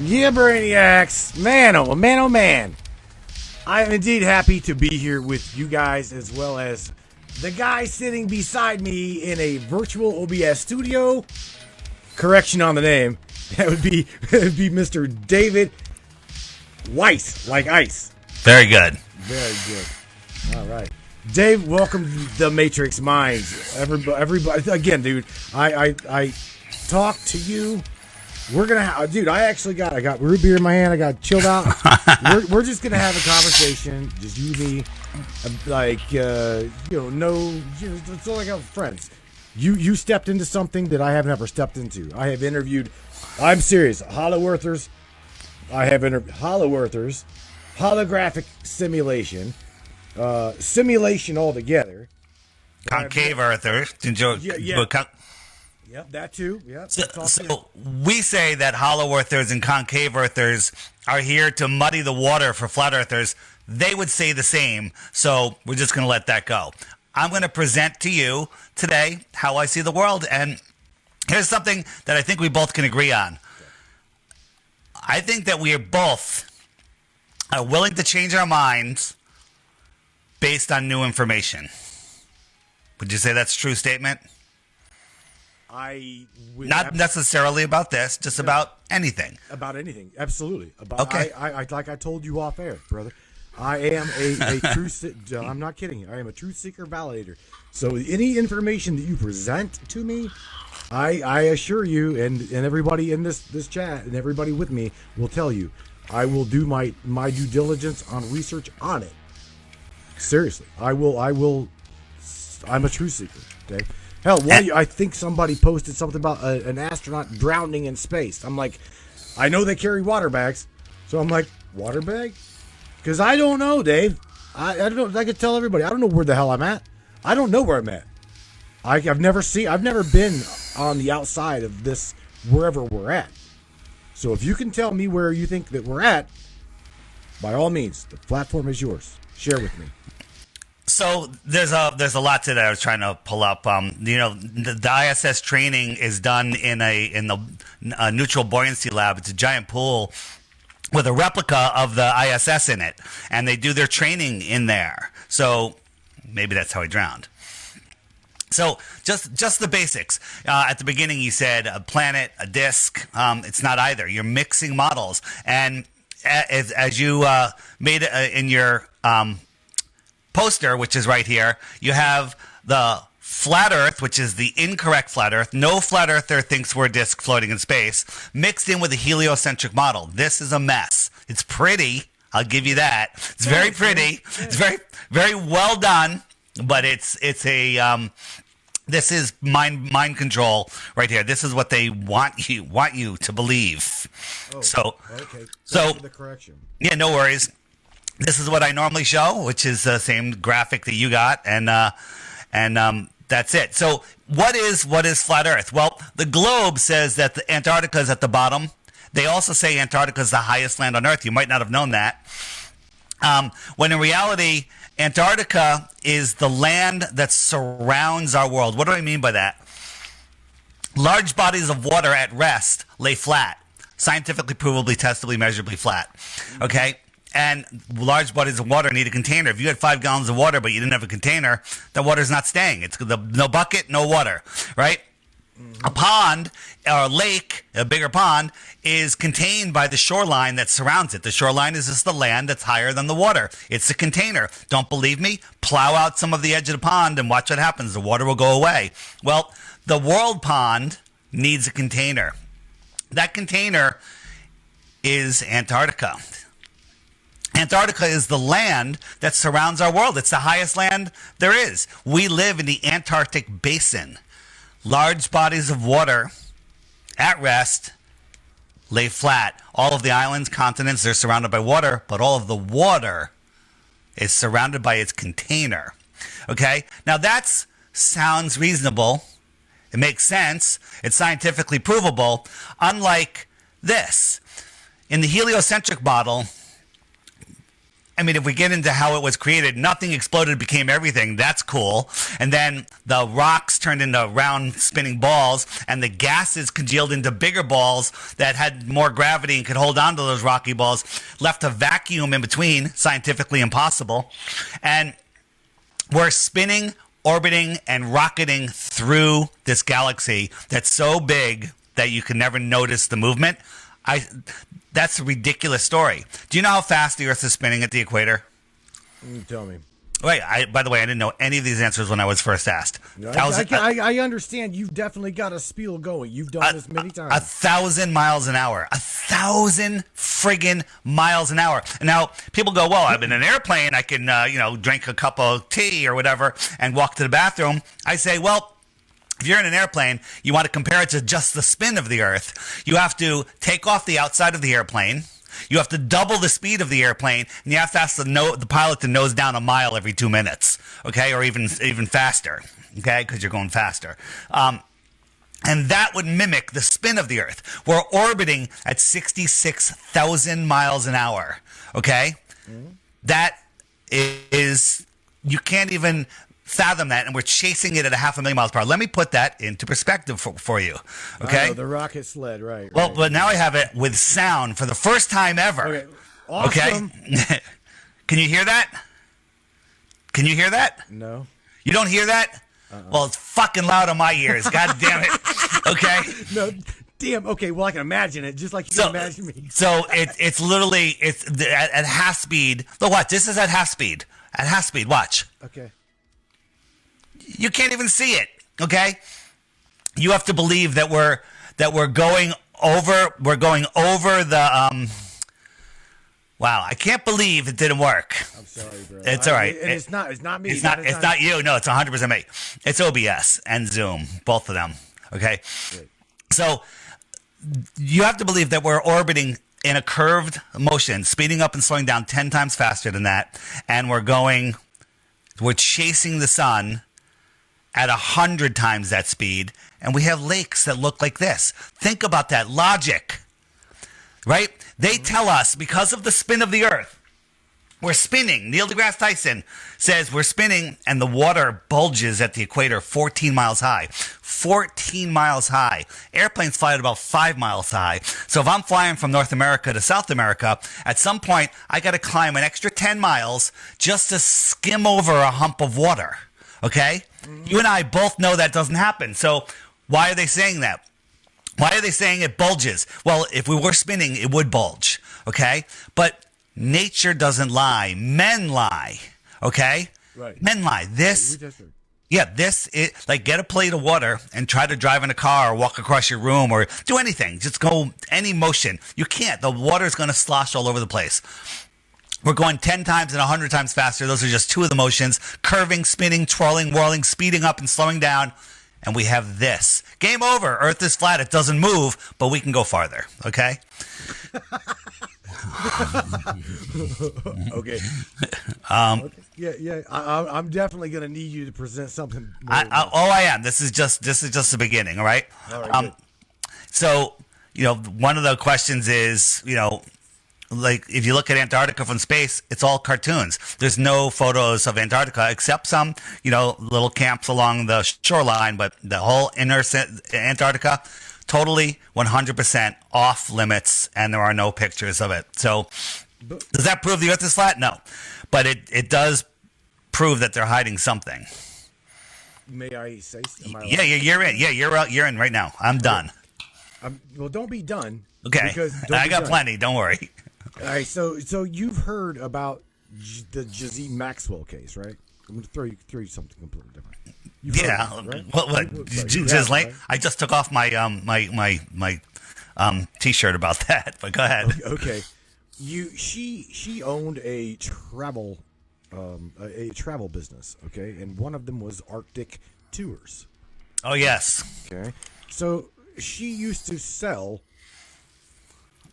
Yeah, Brainiacs. Man, oh man. I am indeed happy to be here with you guys, as well as the guy sitting beside me in a virtual OBS studio. Correction on the name. That would be Mr. David Weiss, like ice. Very good. Very good. All right. Dave, welcome to the Matrix Minds. Everybody, again, dude, I talked to you. We're going to have, dude, I got root beer in my hand. I got chilled out. we're just going to have a conversation, just you and me, like, it's all like our friends. You stepped into something that I haven't ever stepped into. I have interviewed, I'm serious, Hollow Earthers. I have interviewed Hollow Earthers, holographic simulation, simulation altogether. Concave Earthers. Yep, that too. Yep. So we say that Hollow Earthers and Concave Earthers are here to muddy the water for Flat Earthers. They would say the same, so we're just going to let that go. I'm going to present to you today how I see the world, and here's something that I think we both can agree on. I think that we are both willing to change our minds based on new information. Would you say that's a true statement? Not necessarily about this, just about anything. About anything, absolutely. Okay. I like I told you off air, brother. I am a truth. I'm not kidding. I am a truth seeker validator. So any information that you present to me, I assure you, and everybody in this chat and everybody with me will tell you, I will do my due diligence on research on it. Seriously, I will. I'm a truth seeker. Okay. Hell, I think somebody posted something about an astronaut drowning in space. I'm like, I know they carry water bags, so I'm like, water bag? Because I don't know, Dave. I don't know. I could tell everybody. I don't know where the hell I'm at. I don't know where I'm at. I've never been on the outside of this, wherever we're at. So if you can tell me where you think that we're at, by all means, the platform is yours. Share with me. So there's a lot to that I was trying to pull up. The ISS training is done in the neutral buoyancy lab. It's a giant pool with a replica of the ISS in it, and they do their training in there. So maybe that's how he drowned. So just the basics. At the beginning, you said a planet, a disk. It's not either. You're mixing models, and as you made in your poster, which is right here, you have the flat Earth, which is the incorrect flat Earth. No flat Earther thinks we're a disk floating in space, mixed in with a heliocentric model. This is a mess. It's pretty. I'll give you that. It's very pretty. It's very, very well done, but it's a this is mind control right here. This is what they want you to believe. Oh, so okay. So the correction. Yeah, no worries. This is what I normally show, which is the same graphic that you got, and that's it. So what is flat Earth? Well, the globe says that the Antarctica is at the bottom. They also say Antarctica is the highest land on Earth. You might not have known that. When in reality, Antarctica is the land that surrounds our world. What do I mean by that? Large bodies of water at rest lay flat, scientifically, provably, testably, measurably flat. Okay? And large bodies of water need a container. If you had 5 gallons of water, but you didn't have a container, the water's not staying. It's no bucket, no water, right? Mm-hmm. A pond or a lake, a bigger pond, is contained by the shoreline that surrounds it. The shoreline is just the land that's higher than the water. It's a container. Don't believe me? Plow out some of the edge of the pond and watch what happens. The water will go away. Well, the world pond needs a container. That container is Antarctica. Antarctica is the land that surrounds our world. It's the highest land there is. We live in the Antarctic basin. Large bodies of water at rest lay flat. All of the islands, continents, they're surrounded by water, but all of the water is surrounded by its container. Okay? Now that sounds reasonable. It makes sense. It's scientifically provable. Unlike this. In the heliocentric model, I mean, if we get into how it was created, nothing exploded, became everything. That's cool. And then the rocks turned into round spinning balls, and the gases congealed into bigger balls that had more gravity and could hold on to those rocky balls, left a vacuum in between, scientifically impossible. And we're spinning, orbiting, and rocketing through this galaxy that's so big that you can never notice the movement. That's a ridiculous story. Do you know how fast the Earth is spinning at the equator? Tell me. Wait, by the way, I didn't know any of these answers when I was first asked. I understand. You've definitely got a spiel going. You've done this many times. 1,000 miles an hour. 1,000 friggin' miles an hour. And now people go, well, I'm in an airplane. I can, drink a cup of tea or whatever and walk to the bathroom. I say, well, if you're in an airplane, you want to compare it to just the spin of the Earth. You have to take off the outside of the airplane. You have to double the speed of the airplane, and you have to ask the pilot to nose down a mile every 2 minutes, okay, or even faster, okay, because you're going faster. And that would mimic the spin of the Earth. We're orbiting at 66,000 miles an hour, okay? Mm-hmm. That is, you can't even fathom that, and we're chasing it at 500,000 miles per hour. Let me put that into perspective for you, okay? I know, the rocket sled, right. Well, but now I have it with sound for the first time ever. Okay, awesome. Okay? Can you hear that? Can you hear that? No. You don't hear that? Well, it's fucking loud on my ears. God damn it. Okay? No, damn. Okay, well, I can imagine it, just like you can imagine me. So it's literally, at half speed. Look, watch. This is at half speed. At half speed. Watch. Okay. You can't even see it, okay? You have to believe that we're going over the wow, I can't believe it didn't work. I'm sorry, bro. It's all right. And it's not me. It's not you. No, it's 100% me. It's OBS and Zoom, both of them, okay? Good. So you have to believe that we're orbiting in a curved motion, speeding up and slowing down 10 times faster than that, and we're chasing the sun at 100 times that speed, and we have lakes that look like this. Think about that logic, right? They tell us because of the spin of the Earth, we're spinning. Neil deGrasse Tyson says we're spinning, and the water bulges at the equator 14 miles high. 14 miles high. Airplanes fly at about 5 miles high. So if I'm flying from North America to South America, at some point, I got to climb an extra 10 miles just to skim over a hump of water. Okay? Mm-hmm. You and I both know that doesn't happen. So why are they saying that? Why are they saying it bulges? Well, if we were spinning, it would bulge. Okay? But nature doesn't lie. Men lie. Okay? Right. Men lie. This is like get a plate of water and try to drive in a car or walk across your room or do anything. Just go any motion. You can't. The water's going to slosh all over the place. We're going 10 times and 100 times faster. Those are just two of the motions. Curving, spinning, twirling, whirling, speeding up and slowing down. And we have this. Game over. Earth is flat. It doesn't move, but we can go farther. Okay? Okay. Okay. Yeah. I'm definitely going to need you to present something more. I am. This is just the beginning, all right? All right, so, one of the questions is, like if you look at Antarctica from space, it's all cartoons. There's no photos of Antarctica except some, little camps along the shoreline, but the whole inner Antarctica, totally 100% off limits, and there are no pictures of it. So does that prove the Earth is flat? No. But it does prove that they're hiding something. May I say something? Yeah, you're in. Yeah, you're in right now. I'm done. Well, don't be done. Okay. I got plenty. Don't worry. All right, so you've heard about the Ghislaine Maxwell case, right? I'm going to throw you something completely different. Yeah. Right? What? Ghislaine? Right? I just took off my T-shirt about that, but go ahead. Okay. She owned a travel business, okay, and one of them was Arctic tours. Oh yes. Okay. So she used to sell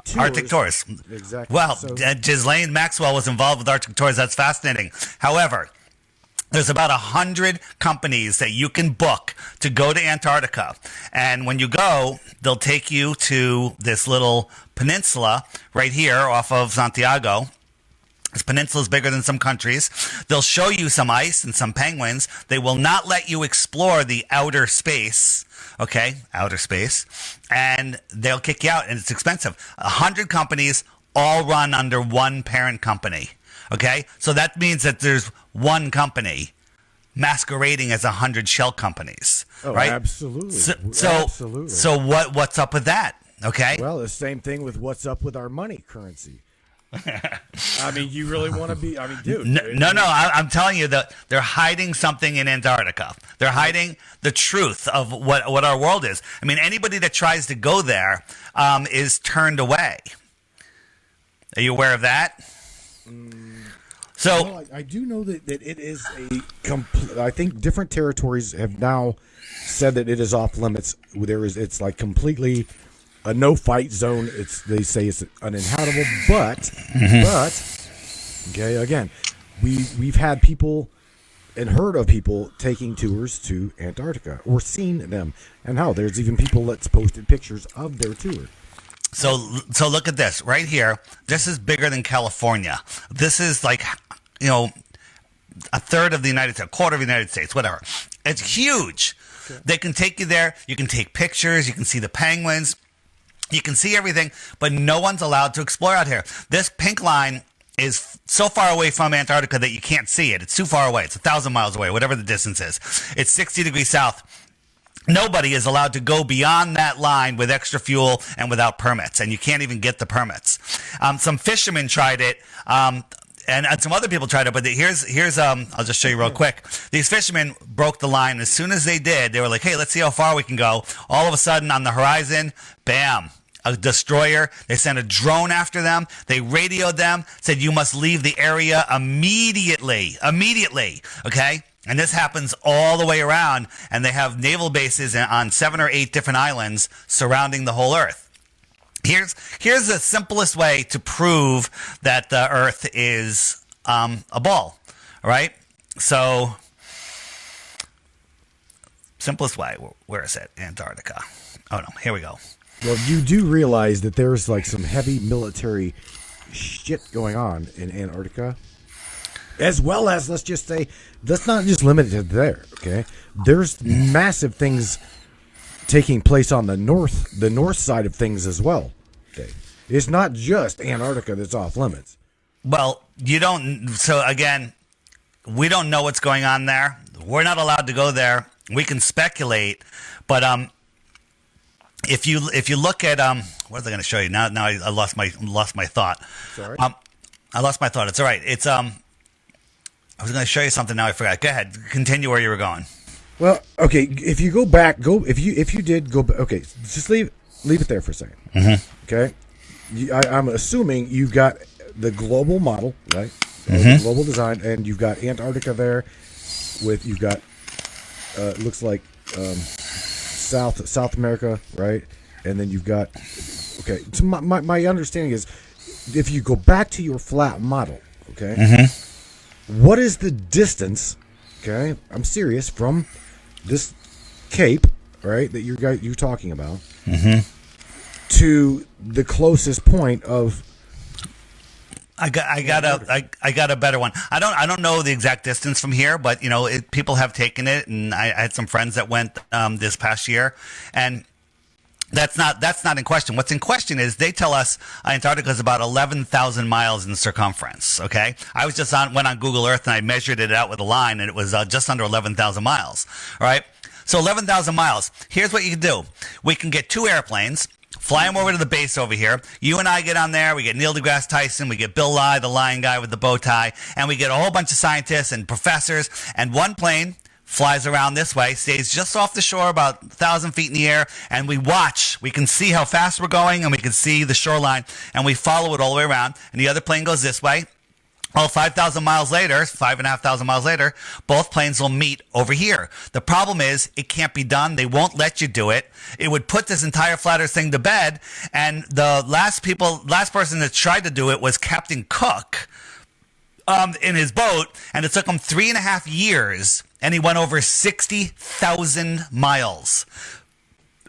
tours. Arctic tours. Exactly. Well, Ghislaine Maxwell was involved with Arctic tours. That's fascinating. However, there's about 100 companies that you can book to go to Antarctica. And when you go, they'll take you to this little peninsula right here off of Santiago. This peninsula is bigger than some countries. They'll show you some ice and some penguins. They will not let you explore the outer space, okay, outer space, and they'll kick you out, and it's expensive. 100 companies all run under one parent company, okay? So that means that there's one company masquerading as 100 shell companies, right? Absolutely. Absolutely. So what's up with that, okay? Well, the same thing with what's up with our money currency. I mean, you really want to be? I mean, dude. No. I'm telling you that they're hiding something in Antarctica. They're hiding the truth of what our world is. I mean, anybody that tries to go there is turned away. Are you aware of that? So well, I do know that it is I think different territories have now said that it is off limits. It's like completely a no-fight zone. They say it's uninhabitable, but okay, again, we've had people and heard of people taking tours to Antarctica or seen them, and there's even people that's posted pictures of their tour. So look at this right here. This is bigger than California. This is like, a third of the United States, a quarter of the United States, whatever. It's huge. Okay. They can take you there. You can take pictures. You can see the penguins. You can see everything, but no one's allowed to explore out here. This pink line is so far away from Antarctica that you can't see it. It's too far away. It's 1,000 miles away, whatever the distance is. It's 60 degrees south. Nobody is allowed to go beyond that line with extra fuel and without permits, and you can't even get the permits. Some fishermen tried it, and some other people tried it, but here's I'll just show you real quick. These fishermen broke the line. As soon as they did, they were like, hey, let's see how far we can go. All of a sudden, on the horizon, bam, a destroyer. They sent a drone after them. They radioed them, said you must leave the area immediately, okay? And this happens all the way around, and they have naval bases on 7 or 8 different islands surrounding the whole Earth. Here's the simplest way to prove that the Earth is a ball, all right? So, simplest way, where is it? Antarctica. Oh, no, here we go. Well, you do realize that there's like some heavy military shit going on in Antarctica, as well as, let's just say, that's not just limited to there, okay? There's massive things taking place on the north side of things as well, okay? It's not just Antarctica that's off limits. Well, so again, we don't know what's going on there. We're not allowed to go there. We can speculate, but if you look at what was I going to show you? Now I lost my thought. Sorry. I lost my thought. It's all right. It's I was going to show you something. Now I forgot. Go ahead. Continue where you were going. Well, okay. If you go back, if you did go back, okay, just leave it there for a second. Mm-hmm. Okay. I'm assuming you've got the global model, right? The global design, and you've got Antarctica there. You've got it looks like South America, right? And then you've got okay. So my understanding is, if you go back to your flat model, okay. Mm-hmm. What is the distance, okay, I'm serious, from this cape, right, that you're talking about, to the closest point of... I got a better one. I don't know the exact distance from here, but people have taken it, and I had some friends that went this past year, and that's not in question. What's in question is they tell us Antarctica is about 11,000 miles in circumference. Okay, I was went on Google Earth and I measured it out with a line, and it was just under 11,000 miles. All right, so 11,000 miles. Here's what you can do: we can get 2 airplanes. Fly them over to the base over here. You and I get on there. We get Neil deGrasse Tyson. We get Bill Nye, the lion guy with the bow tie. And we get a whole bunch of scientists and professors. And one plane flies around this way, stays just off the shore, about 1,000 feet in the air. And we watch. We can see how fast we're going, and we can see the shoreline. And we follow it all the way around. And the other plane goes this way. Well, 5,000 miles later, 5,500 miles later, both planes will meet over here. The problem is it can't be done. They won't let you do it. It would put this entire flat Earth thing to bed. And the last person that tried to do it was Captain Cook in his boat. And it took him 3.5 years. And he went over 60,000 miles.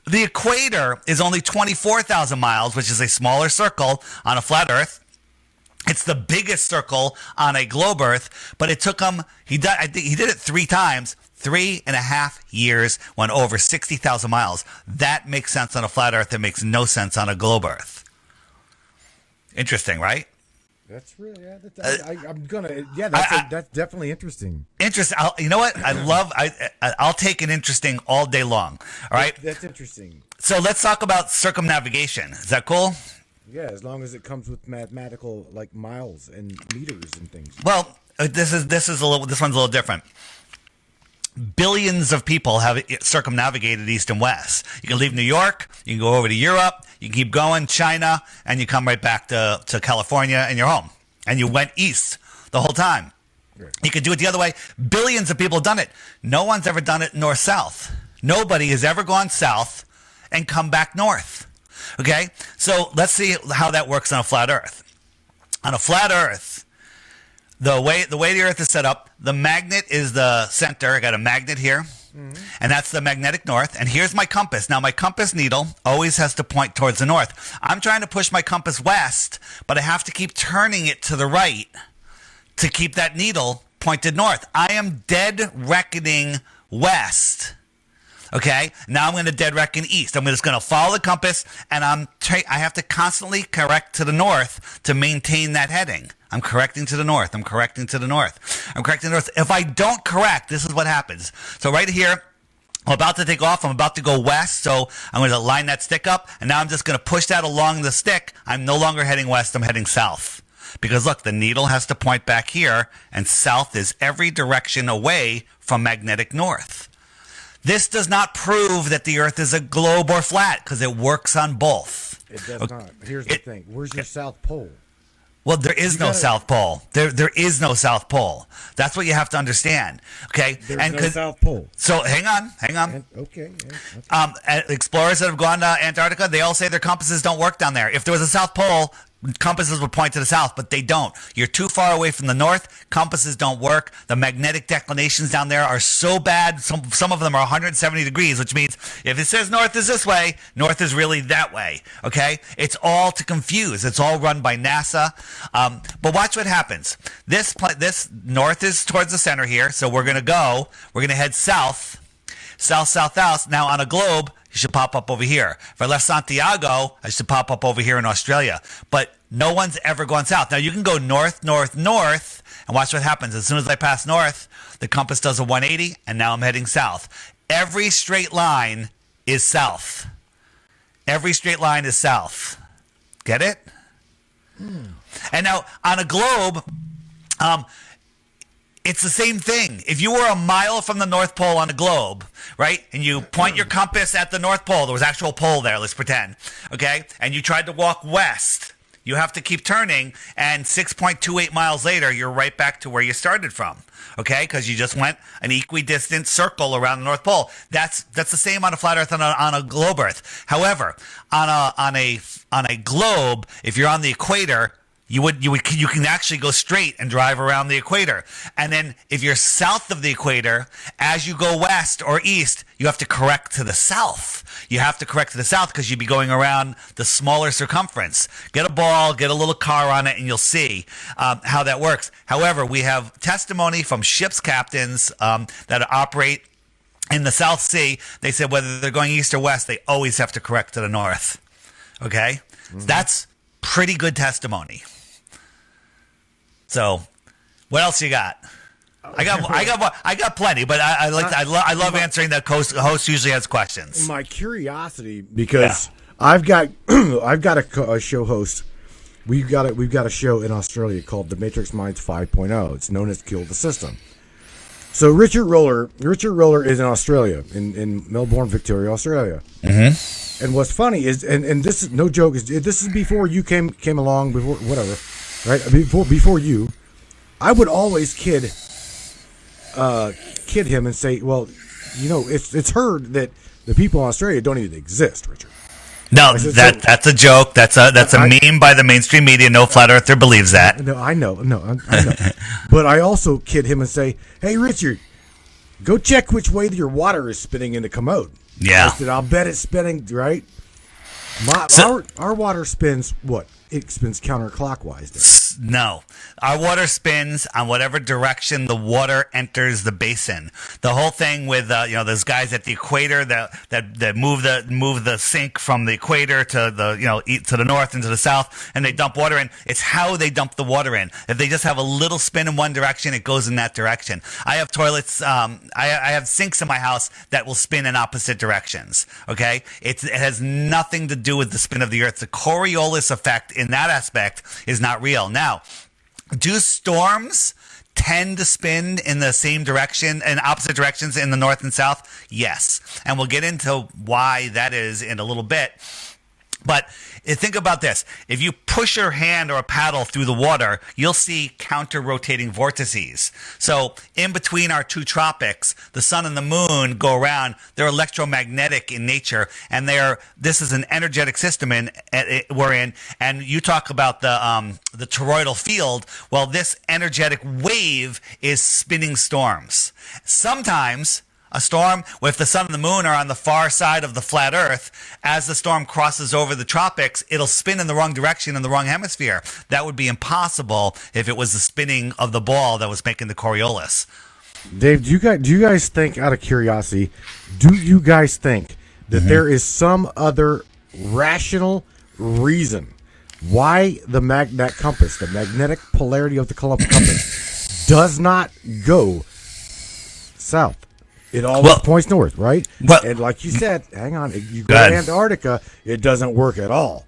The equator is only 24,000 miles, which is a smaller circle on a flat Earth. It's the biggest circle on a globe Earth, but it took him, I think he did it 3 times, 3.5 years, went over 60,000 miles. That makes sense on a flat Earth. It makes no sense on a globe Earth. Interesting, right? That's really, that's definitely interesting. Interesting. You know what? I'll take an interesting all day long. All right? That's interesting. So let's talk about circumnavigation. Is that cool? Yeah, as long as it comes with mathematical, like miles and meters and things. Well, this one's a little different. Billions of people have circumnavigated east and west. You can leave New York, you can go over to Europe, you can keep going, China, and you come right back to California and you're home. And you went east the whole time. Right. You can do it the other way. Billions of people have done it. No one's ever done it north-south. Nobody has ever gone south and come back north. Okay, so let's see how that works on a flat Earth. On a flat Earth, the way the Earth is set up, the magnet is the center. I got a magnet here, and that's the magnetic north. And here's my compass. Now, my compass needle always has to point towards the north. I'm trying to push my compass west, but I have to keep turning it to the right to keep that needle pointed north. I am dead reckoning west. Okay, now I'm going to dead reckon east. I'm just going to follow the compass, and I have to constantly correct to the north to maintain that heading. I'm correcting to the north. I'm correcting to the north. I'm correcting to the north. If I don't correct, this is what happens. So right here, I'm about to take off. I'm about to go west, so I'm going to line that stick up, and now I'm just going to push that along the stick. I'm no longer heading west. I'm heading south. Because look, the needle has to point back here, and south is every direction away from magnetic north. This does not prove that the Earth is a globe or flat, because it works on both. It does not. Here's the thing. Where's your South Pole? Well, there is no South Pole. There is no South Pole. That's what you have to understand. Okay? There's no South Pole. So hang on. Okay. Explorers that have gone to Antarctica, they all say their compasses don't work down there. If there was a South Pole, compasses would point to the south, but they don't. You're too far away from the north. Compasses don't work. The magnetic declinations down there are so bad. Some of them are 170 degrees, which means if it says north is this way, north is really that way. Okay? It's all to confuse. It's all run by NASA. But watch what happens. This north is towards the center here, so we're going to head south. South. Now on a globe, you should pop up over here. If I left Santiago, I should pop up over here in Australia. But no one's ever gone south. Now you can go north, and watch what happens. As soon as I pass north, the compass does a 180, and now I'm heading south. Every straight line is south. Every straight line is south. Get it? And now on a globe, it's the same thing. If you were a mile from the North Pole on a globe, right, and you point your compass at the North Pole, there was actual pole there, let's pretend, okay, and you tried to walk west, you have to keep turning, and 6.28 miles later, you're right back to where you started from, okay, because you just went an equidistant circle around the North Pole. That's the same on a flat Earth and on a globe Earth. However, on a globe, if you're on the equator, you can actually go straight and drive around the equator. And then if you're south of the equator, as you go west or east, you have to correct to the south. You have to correct to the south because you'd be going around the smaller circumference. Get a ball, get a little car on it, and you'll see how that works. However, we have testimony from ship's captains that operate in the South Sea. They said whether they're going east or west, they always have to correct to the north. Okay? Mm-hmm. That's pretty good testimony. So, what else you got? I got plenty, but I love answering that. The host usually has questions. My curiosity, because I've got a show host. We've got a show in Australia called The Matrix Minds 5.0. It's known as Kill the System. So Richard Roller is in Australia, in Melbourne, Victoria, Australia. Mm-hmm. And what's funny is, and this is no joke, this is before you came along, before whatever. Right before you, I would always kid him and say, well, it's heard that the people in Australia don't even exist, Richard. No, that's a joke. That's a meme by the mainstream media. No flat earther believes that. No, I know. But I also kid him and say, hey, Richard, go check which way your water is spinning in the commode. Yeah. I said, I'll bet it's spinning right. Our water spins what? It spins counterclockwise. No. Our water spins on whatever direction the water enters the basin. The whole thing with those guys at the equator that move the sink from the equator to to the north and to the south, and they dump water in. It's how they dump the water in. If they just have a little spin in one direction, it goes in that direction. I have toilets. I have sinks in my house that will spin in opposite directions. Okay, it has nothing to do with the spin of the Earth. The Coriolis effect in that aspect is not real. Now, do storms tend to spin in the same direction, in opposite directions in the north and south? Yes. And we'll get into why that is in a little bit. But think about this. If you push your hand or a paddle through the water, you'll see counter-rotating vortices. So in between our two tropics, the sun and the moon go around. They're electromagnetic in nature, and this is an energetic system we're in. And you talk about the toroidal field. Well, this energetic wave is spinning storms. Sometimes a storm, if the sun and the moon are on the far side of the flat Earth, as the storm crosses over the tropics, it'll spin in the wrong direction in the wrong hemisphere. That would be impossible if it was the spinning of the ball that was making the Coriolis. Dave, do you guys think, out of curiosity, do you guys think that there is some other rational reason why that compass, the magnetic polarity of the compass, does not go south? It always points north, right? And like you said, hang on, you go to Antarctica, it doesn't work at all.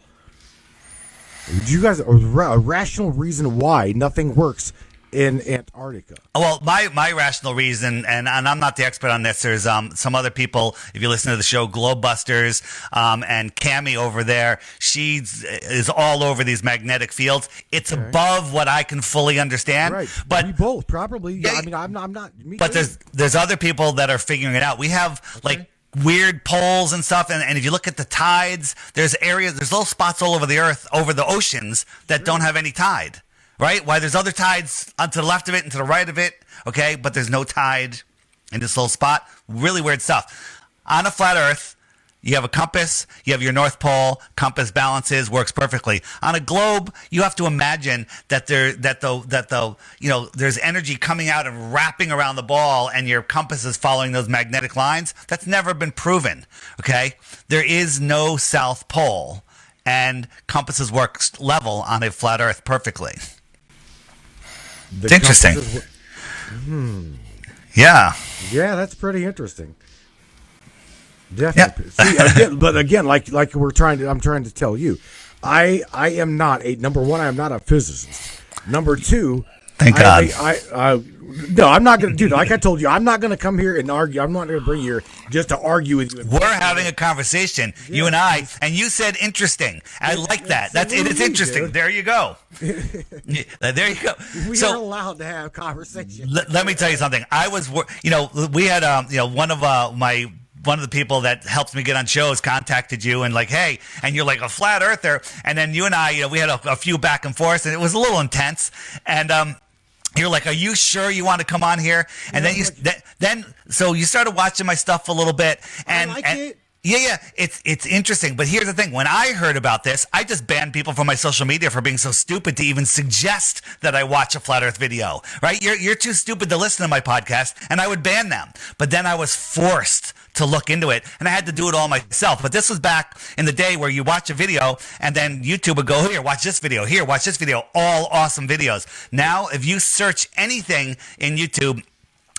Do you guys a rational reason why nothing works in Antarctica? Well, my rational reason, and I'm not the expert on this. There's some other people. If you listen to the show, Globebusters, and Cammie over there, she is all over these magnetic fields. It's above what I can fully understand. Right, but we both probably. Yeah, I mean, I'm not. But there's other people that are figuring it out. We have weird poles and stuff, and if you look at the tides, there's little spots all over the Earth, over the oceans that don't have any tide. Right? Why there's other tides to the left of it and to the right of it, okay? But there's no tide in this little spot. Really weird stuff. On a flat Earth, you have a compass, you have your North Pole, compass balances, works perfectly. On a globe, you have to imagine that there's energy coming out and wrapping around the ball, and your compass is following those magnetic lines. That's never been proven, okay? There is no South Pole, and compasses work level on a flat Earth perfectly. It's interesting. Yeah. Yeah, that's pretty interesting. Definitely. Yeah. See, again, like I'm trying to tell you, I am not number one. I am not a physicist. Number two, thank God. No, I'm not going to do that. Like I told you, I'm not going to come here and argue. I'm not going to bring you here just to argue with you. We're having a conversation, you and I, and you said interesting. I like that. It's interesting. There you go. There you go. We are allowed to have conversation. Let me tell you something. We had one of the people that helps me get on shows contacted you and hey, and you're like a flat earther, and then you and I, we had a few back and forth, and it was a little intense, and you're like, are you sure you want to come on here? And so you started watching my stuff a little bit, and I like it. Yeah, it's interesting. But here's the thing: when I heard about this, I just banned people from my social media for being so stupid to even suggest that I watch a flat Earth video. Right? You're too stupid to listen to my podcast, and I would ban them. But then I was forced to look into it, and I had to do it all myself. But this was back in the day where you watch a video, and then YouTube would go, here, watch this video, here, watch this video, all awesome videos. Now, if you search anything in YouTube,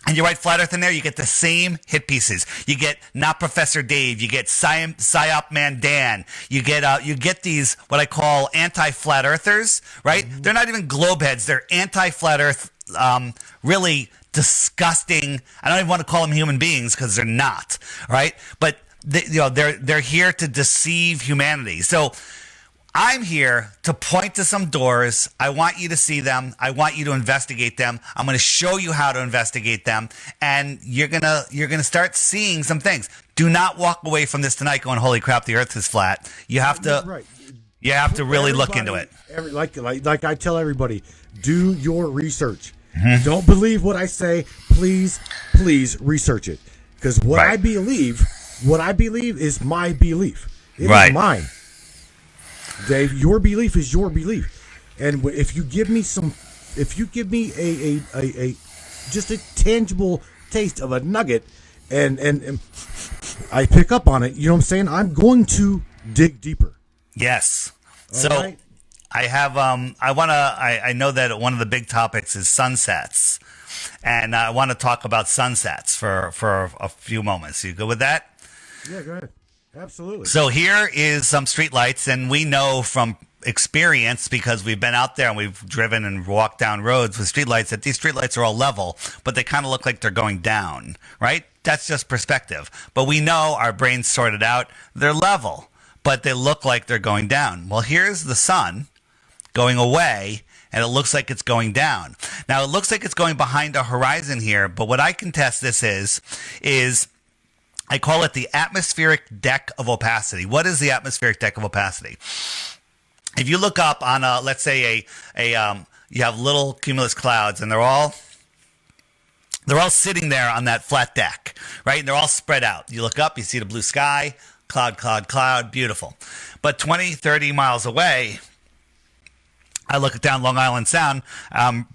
and you write Flat Earth in there, you get the same hit pieces. You get Not Professor Dave. You get Psyop Man Dan. You get these, what I call anti-flat earthers, right? Mm-hmm. They're not even globe heads. They're anti-flat earth, really disgusting. I don't even want to call them human beings because they're not, right? But they're here to deceive humanity. So I'm here to point to some doors. I want you to see them. I want you to investigate them. I'm going to show you how to investigate them, and you're gonna start seeing some things. Do not walk away from this tonight going, "Holy crap, the Earth is flat." You have to, you have to really look into it. Like I tell everybody, do your research. Mm-hmm. Don't believe what I say. Please research it, because what I believe is my belief. It is mine. Dave, your belief is your belief. And if you give me a just a tangible taste of a nugget, and I pick up on it, you know what I'm saying? I'm going to dig deeper. Yes. All So right? I have I know that one of the big topics is sunsets, and I want to talk about sunsets for a few moments. You good with that? Yeah, go ahead. Absolutely. So here is some streetlights, and we know from experience, because we've been out there and we've driven and walked down roads with streetlights, that these streetlights are all level, but they kind of look like they're going down, right? That's just perspective. But we know, our brains sorted out, they're level, but they look like they're going down. Well, here's the sun going away, and it looks like it's going down. Now, it looks like it's going behind a horizon here, but what I can test this is I call it the atmospheric deck of opacity. What is the atmospheric deck of opacity? If you look up on let's say you have little cumulus clouds, and they're all sitting there on that flat deck, right? And they're all spread out. You look up, you see the blue sky, cloud, cloud, cloud, beautiful. But 20, 30 miles away, I look down Long Island Sound.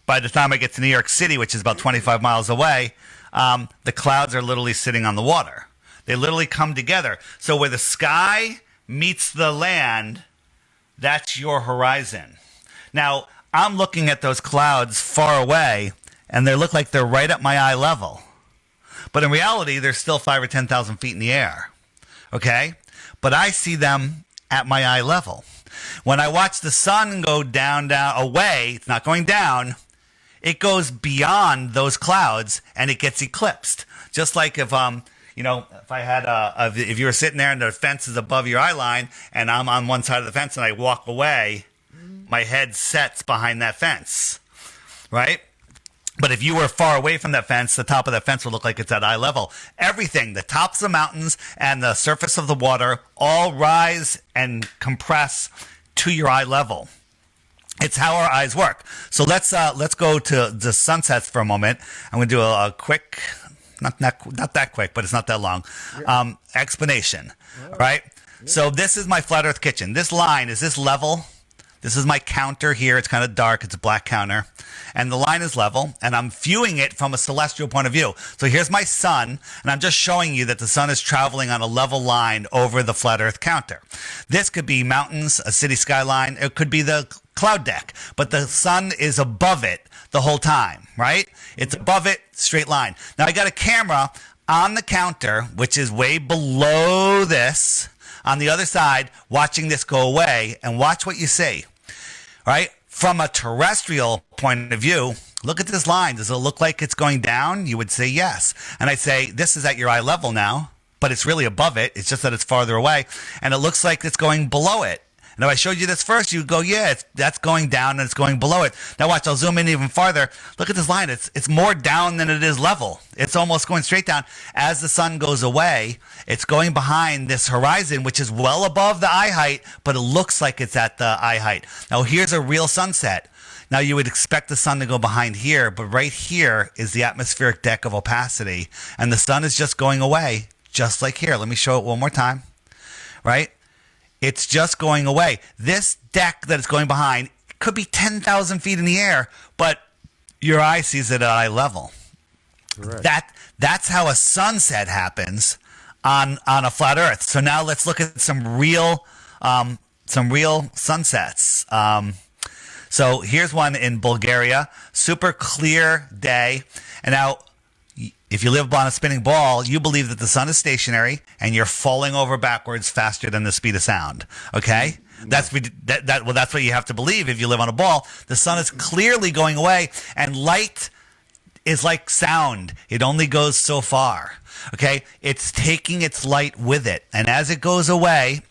By the time I get to New York City, which is about 25 miles away, the clouds are literally sitting on the water. They literally come together. So where the sky meets the land, that's your horizon. Now, I'm looking at those clouds far away, and they look like they're right at my eye level. But in reality, they're still 5,000 or 10,000 feet in the air. Okay? But I see them at my eye level. When I watch the sun go down, away, it's not going down, it goes beyond those clouds, and it gets eclipsed. Just like if I had if you were sitting there and the fence is above your eye line, and I'm on one side of the fence and I walk away, my head sets behind that fence, right? But if you were far away from that fence, the top of that fence would look like it's at eye level. Everything, the tops of the mountains and the surface of the water, all rise and compress to your eye level. It's how our eyes work. So let's go to the sunsets for a moment. I'm going to do a quick, not that quick, but it's not that long, explanation. All right. So this is my flat Earth kitchen. This line, is this level? This is my counter here. It's kind of dark. It's a black counter. And the line is level, and I'm viewing it from a celestial point of view. So here's my sun, and I'm just showing you that the sun is traveling on a level line over the flat Earth counter. This could be mountains, a city skyline. It could be the cloud deck, but the sun is above it the whole time, right? It's above it, straight line. Now I got a camera on the counter, which is way below this, on the other side, watching this go away, and watch what you see, right? From a terrestrial point of view, look at this line. Does it look like it's going down? You would say yes. And I'd say, this is at your eye level now, but it's really above it. It's just that it's farther away, and it looks like it's going below it. And if I showed you this first, you'd go, yeah, that's going down and it's going below it. Now watch, I'll zoom in even farther. Look at this line. It's more down than it is level. It's almost going straight down. As the sun goes away, it's going behind this horizon, which is well above the eye height, but it looks like it's at the eye height. Now here's a real sunset. Now you would expect the sun to go behind here, but right here is the atmospheric deck of opacity, and the sun is just going away, just like here. Let me show it one more time, right? It's just going away. This deck that it's going behind could be 10,000 feet in the air, but your eye sees it at eye level. Correct. That's how a sunset happens on a flat Earth. So now let's look at some real sunsets. So here's one in Bulgaria. Super clear day. And now, if you live on a spinning ball, you believe that the sun is stationary and you're falling over backwards faster than the speed of sound. Okay? That's what you have to believe if you live on a ball. The sun is clearly going away, and light is like sound. It only goes so far. Okay? It's taking its light with it. And as it goes away,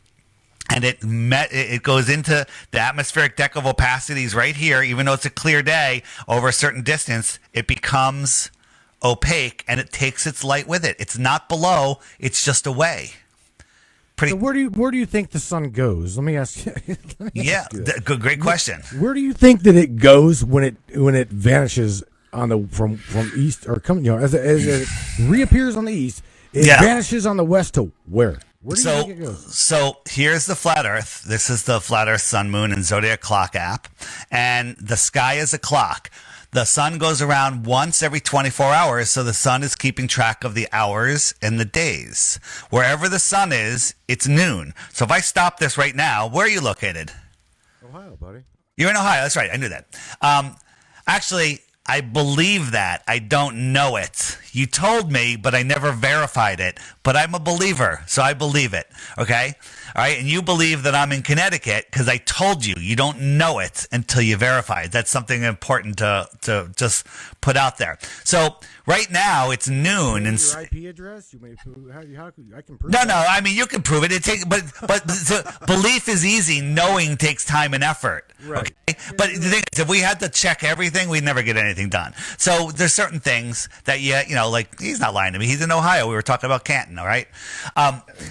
and it goes into the atmospheric deck of opacities right here, even though it's a clear day, over a certain distance, it becomes opaque, and it takes its light with it. It's not below, it's just away. So where do you think the sun goes? Let me ask you. Great question. Where do you think that it goes when it vanishes on the from east, or as it reappears on the east, it vanishes on the west to where? Where do you think it goes? So here's the flat Earth. This is the flat Earth, sun, moon, and zodiac clock app, and the sky is a clock. The sun goes around once every 24 hours, so the sun is keeping track of the hours and the days. Wherever the sun is, it's noon. So if I stop this right now, where are you located? Ohio, buddy. You're in Ohio. That's right. I knew that. Actually, I believe that. I don't know it. You told me, but I never verified it. But I'm a believer, so I believe it. Okay? All right? And you believe that I'm in Connecticut because I told you. You don't know it until you verify it. That's something important to just put out there. So right now, it's noon. And your IP address? You may prove, how I can prove No, that? no. I mean, you can prove it. But belief is easy. Knowing takes time and effort. Right. Okay? But the thing is, if we had to check everything, we'd never get anything done. So there's certain things that like he's not lying to me. He's in Ohio. We were talking about Canton. All right.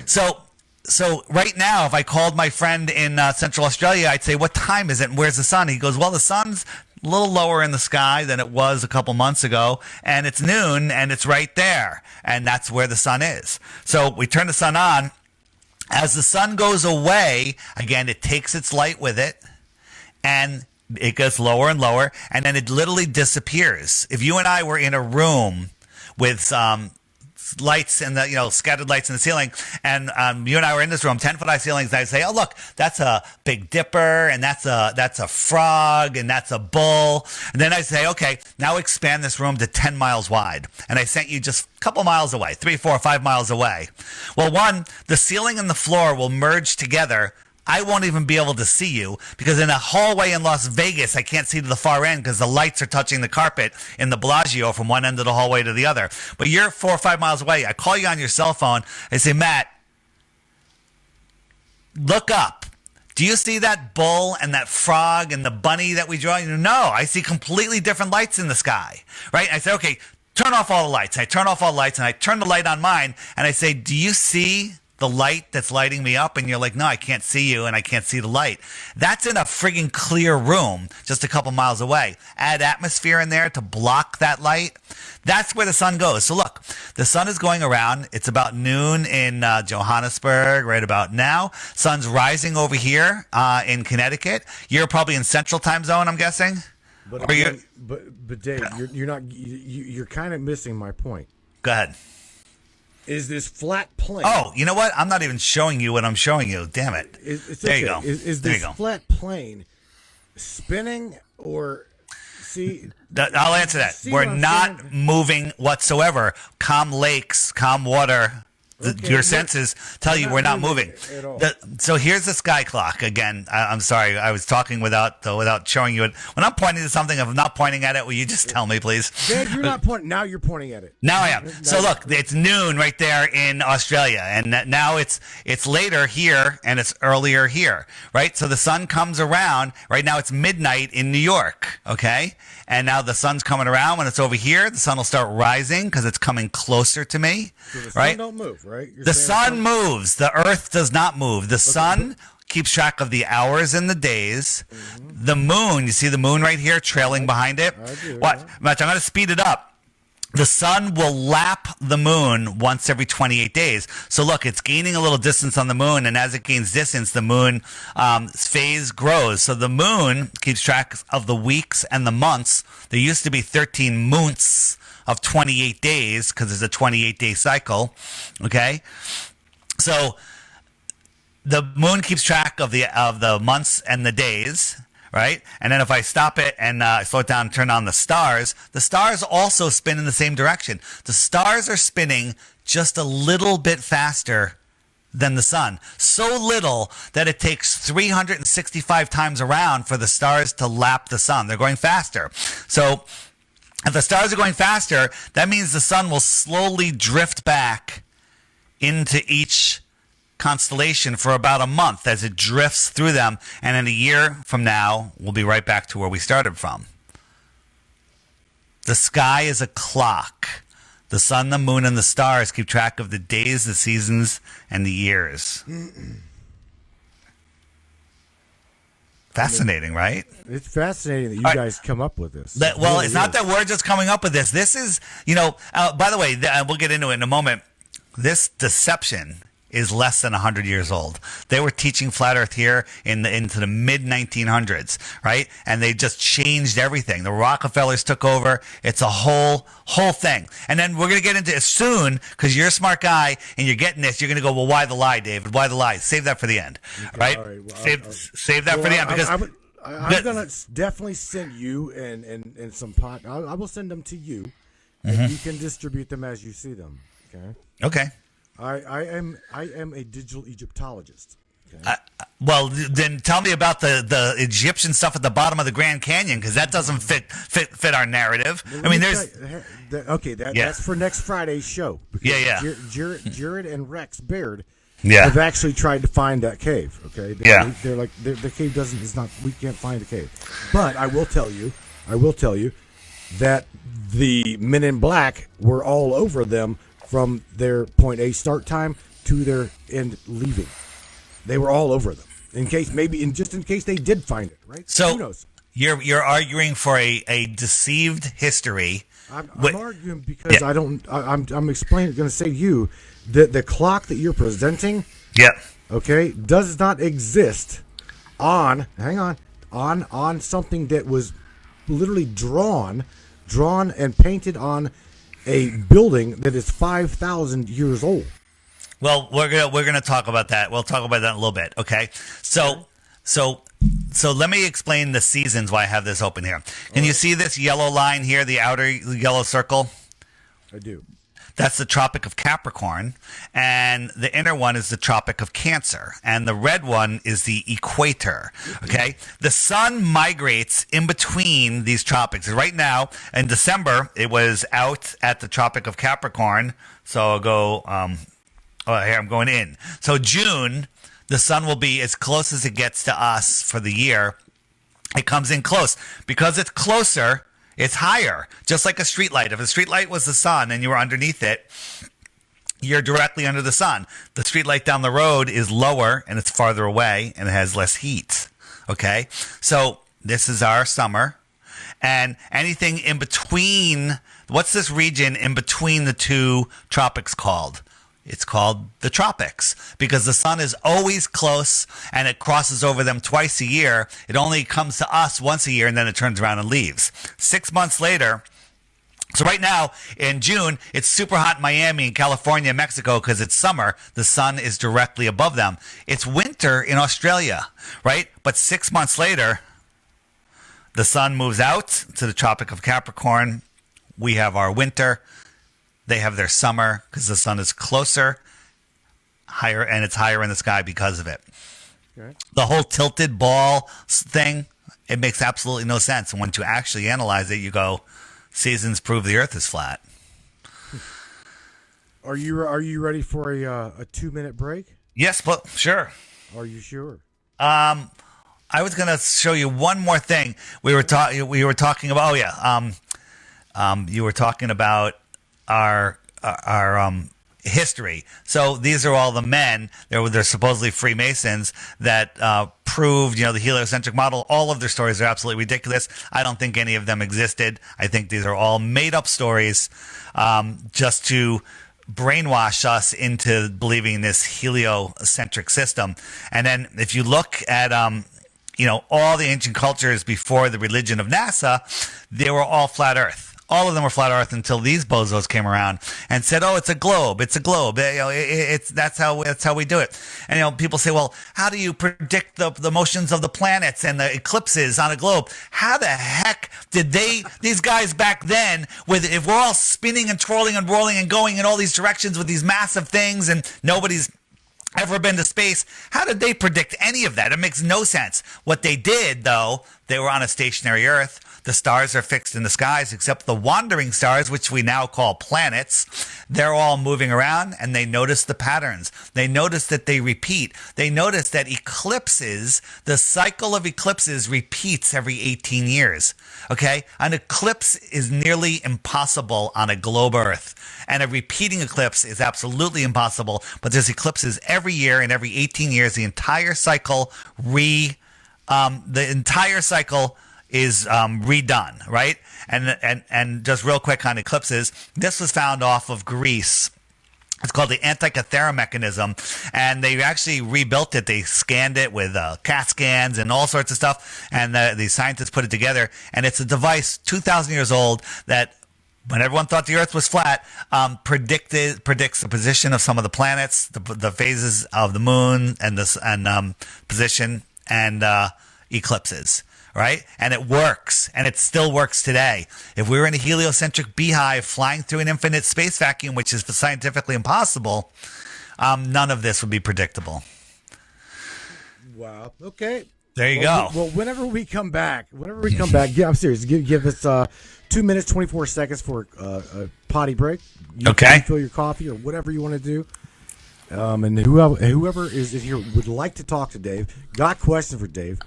So right now, if I called my friend in Central Australia, I'd say, "What time is it? And where's the sun?" He goes, "Well, the sun's a little lower in the sky than it was a couple months ago, and it's noon, and it's right there, and that's where the sun is." So we turn the sun on. As the sun goes away, again, it takes its light with it, and it gets lower and lower, and then it literally disappears. If you and I were in a room with lights and the scattered lights in the ceiling, and you and I were in this room, 10-foot high ceilings, and I'd say, "Oh, look, that's a Big Dipper, and that's a frog, and that's a bull," and then I'd say, "Okay, now expand this room to 10 miles wide," and I sent you just a couple miles away, 3, 4, 5 miles away. Well, the ceiling and the floor will merge together. I won't even be able to see you because in a hallway in Las Vegas, I can't see to the far end because the lights are touching the carpet in the Bellagio from one end of the hallway to the other. But you're 4 or 5 miles away. I call you on your cell phone. I say, "Matt, look up. Do you see that bull and that frog and the bunny that we draw?" "No, I see completely different lights in the sky." Right? I say, "Okay, turn off all the lights." I turn off all the lights and I turn the light on mine and I say, "Do you see the light that's lighting me up?" And you're like, "No, I can't see you and I can't see the light." That's in a friggin' clear room just a couple miles away. Add atmosphere in there to block that light. That's where the sun goes. So look, the sun is going around. It's about noon in Johannesburg right about now. Sun's rising over here in Connecticut. You're probably in Central Time Zone, I'm guessing. But Dave, you're kind of missing my point. Go ahead. Is this flat plane? Oh, you know what? I'm not even showing you what I'm showing you. Damn it. There you go. Is this flat plane spinning or see? I'll answer that. We're not moving whatsoever. Calm lakes, calm water. Your senses tell you we're not moving. At all. So here's the sky clock. Again, I'm sorry. I was talking without showing you it. When I'm pointing to something, if I'm not pointing at it, will you just tell me, please? Dave, you're not pointing. Now you're pointing at it. Now I am. So look, it's noon right there in Australia, and now it's later here and it's earlier here, right? So the sun comes around. Right now it's midnight in New York, okay? And now the sun's coming around. When it's over here, the sun will start rising because it's coming closer to me, so the right? sun don't move, right? The sun moves. The Earth does not move. The sun keeps track of the hours and the days. Mm-hmm. The moon, you see the moon right here trailing behind it? I do. Watch. I'm going to speed it up. The sun will lap the moon once every 28 days. So look, it's gaining a little distance on the moon, and as it gains distance, the moon phase grows. So the moon keeps track of the weeks and the months. There used to be 13 months of 28 days because it's a 28-day cycle, okay? So the moon keeps track of the months and the days, right? And then if I stop it and slow it down and turn on the stars also spin in the same direction. The stars are spinning just a little bit faster than the sun. So little that it takes 365 times around for the stars to lap the sun. They're going faster. So if the stars are going faster, that means the sun will slowly drift back into each constellation for about a month as it drifts through them, and in a year from now we'll be right back to where we started from. The sky is a clock. The sun, the moon, and the stars keep track of the days, the seasons, and the years. Fascinating, right? It's fascinating that you guys come up with this. It's not that we're just coming up with this. This is, by the way, we'll get into it in a moment. This deception is less than 100 years old. They were teaching flat Earth here into the mid 1900s, right? And they just changed everything. The Rockefellers took over. It's a whole thing. And then we're going to get into it soon because you're a smart guy and you're getting this. You're going to go, well, why the lie, David? Why the lie? Save that for the end, okay, right? All right. Well, save that for the end because I'm going to definitely send you and some pot. I will send them to you, and you can distribute them as you see them. Okay. Okay. I am a digital Egyptologist. Okay? Well, then tell me about the Egyptian stuff at the bottom of the Grand Canyon because that doesn't fit our narrative. I mean, there's that's for next Friday's show. Yeah. Jared and Rex Baird Yeah. have actually tried to find that cave. Okay. They're like the cave is not. We can't find the cave. But I will tell you that the Men in Black were all over them from their point A start time to their end leaving. They were all over them. In case they did find it, right? So who knows? You're arguing for a deceived history. I'm arguing because I'm explaining. Going to say to you that the clock that you're presenting, okay, does not exist on something that was literally drawn and painted on a building that is 5,000 years old. Well, we're gonna talk about that. We'll talk about that in a little bit. Okay. So let me explain the seasons why I have this open here. Can you see this yellow line here, the outer yellow circle? I do. That's the Tropic of Capricorn, and the inner one is the Tropic of Cancer, and the red one is the equator, okay? The sun migrates in between these tropics. Right now, in December, it was out at the Tropic of Capricorn, so I'll go, here I'm going in. So June, the sun will be as close as it gets to us for the year. It comes in close. Because it's closer, it's higher, just like a streetlight. If a streetlight was the sun and you were underneath it, you're directly under the sun. The streetlight down the road is lower and it's farther away and it has less heat. Okay? So this is our summer. And anything in between, what's this region in between the two tropics called? It's called the tropics because the sun is always close and it crosses over them twice a year. It only comes to us once a year and then it turns around and leaves. 6 months later, so right now in June, it's super hot in Miami and California and Mexico because it's summer. The sun is directly above them. It's winter in Australia, right? But 6 months later, the sun moves out to the Tropic of Capricorn. We have our winter. They have their summer because the sun is closer, higher, and it's higher in the sky because of it. Okay. The whole tilted ball thing, it makes absolutely no sense. And when you actually analyze it, you go, seasons prove the Earth is flat. Are you ready for a 2-minute break? Yes, but sure. Are you sure? I was going to show you one more thing. We were talking about. Oh yeah. You were talking about our history. So these are all the men. They're supposedly Freemasons that proved, the heliocentric model. All of their stories are absolutely ridiculous. I don't think any of them existed. I think these are all made up stories just to brainwash us into believing this heliocentric system. And then if you look at all the ancient cultures before the religion of NASA, they were all flat Earth. All of them were flat Earth until these bozos came around and said, "Oh, it's a globe. It's a globe. That's how we do it." And people say, "Well, how do you predict the motions of the planets and the eclipses on a globe?" How the heck did these guys back then, if we're all spinning and twirling and whirling and going in all these directions with these massive things and nobody's ever been to space, how did they predict any of that? It makes no sense. What they did, though, they were on a stationary Earth. The stars are fixed in the skies, except the wandering stars, which we now call planets. They're all moving around, and they notice the patterns. They notice that they repeat. They notice that eclipses, the cycle of eclipses repeats every 18 years. Okay? An eclipse is nearly impossible on a globe Earth. And a repeating eclipse is absolutely impossible. But there's eclipses every year, and every 18 years, the entire cycle is redone, right? And just real quick on eclipses, this was found off of Greece It's called the Antarctica mechanism, and they actually rebuilt it. They scanned it with CAT scans and all sorts of stuff, and the scientists put it together. And it's a device 2,000 years old that, when everyone thought the Earth was flat, predicts the position of some of the planets, the phases of the moon, and position and eclipses. Right? And it works, and it still works today. If we were in a heliocentric beehive flying through an infinite space vacuum, which is scientifically impossible, none of this would be predictable. Wow. Okay. There you go. Well, whenever we come back, yeah, I'm serious. Give us 2 minutes, 24 seconds for a potty break. You okay. Fill your coffee or whatever you want to do. And whoever is here would like to talk to Dave, got questions for Dave.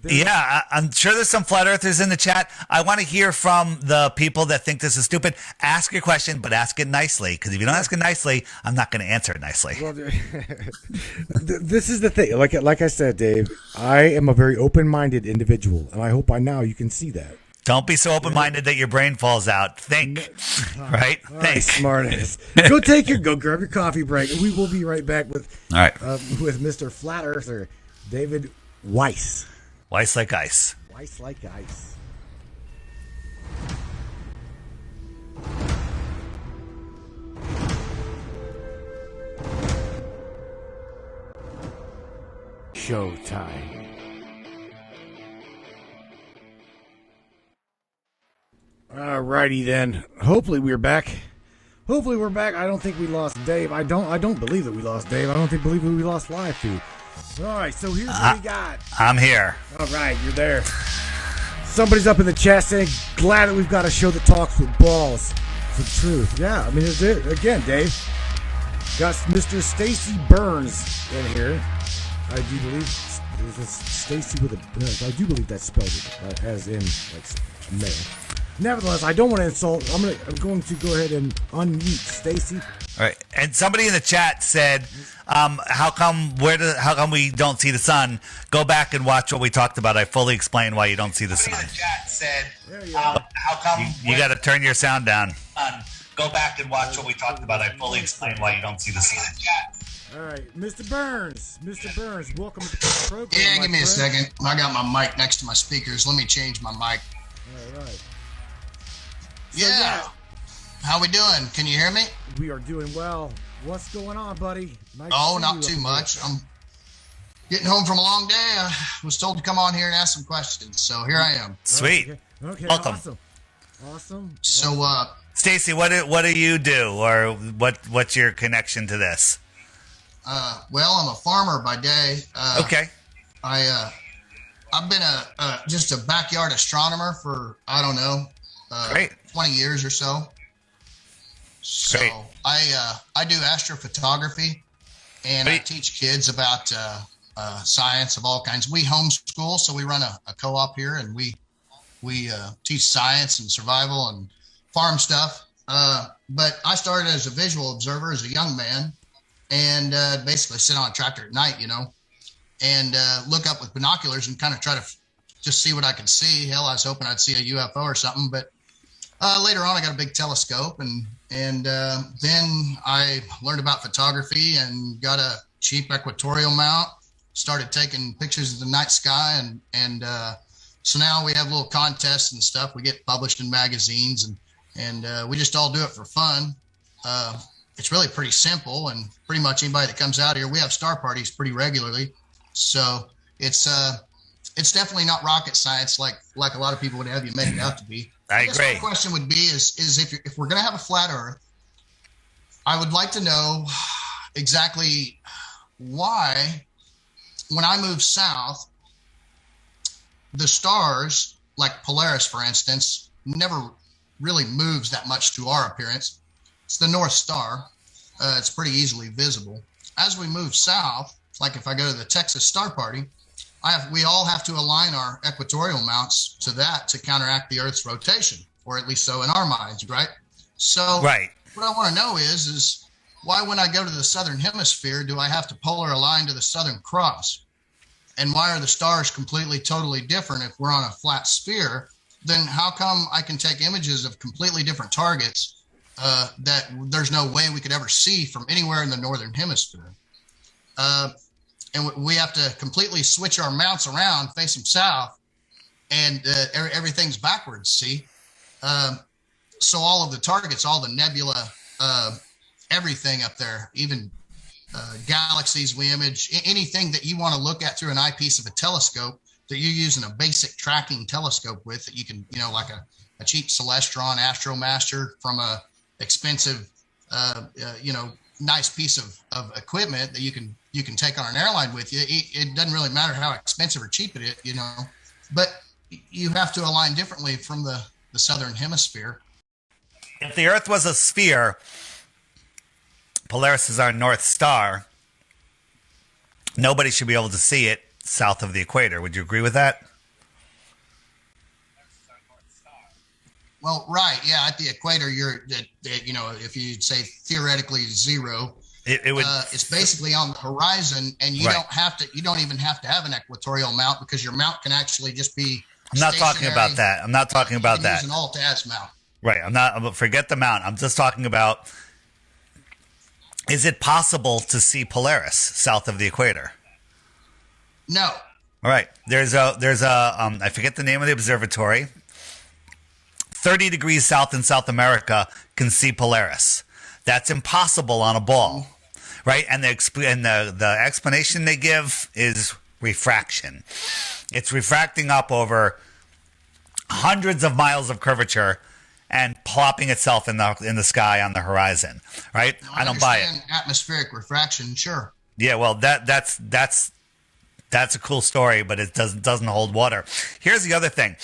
Yeah, I'm sure there's some flat earthers in the chat. I want to hear from the people that think this is stupid. Ask your question, but ask it nicely, because if you don't ask it nicely, I'm not going to answer it nicely. Well, this is the thing. Like I said, Dave, I am a very open-minded individual, and I hope by now you can see that. Don't be so open-minded that your brain falls out. Think, right? Think. Right, smartass. Go grab your coffee break, and we will be right back with Mr. Flat Earther David Weiss. Weiss like ice. Weiss like ice. Showtime. Alrighty then. Hopefully we're back. I don't think we lost Dave. I don't believe that we lost Dave. I don't believe that we lost live feed. All right, so here's what we got. I'm here. All right, you're there. Somebody's up in the chat saying, glad that we've got a show that talks with balls for truth. Yeah, I mean, it's it. Again, Dave. Got Mr. Stacy Burns in here. I do believe Stacy with a... I do believe that's spelled as in, like, male. Nevertheless, I don't want to insult. I'm going to go ahead and unmute Stacy. All right, and somebody in the chat said, "How come we don't see the sun? Go back and watch what we talked about. I fully explained why you don't see the sun." Somebody in the chat said, "How come you got to turn your sound down?" Go back and watch what we talked about. I fully explained why you don't see the sun. All right, Mr. Burns, welcome to the program. Yeah, give me a second. I got my mic next to my speakers. Let me change my mic. All right. Yeah. How we doing? Can you hear me? We are doing well. What's going on, buddy? Nice not too much. I'm getting home from a long day. I was told to come on here and ask some questions, so here I am. Sweet. Okay. Welcome. Awesome. So, Stacy, what do you do, or what's your connection to this? Well, I'm a farmer by day. Okay. I've been just a backyard astronomer for, I don't know, Great. 20 years or so. So Great. I do astrophotography, and I teach kids about science of all kinds. We homeschool, so we run a co-op here, and we teach science and survival and farm stuff. But I started as a visual observer as a young man, and basically sit on a tractor at night, and look up with binoculars and kind of try to just see what I could see. Hell, I was hoping I'd see a UFO or something, but later on I got a big telescope, and then I learned about photography and got a cheap equatorial mount, started taking pictures of the night sky, and so now we have little contests and stuff. We get published in magazines, and we just all do it for fun. It's really pretty simple, and pretty much anybody that comes out here, we have star parties pretty regularly. So it's definitely not rocket science like a lot of people would have you make it out to be. I agree. My question would be is if we're going to have a flat Earth, I would like to know exactly why, when I move south, the stars, like Polaris, for instance, never really moves that much to our appearance. It's the North Star. It's pretty easily visible. As we move south, like if I go to the Texas Star Party, we all have to align our equatorial mounts to that to counteract the Earth's rotation, or at least so in our minds, right? So right. What I want to know is why, when I go to the southern hemisphere, do I have to polar align to the Southern Cross? And why are the stars completely, totally different if we're on a flat sphere? Then how come I can take images of completely different targets that there's no way we could ever see from anywhere in the northern hemisphere. And we have to completely switch our mounts around, face them south, and everything's backwards, see? So all of the targets, all the nebula, everything up there, even galaxies we image, anything that you want to look at through an eyepiece of a telescope that you're using a basic tracking telescope with, that you can, like a cheap Celestron Astromaster from a expensive, nice piece of equipment that you can take on an airline with you. It doesn't really matter how expensive or cheap it is, but you have to align differently from the southern hemisphere. If the Earth was a sphere, Polaris is our North Star. Nobody should be able to see it south of the equator. Would you agree with that? Well, right, yeah. At the equator, if you say theoretically zero, it would. It's basically on the horizon, and you Right. You don't even have to have an equatorial mount, because your mount can actually just be. I'm not talking about that. I'm not talking about that. Use an alt-as mount. Right. Forget the mount. I'm just talking about. Is it possible to see Polaris south of the equator? No. All right. There's a I forget the name of the observatory. 30 degrees south in South America can see Polaris. That's impossible on a ball, right? And the explanation they give is refraction. It's refracting up over hundreds of miles of curvature and plopping itself in the sky on the horizon, right? I don't buy it. Atmospheric refraction, sure. Yeah, well, that's a cool story, but it doesn't hold water. Here's the other thing.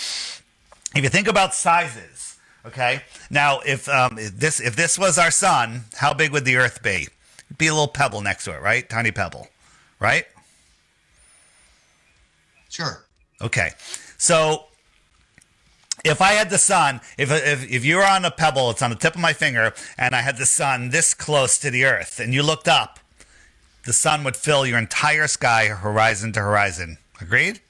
If you think about sizes, okay? Now, if this was our sun, how big would the Earth be? It'd be a little pebble next to it, right? Tiny pebble, right? Sure. Okay. So if I had the sun, if you were on a pebble, it's on the tip of my finger, and I had the sun this close to the Earth, and you looked up, the sun would fill your entire sky, horizon to horizon. Agreed?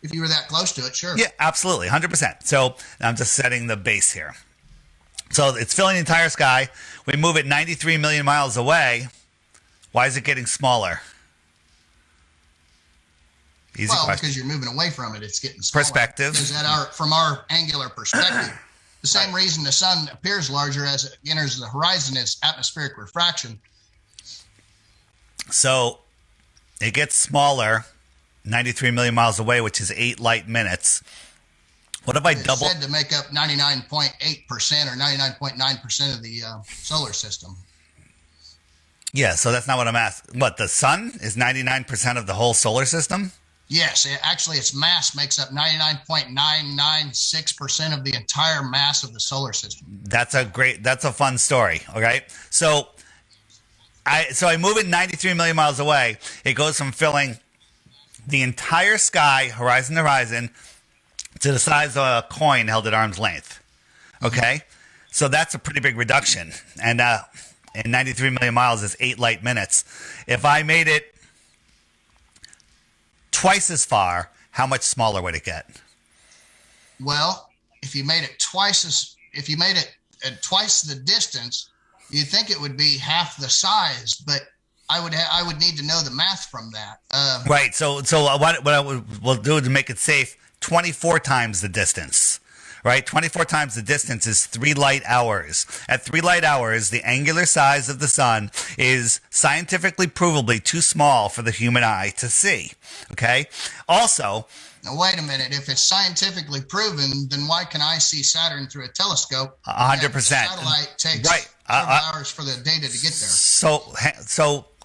If you were that close to it, sure. Yeah, absolutely, 100%. So I'm just setting the base here. So it's filling the entire sky. We move it 93 million miles away. Why is it getting smaller? Easy question. Because you're moving away from it, it's getting smaller. Perspective. Because from our angular perspective, the same reason the sun appears larger as it enters the horizon is atmospheric refraction. So it gets smaller, 93 million miles away, which is 8 light minutes. What if I double? It's said to make up 99.8% or 99.9% of the solar system. Yeah, so that's not what I'm asking. What, the sun is 99% of the whole solar system? Yes, actually its mass makes up 99.996% of the entire mass of the solar system. That's a fun story, okay? So I move it 93 million miles away. It goes from filling the entire sky, horizon to horizon, to the size of a coin held at arm's length. Okay? So that's a pretty big reduction. And 93 million miles is 8 light minutes. If I made it twice as far, how much smaller would it get? Well, if you made it twice the distance, you'd think it would be half the size, but I would need to know the math from that. Right. So what we'll do to make it safe, 24 times the distance. Right? 24 times the distance is 3 light hours. At 3 light hours, the angular size of the sun is scientifically provably too small for the human eye to see. Okay? Also, now, wait a minute. If it's scientifically proven, then why can I see Saturn through a telescope? 100%. The satellite takes several hours for the data to get there. So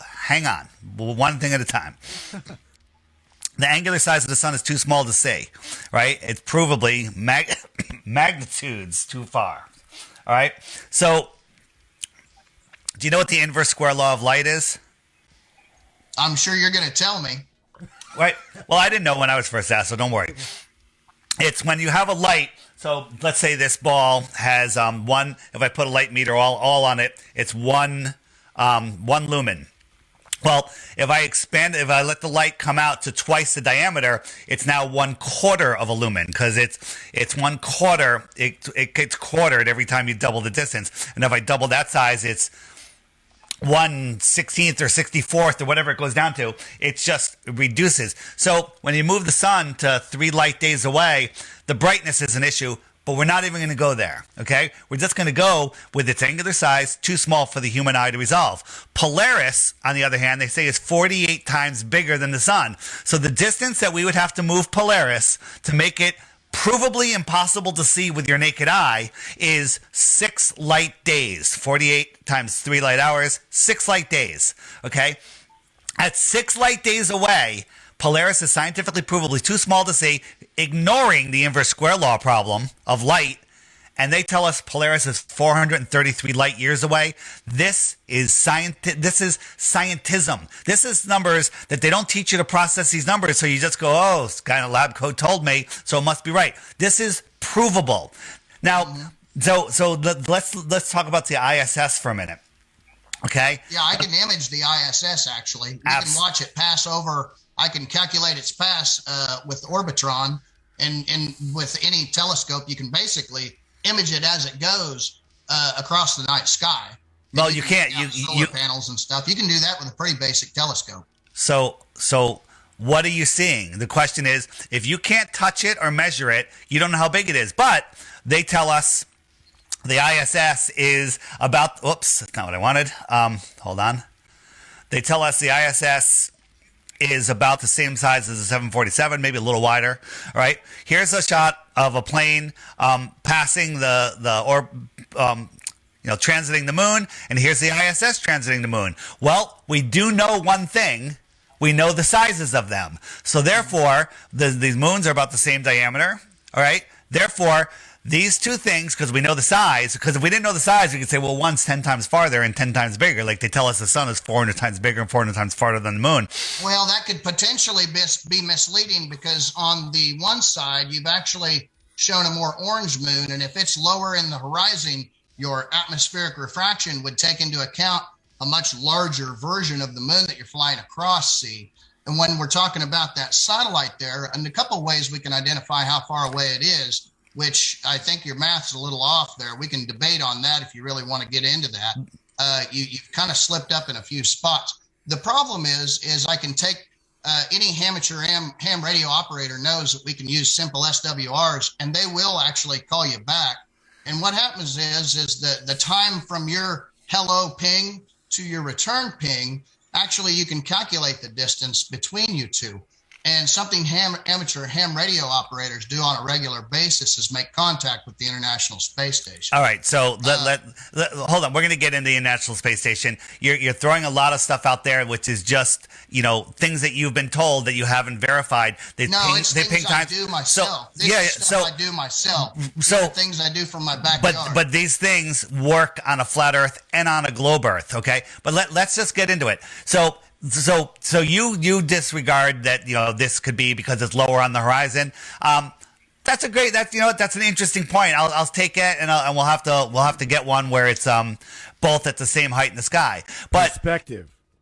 hang on. One thing at a time. The angular size of the sun is too small to see, right? It's provably magnitudes too far. All right? So, do you know what the inverse square law of light is? I'm sure you're going to tell me. Right. Well, I didn't know when I was first asked, so don't worry. It's when you have a light. So let's say this ball has one. If I put a light meter all on it, it's one lumen. Well, if I let the light come out to twice the diameter, it's now 1/4 of a lumen because it's 1/4. It gets quartered every time you double the distance. And if I double that size, it's 1/16 or 64th or whatever it goes down to. It just reduces. So when you move the sun to 3 light days away, the brightness is an issue. But we're not even going to go there, okay? We're just going to go with its angular size, too small for the human eye to resolve. Polaris, on the other hand, they say is 48 times bigger than the sun. So the distance that we would have to move Polaris to make it provably impossible to see with your naked eye is 6 light days. 48 times 3 light hours, 6 light days, okay? At 6 light days away, Polaris is scientifically provably too small to see, ignoring the inverse square law problem of light, and they tell us Polaris is 433 light years away. This is scientism. This is numbers that they don't teach you to process these numbers, so you just go, oh, this kind of lab coat told me, so it must be right. This is provable. Now, so let's talk about the ISS for a minute. Okay? Yeah, I can image the ISS, actually. We can watch it pass over. I can calculate its pass with Orbitron, and with any telescope, you can basically image it as it goes across the night sky. Well, you can't. Solar panels and stuff. You can do that with a pretty basic telescope. So what are you seeing? The question is, if you can't touch it or measure it, you don't know how big it is. But they tell us the ISS is about. Oops, that's not what I wanted. Hold on. They tell us the ISS is about the same size as a 747, maybe a little wider. All right. Here's a shot of a plane passing transiting the moon, and here's the ISS transiting the moon. Well, we do know one thing. We know the sizes of them. So therefore, these moons are about the same diameter. All right. Therefore, these two things, because we know the size, because if we didn't know the size, we could say, well, one's 10 times farther and 10 times bigger. Like they tell us the sun is 400 times bigger and 400 times farther than the moon. Well, that could potentially be misleading because on the one side, you've actually shown a more orange moon. And if it's lower in the horizon, your atmospheric refraction would take into account a much larger version of the moon that you're flying across, see. And when we're talking about that satellite there, and a couple of ways we can identify how far away it is, which I think your math's a little off there. We can debate on that if you really want to get into that. You've kind of slipped up in a few spots. The problem is I can take any amateur ham radio operator knows that we can use simple SWRs, and they will actually call you back. And what happens is the time from your hello ping to your return ping, actually you can calculate the distance between you two. And something amateur ham radio operators do on a regular basis is make contact with the International Space Station. All right, so hold on. We're going to get into the International Space Station. You're throwing a lot of stuff out there, which is just things that you've been told that you haven't verified. It's things I do myself. I do myself. So things I do from my backyard. But these things work on a flat Earth and on a globe Earth. Okay, but let's just get into it. So you disregard that this could be because it's lower on the horizon. That's an interesting point. I'll take it, and we'll have to get one where it's both at the same height in the sky. But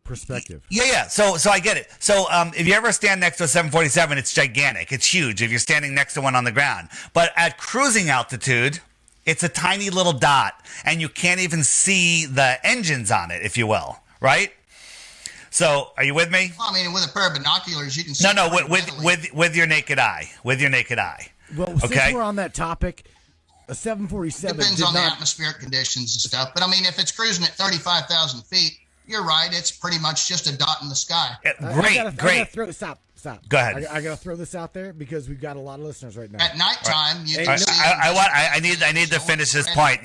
Perspective. Yeah. So I get it. So if you ever stand next to a 747, it's gigantic. It's huge. If you're standing next to one on the ground, but at cruising altitude, it's a tiny little dot, and you can't even see the engines on it, if you will. Right? So, are you with me? Well, I mean, with a pair of binoculars, you can see. No, with your naked eye. With your naked eye. Well, since we're on that topic, a 747 depends on the atmospheric conditions and stuff. But I mean, if it's cruising at 35,000 feet, you're right. It's pretty much just a dot in the sky. Great. Stop. Go ahead. I gotta throw this out there because we've got a lot of listeners right now. At nighttime, you can see. I need to finish this point.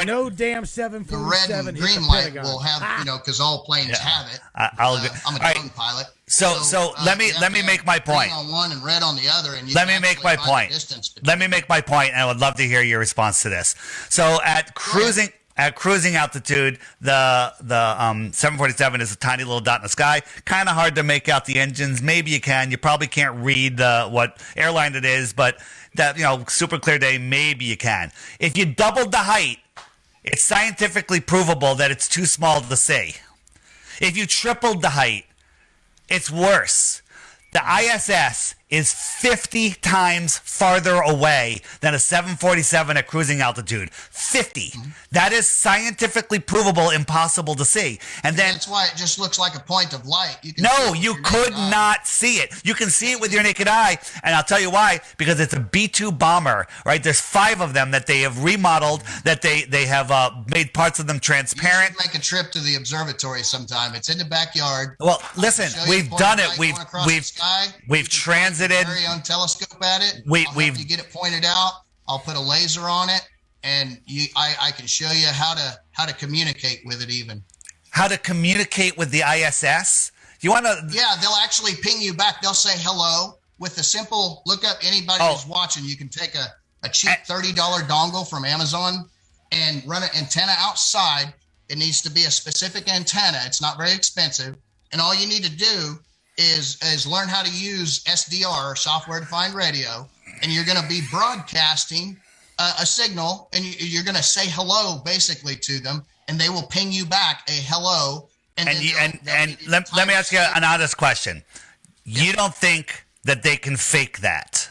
No damn 747. The red and green light will have, because all planes have it. I'm a drone pilot. So let me make my point. Green on one and red on the other, and let me make my point. Let me make my point, and I would love to hear your response to this. So at cruising altitude, the 747 is a tiny little dot in the sky. Kind of hard to make out the engines. Maybe you can. You probably can't read what airline it is, but that super clear day, maybe you can. If you doubled the height, it's scientifically provable that it's too small to see. If you tripled the height, it's worse. The ISS is 50 times farther away than a 747 at cruising altitude. 50. That is scientifically provable, impossible to see. And then that's why it just looks like a point of light. You could not see it. You can see it with your naked eye, and I'll tell you why. Because it's a B-2 bomber, right? There's 5 of them that they have remodeled, that they have made parts of them transparent. You should make a trip to the observatory sometime. It's in the backyard. Well, listen, we've done it. We've transited. Very own telescope at it. We've get it pointed out. I'll put a laser on it, and I can show you how to communicate with it. Even how to communicate with the ISS. You want to? Yeah, they'll actually ping you back. They'll say hello with a simple look up. Anybody who's watching, you can take a cheap $30 dongle from Amazon and run an antenna outside. It needs to be a specific antenna. It's not very expensive, and all you need to do is learn how to use SDR, software defined radio, and you're going to be broadcasting a signal, and you're going to say hello basically to them, and they will ping you back a hello. And let me ask you an honest question. You don't think that they can fake that?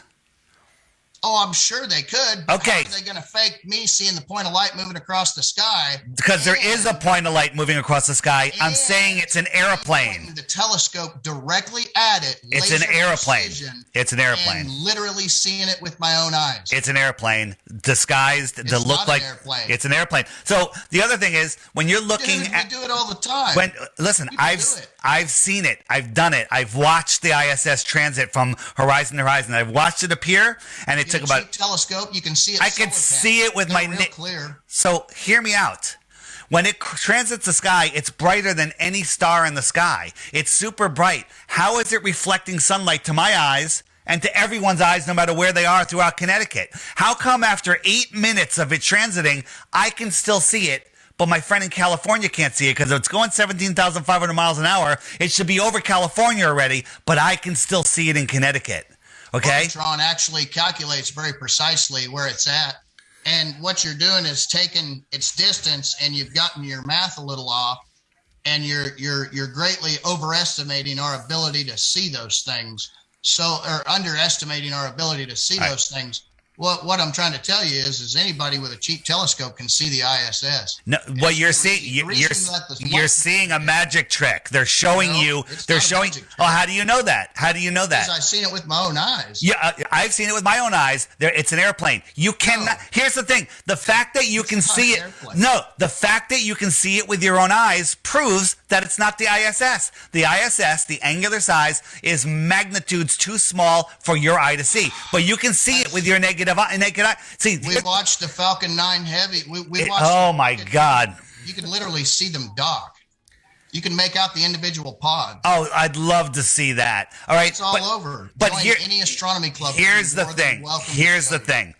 Oh, I'm sure they could. Okay. How are they going to fake me seeing the point of light moving across the sky? Because there is a point of light moving across the sky. I'm saying it's an airplane. The telescope directly at it. It's an airplane. It's an airplane. And literally seeing it with my own eyes. It's an airplane disguised to look like it's an airplane. So the other thing is when you're looking at, we do it all the time. I've seen it. I've done it. I've watched the ISS transit from horizon to horizon. I've watched it appear, and it took about telescope. You can see it. I can see it with my clear. So hear me out. When it transits the sky, it's brighter than any star in the sky. It's super bright. How is it reflecting sunlight to my eyes and to everyone's eyes, no matter where they are throughout Connecticut? How come after 8 minutes of it transiting, I can still see it, but my friend in California can't see it because it's going 17,500 miles an hour. It should be over California already, but I can still see it in Connecticut. Okay. Tron actually calculates very precisely where it's at. And what you're doing is taking its distance, and you've gotten your math a little off, and you're greatly overestimating our ability to see those things. Or underestimating our ability to see those things. What I'm trying to tell you is anybody with a cheap telescope can see the ISS. No, what you're seeing, you're seeing a magic trick. They're showing you. They're showing. Oh, how do you know that? How do you know that? Because I've seen it with my own eyes. Yeah, I've seen it with my own eyes. It's an airplane. You cannot. Here's the thing: the fact that you can see it. No, the fact that you can see it with your own eyes proves that it's not the ISS. The ISS, the angular size, is magnitudes too small for your eye to see, but you can see it with your naked eye. See, we watched the Falcon 9 Heavy. We watched. Oh my God! You can literally see them dock. You can make out the individual pods. Oh, I'd love to see that. All right, it's all over. But join any astronomy club. Here's the thing. Here's the thing.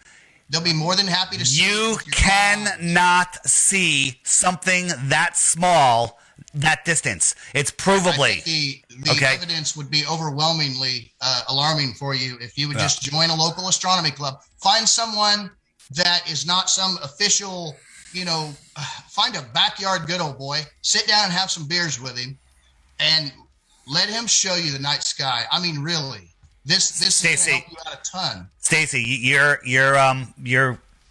They'll be more than happy to see. You cannot see something that small that distance. It's provably. I think the evidence would be overwhelmingly alarming for you if you would just join a local astronomy club. Find someone that is not some official, find a backyard good old boy, sit down and have some beers with him, and let him show you the night sky. I mean, really, this is going to help you out a ton. Stacy,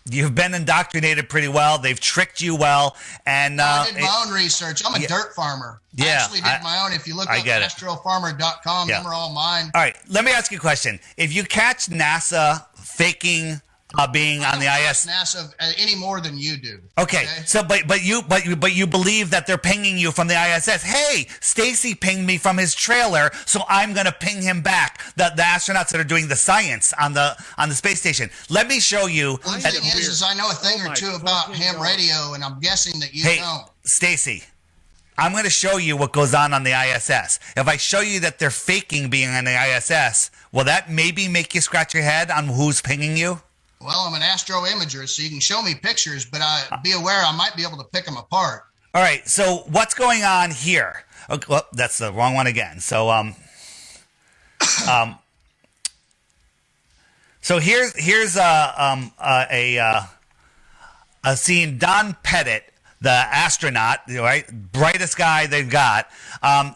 you've been indoctrinated pretty well. They've tricked you well, and I did my own research. I'm a dirt farmer. I actually did my own. If you look up astrofarmer.com, them are all mine. All right, let me ask you a question. If you catch NASA faking being on the ISS, NASA any more than you do. Okay. So, but you believe that they're pinging you from the ISS. Hey, Stacy pinged me from his trailer, so I'm going to ping him back. The astronauts that are doing the science on the space station. Let me show you. Well, the thing is I know a thing or two about ham radio, and I'm guessing that you don't. Stacy, I'm going to show you what goes on the ISS. If I show you that they're faking being on the ISS, will that maybe make you scratch your head on who's pinging you? Well, I'm an astro imager, so you can show me pictures, but be aware I might be able to pick them apart. All right, so what's going on here? Okay, well, that's the wrong one again. So, so here's a scene. Don Pettit the astronaut, right, brightest guy they've got,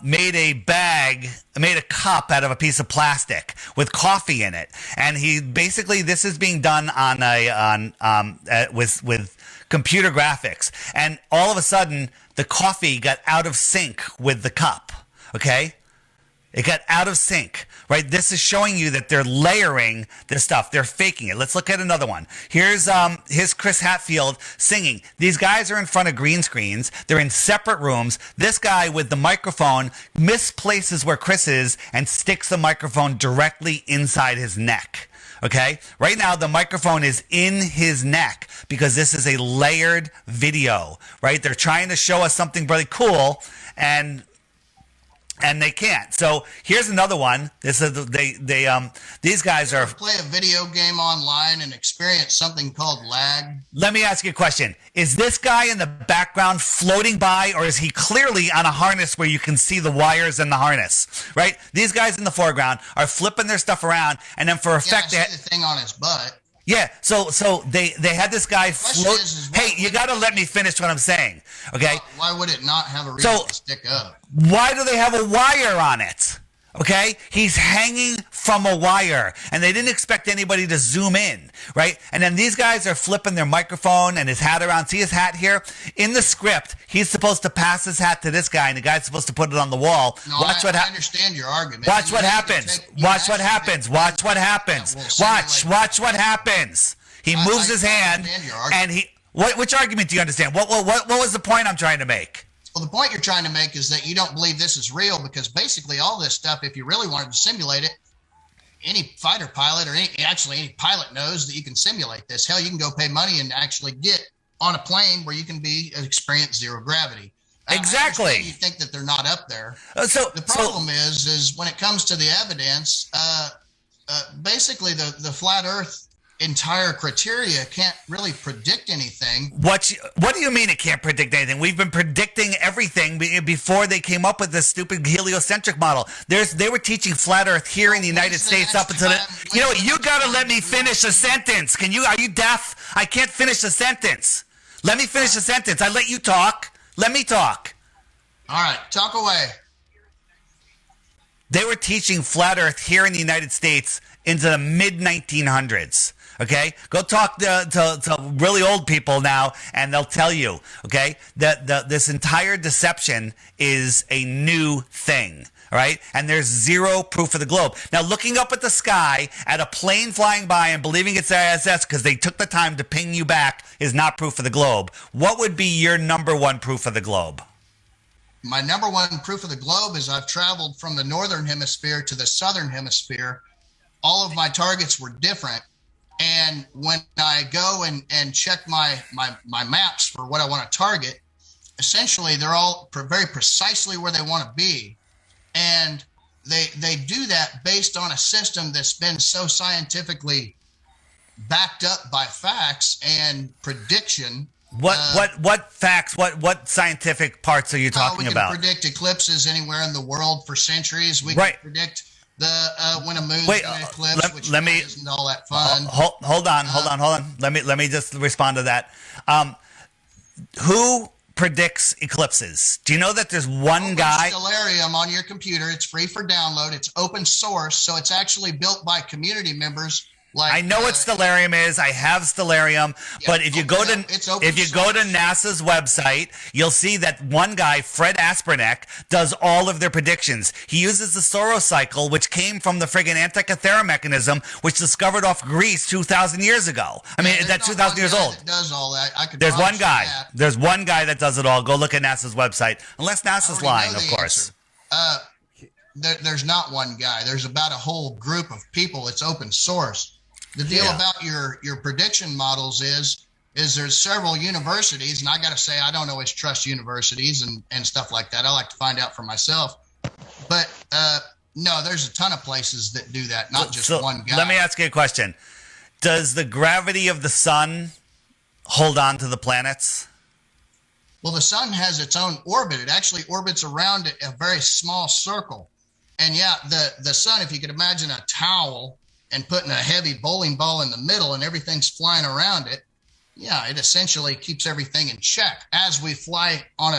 made a cup out of a piece of plastic with coffee in it, and he basically, this is being done with computer graphics, and all of a sudden the coffee got out of sync with the cup. Okay. It got out of sync, right? This is showing you that they're layering this stuff. They're faking it. Let's look at another one. Here's Chris Hadfield singing. These guys are in front of green screens. They're in separate rooms. This guy with the microphone misplaces where Chris is and sticks the microphone directly inside his neck. Okay? Right now, the microphone is in his neck because this is a layered video, right? They're trying to show us something really cool, and they can't. So here's another one. This is these guys are play a video game online and experience something called lag. Let me ask you a question. Is this guy in the background floating by, or is he clearly on a harness where you can see the wires in the harness? Right? These guys in the foreground are flipping their stuff around, and then for effect, I see the thing on his butt. Yeah, so they had this guy float. Hey, you got to let me finish what I'm saying, okay? Why would it not have a reason to stick up? Why do they have a wire on it? Okay, he's hanging from a wire, and they didn't expect anybody to zoom in, right? And then these guys are flipping their microphone and his hat around. See his hat here? In the script, he's supposed to pass his hat to this guy, and the guy's supposed to put it on the wall. No, I understand your argument. Watch what happens. Watch what happens. Watch what happens. Watch what happens. He moves his hand, and he. Which argument do you understand? What was the point I'm trying to make? Well, the point you're trying to make is that you don't believe this is real, because basically all this stuff, if you really wanted to simulate it, any fighter pilot or any pilot knows that you can simulate this. Hell, you can go pay money and actually get on a plane where you can experience zero gravity. Exactly. You think that they're not up there. The problem is when it comes to the evidence, basically the flat Earth entire criteria can't really predict anything. What do you mean it can't predict anything? We've been predicting everything before they came up with this stupid heliocentric model. They were teaching flat Earth here in the United States up until you know what? You gotta let me finish a sentence. Are you deaf? I can't finish a sentence. Let me finish a sentence. I let you talk. Let me talk. All right, talk away. They were teaching flat Earth here in the United States into the mid 1900s. Okay, go talk to really old people now, and they'll tell you, okay, that this entire deception is a new thing, all right? And there's zero proof of the globe. Now, looking up at the sky at a plane flying by and believing it's ISS because they took the time to ping you back is not proof of the globe. What would be your number one proof of the globe? My number one proof of the globe is I've traveled from the northern hemisphere to the southern hemisphere. All of my targets were different. And when I go and check my maps for what I want to target, essentially they're all very precisely where they want to be. And they do that based on a system that's been so scientifically backed up by facts and prediction. What facts? What scientific parts are you talking about? We can predict eclipses anywhere in the world for centuries. We can predict when a moon's going to eclipse, which isn't all that fun. Hold on. Let me just respond to that. Who predicts eclipses? Do you know that there's one guy? Stellarium on your computer. It's free for download. It's open source, so it's actually built by community members. I know what Stellarium is. I have Stellarium, but if you go to NASA's website, you'll see that one guy, Fred Asperneck, does all of their predictions. He uses the Soros cycle, which came from the friggin' Antikythera mechanism, which discovered off Greece 2,000 years ago. I mean, that's 2,000 years old. That does all that. There's one guy. There's one guy that does it all. Go look at NASA's website, unless NASA's lying, of course. There's not one guy. There's about a whole group of people. It's open source. The deal about your prediction models is there's several universities, and I got to say I don't always trust universities and stuff like that. I like to find out for myself. But no, there's a ton of places that do that, not just one guy. Let me ask you a question. Does the gravity of the sun hold on to the planets? Well, the sun has its own orbit. It actually orbits around a very small circle. And yeah, the sun, if you could imagine a towel and putting a heavy bowling ball in the middle and everything's flying around it, yeah, it essentially keeps everything in check as we fly on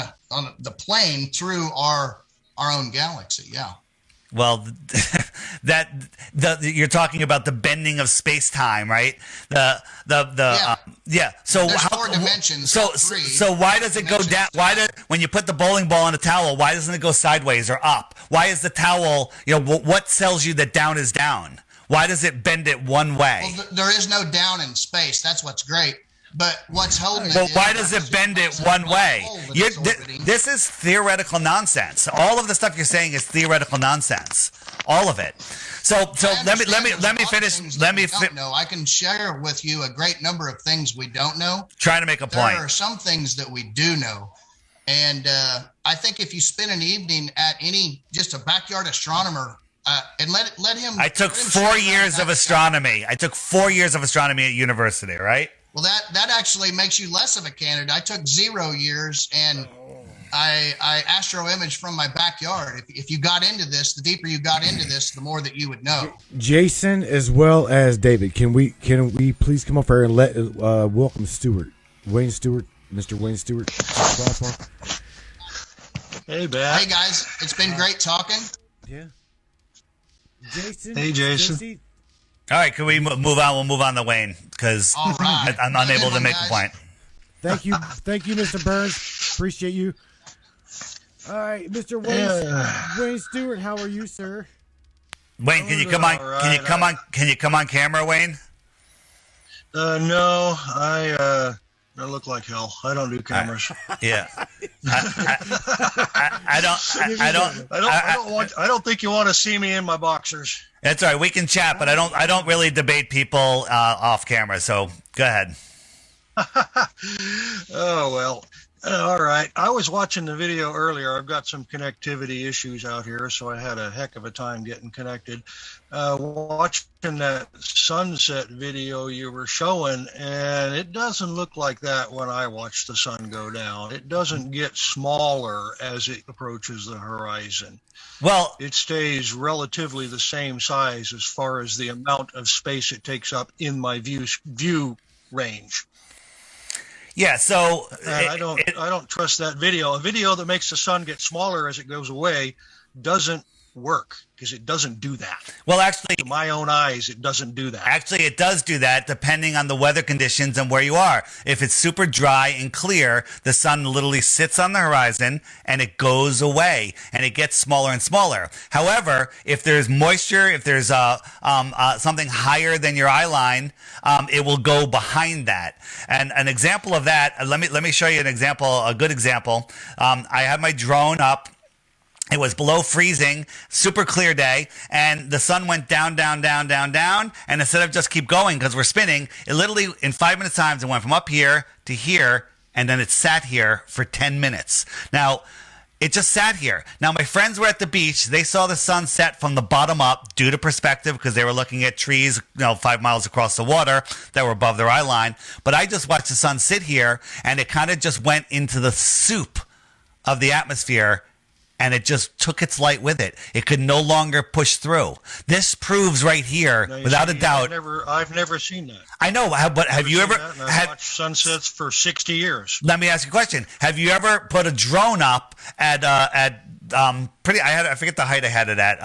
the plane through our own galaxy. Yeah. Well, you're talking about the bending of space-time, right? Yeah. So there's 4 dimensions. So why does it go down? When you put the bowling ball in a towel, why doesn't it go sideways or up? Why is the towel? What tells you that down is down? Why does it bend it one way? Well, there is no down in space. That's what's great. But what's holding it? But why does it bend it one way? This is theoretical nonsense. All of the stuff you're saying is theoretical nonsense. All of it. So let me finish. I can share with you a great number of things we don't know. Trying to make a point. There are some things that we do know, and I think if you spend an evening at just a backyard astronomer. And let him. I took 4 years of astronomy. I took 4 years of astronomy at university, right? Well, that actually makes you less of a candidate. I took 0 years, and I astro imaged from my backyard. If you got into this, the deeper you got into this, the more that you would know. Jason, as well as David, can we please come up here and let welcome Wayne Stewart, Mr. Wayne Stewart, to the platform. Hey, Bat. Hey guys, it's been great talking. Yeah. Jason. Hey, Jason. All right, can we move on? We'll move on to Wayne because I'm unable to make a point. Thank you, Mr. Burns. Appreciate you. All right, Mr. Wayne Stewart, how are you, sir? Wayne, can you come on? Right. Can you come on camera, Wayne? No, I look like hell. I don't do cameras. Yeah. I don't think you want to see me in my boxers. That's all right. We can chat, but I don't really debate people off camera. So go ahead. Oh well. All right. I was watching the video earlier. I've got some connectivity issues out here, so I had a heck of a time getting connected. Watching that sunset video you were showing, and it doesn't look like that when I watch the sun go down. It doesn't get smaller as it approaches the horizon. Well, it stays relatively the same size as far as the amount of space it takes up in my view range. Yeah, so I don't trust that video. A video that makes the sun get smaller as it goes away doesn't work because it doesn't do that. Well, actually, to my own eyes, it doesn't do that. Actually, it does do that depending on the weather conditions and where you are. If it's super dry and clear, the sun literally sits on the horizon and it goes away and it gets smaller and smaller. However, if there's moisture, if there's something higher than your eye line, it will go behind that. And an example of that, let me show you an example, a good example. I have my drone up. It was below freezing, super clear day, and the sun went down, down, down, down, down, and instead of just keep going because we're spinning, it literally, in 5 minutes times, it went from up here to here, and then it sat here for 10 minutes. Now, it just sat here. Now, my friends were at the beach. They saw the sun set from the bottom up due to perspective because they were looking at trees, 5 miles across the water that were above their eye line. But I just watched the sun sit here, and it kind of just went into the soup of the atmosphere, and it just took its light with it. It could no longer push through. This proves right here, without a doubt. I've never seen that. I know, but have you ever? I've watched sunsets for 60 years. Let me ask you a question. Have you ever put a drone up at I forget the height I had it at,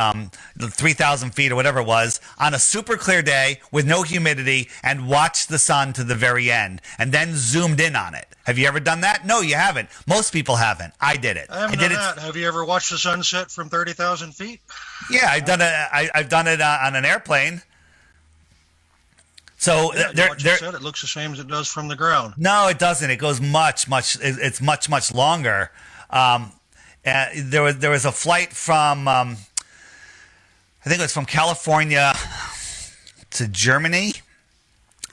3,000 feet or whatever it was, on a super clear day with no humidity and watched the sun to the very end and then zoomed in on it? Have you ever done that? No, you haven't. Most people haven't. I did it. I haven't done that. Have you ever watched the sunset from 30,000 feet? Yeah, I've done it. I've done it on an airplane. So it looks the same as it does from the ground. No, it doesn't. It goes much. It's much longer. There was a flight from I think it was from California to Germany,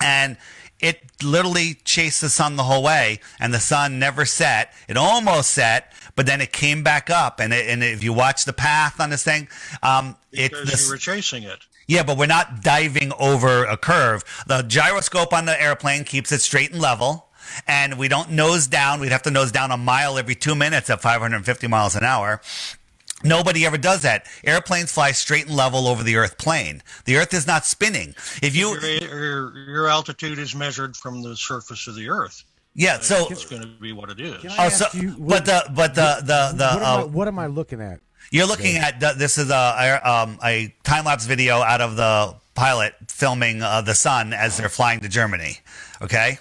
and it literally chased the sun the whole way, and the sun never set. It almost set, but then it came back up. And if you watch the path on this thing, because you were chasing it. Yeah, but we're not diving over a curve. The gyroscope on the airplane keeps it straight and level, and we don't nose down. We'd have to nose down a mile every 2 minutes at 550 miles an hour. Nobody ever does that. Airplanes fly straight and level over the Earth plane. The Earth is not spinning. If you your altitude is measured from the surface of the Earth. Yeah, so it's going to be what it is. What am I looking at? You're looking at this is a time lapse video out of the pilot filming the sun as they're flying to Germany. Okay.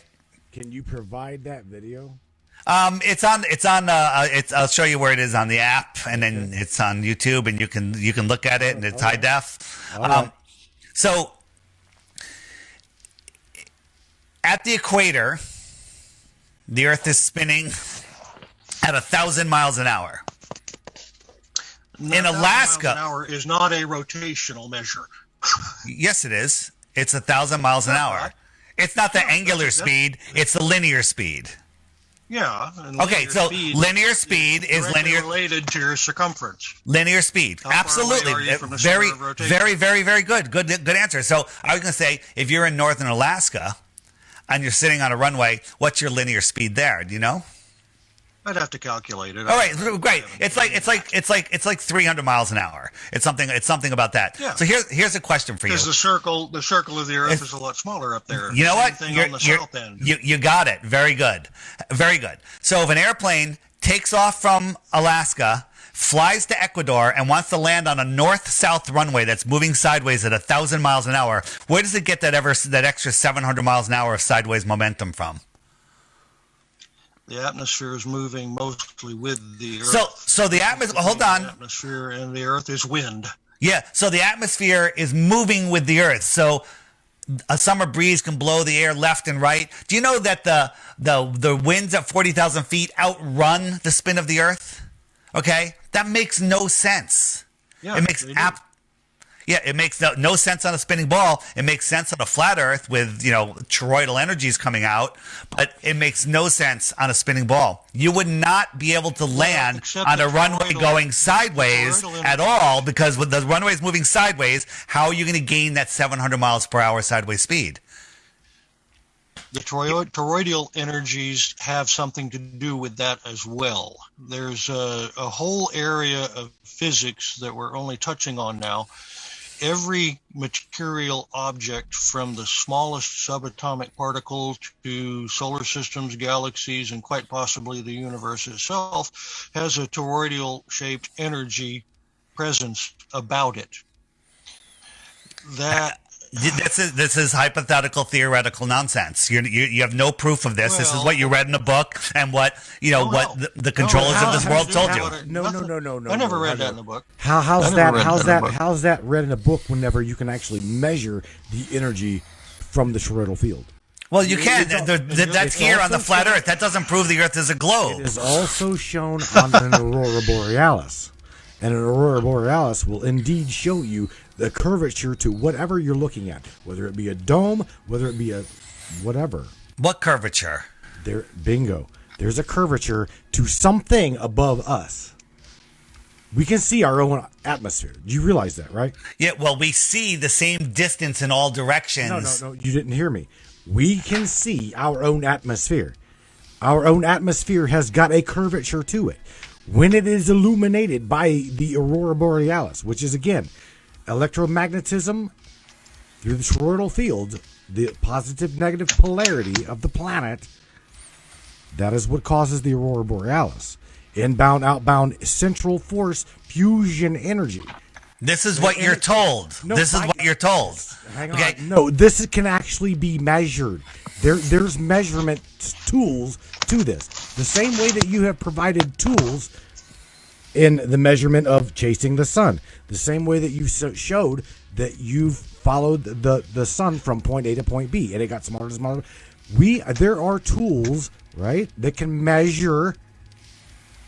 Can you provide that video? I'll show you where it is on the app, and then it's on YouTube, and you can look at it, and it's high def. So at the equator, the Earth is spinning at 1,000 miles an hour. In Alaska, 1,000 miles an hour is not a rotational measure. Yes, it is. It's 1,000 miles an hour. It's not the angular speed; it's the linear speed. Yeah. Okay, so linear speed is linear related to your circumference. Linear speed, absolutely. Very, very, very, very good. Good answer. So I was going to say, if you're in northern Alaska and you're sitting on a runway, what's your linear speed there? Do you know? I'd have to calculate it. All right, great. It's like 300 miles an hour. It's something about that. Yeah. So here's a question for you. Because the circle of the Earth is a lot smaller up there. You know what? On the south end. You got it. Very good. Very good. So if an airplane takes off from Alaska, flies to Ecuador, and wants to land on a north-south runway that's moving sideways at 1,000 miles an hour, where does it get that extra 700 miles an hour of sideways momentum from? The atmosphere is moving mostly with the Earth. So the atmosphere. Hold on. The atmosphere and the Earth is wind. Yeah. So the atmosphere is moving with the Earth. So a summer breeze can blow the air left and right. Do you know that the winds at 40,000 feet outrun the spin of the Earth? Okay, that makes no sense. Yeah, it makes it makes no sense on a spinning ball. It makes sense on a flat Earth with, toroidal energies coming out, but it makes no sense on a spinning ball. You would not be able to land on a runway going sideways at all, because with the runways moving sideways, how are you going to gain that 700 miles per hour sideways speed? The toroidal energies have something to do with that as well. There's a whole area of physics that we're only touching on now. Every material object, from the smallest subatomic particle to solar systems, galaxies, and quite possibly the universe itself, has a toroidal-shaped energy presence about it. This is hypothetical, theoretical nonsense. You have no proof of this. This is what you read in a book, and what the controllers of this world told you. No. I never read that in a book. How's that read in a book whenever you can actually measure the energy from the toroidal field? Well, you can. That's here on the flat Earth. That doesn't prove the Earth is a globe. It is also shown on an aurora borealis, and an aurora borealis will indeed show you the curvature to whatever you're looking at, whether it be a dome, whether it be a whatever. What curvature? Bingo. There's a curvature to something above us. We can see our own atmosphere. Do you realize that, right? Yeah, well, we see the same distance in all directions. No, you didn't hear me. We can see our own atmosphere. Our own atmosphere has got a curvature to it. When it is illuminated by the aurora borealis, which is, again, electromagnetism through the toroidal field, the positive negative polarity of the planet, that is what causes the aurora borealis. Inbound, outbound, central force, fusion energy. This is what you're told. This is what you're told. Hang on. Okay. No, this can actually be measured. There's measurement tools to this. The same way that you have provided tools in the measurement of chasing the sun. The same way that you showed that you've followed the sun from point A to point B, and it got smaller and smaller. There are tools, right, that can measure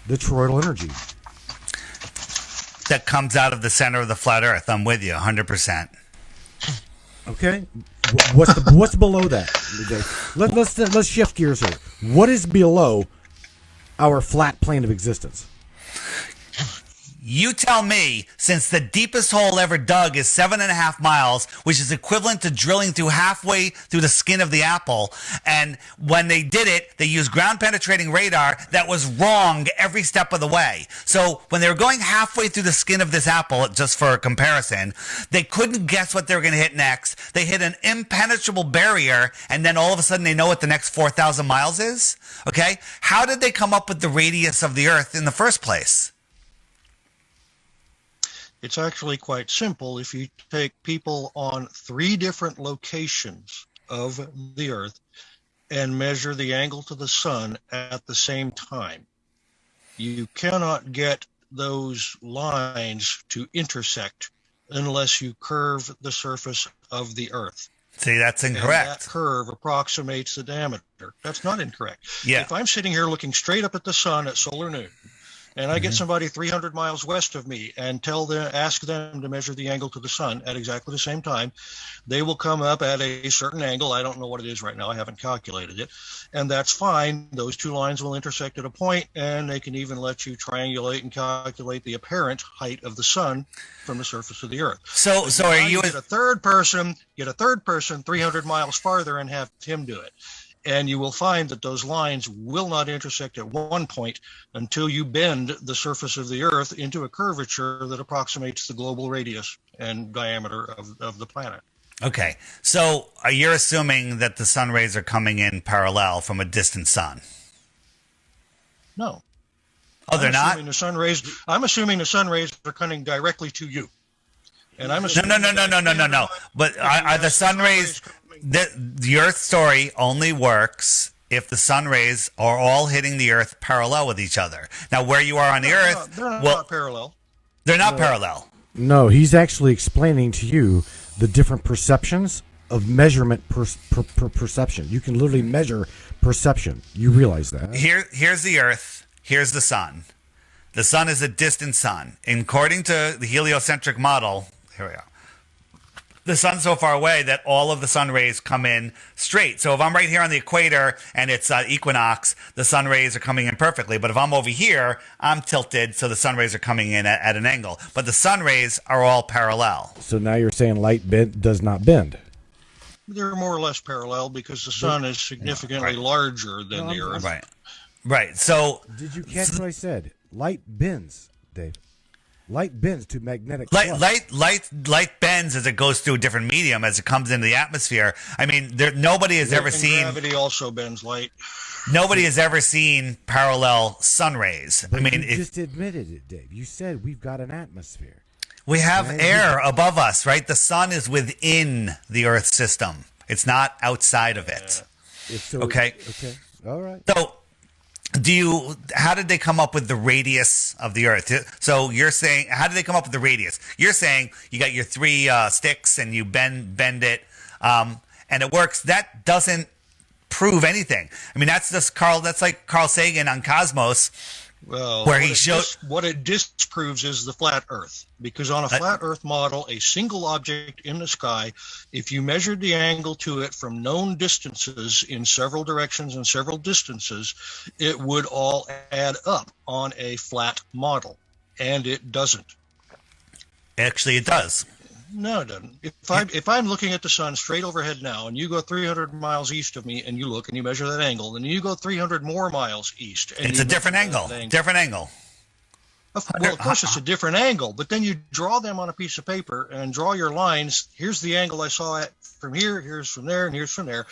the toroidal energy. That comes out of the center of the flat Earth. I'm with you 100%. Okay. What's below that? Let's shift gears here. What is below our flat plane of existence? You tell me, since the deepest hole ever dug is 7.5 miles, which is equivalent to drilling through halfway through the skin of the apple, and when they did it, they used ground penetrating radar that was wrong every step of the way. So when they were going halfway through the skin of this apple, just for a comparison, they couldn't guess what they were going to hit next. They hit an impenetrable barrier, and then all of a sudden they know what the next 4,000 miles is? Okay? How did they come up with the radius of the Earth in the first place? It's actually quite simple. If you take people on 3 different locations of the Earth and measure the angle to the sun at the same time, you cannot get those lines to intersect unless you curve the surface of the Earth. See, that's incorrect. And that curve approximates the diameter. That's not incorrect. Yeah. If I'm sitting here looking straight up at the sun at solar noon, and I get somebody 300 miles west of me and ask them to measure the angle to the sun at exactly the same time, they will come up at a certain angle. I don't know what it is right now. I haven't calculated it. And that's fine. Those 2 lines will intersect at a point, and they can even let you triangulate and calculate the apparent height of the sun from the surface of the Earth. So are you get a third person 300 miles farther and have him do it. And you will find that those lines will not intersect at one point until you bend the surface of the Earth into a curvature that approximates the global radius and diameter of the planet. Okay, so you're assuming that the sun rays are coming in parallel from a distant sun? No. Oh, they're not? I'm assuming the sun rays are coming directly to you. And I'm assuming No. But are the sun rays... The Earth story only works if the sun rays are all hitting the Earth parallel with each other. Now, where you are on the Earth... They're not parallel. They're not parallel. No, he's actually explaining to you the different perceptions of measurement perception. You can literally measure perception. You realize that? Here's the Earth. Here's the sun. The sun is a distant sun. According to the heliocentric model... Here we are. The sun's so far away that all of the sun rays come in straight. So if I'm right here on the equator and it's equinox, the sun rays are coming in perfectly. But if I'm over here, I'm tilted, so the sun rays are coming in at an angle. But the sun rays are all parallel. So now you're saying light does not bend. They're more or less parallel because the sun is significantly larger than the Earth. Right. So did you catch what I said? Light bends, Dave. Light bends to magnetic flux. Light bends as it goes through a different medium, as it comes into the atmosphere. I mean, nobody has ever seen... Gravity also bends light. Nobody has ever seen parallel sun rays. But you just admitted it, Dave. You said we've got an atmosphere. We have air above us, right? The sun is within the Earth system. It's not outside of it. Okay. All right. So... how did they come up with the radius of the Earth? So you're saying, how did they come up with the radius? You're saying you got your 3 sticks and you bend it, and it works. That doesn't prove anything. I mean, that's like Carl Sagan on Cosmos, Well, where what it disproves is the flat Earth, because on a flat Earth model, a single object in the sky, if you measured the angle to it from known distances in several directions and several distances, it would all add up on a flat model, and it doesn't. Actually, it does. No, it doesn't. If I'm looking at the sun straight overhead now, and you go 300 miles east of me, and you look and you measure that angle, then you go 300 more miles east. And it's a different angle. Different angle. Well, of course, it's a different angle, but then you draw them on a piece of paper and draw your lines. Here's the angle I saw it from here, here's from there, and here's from there.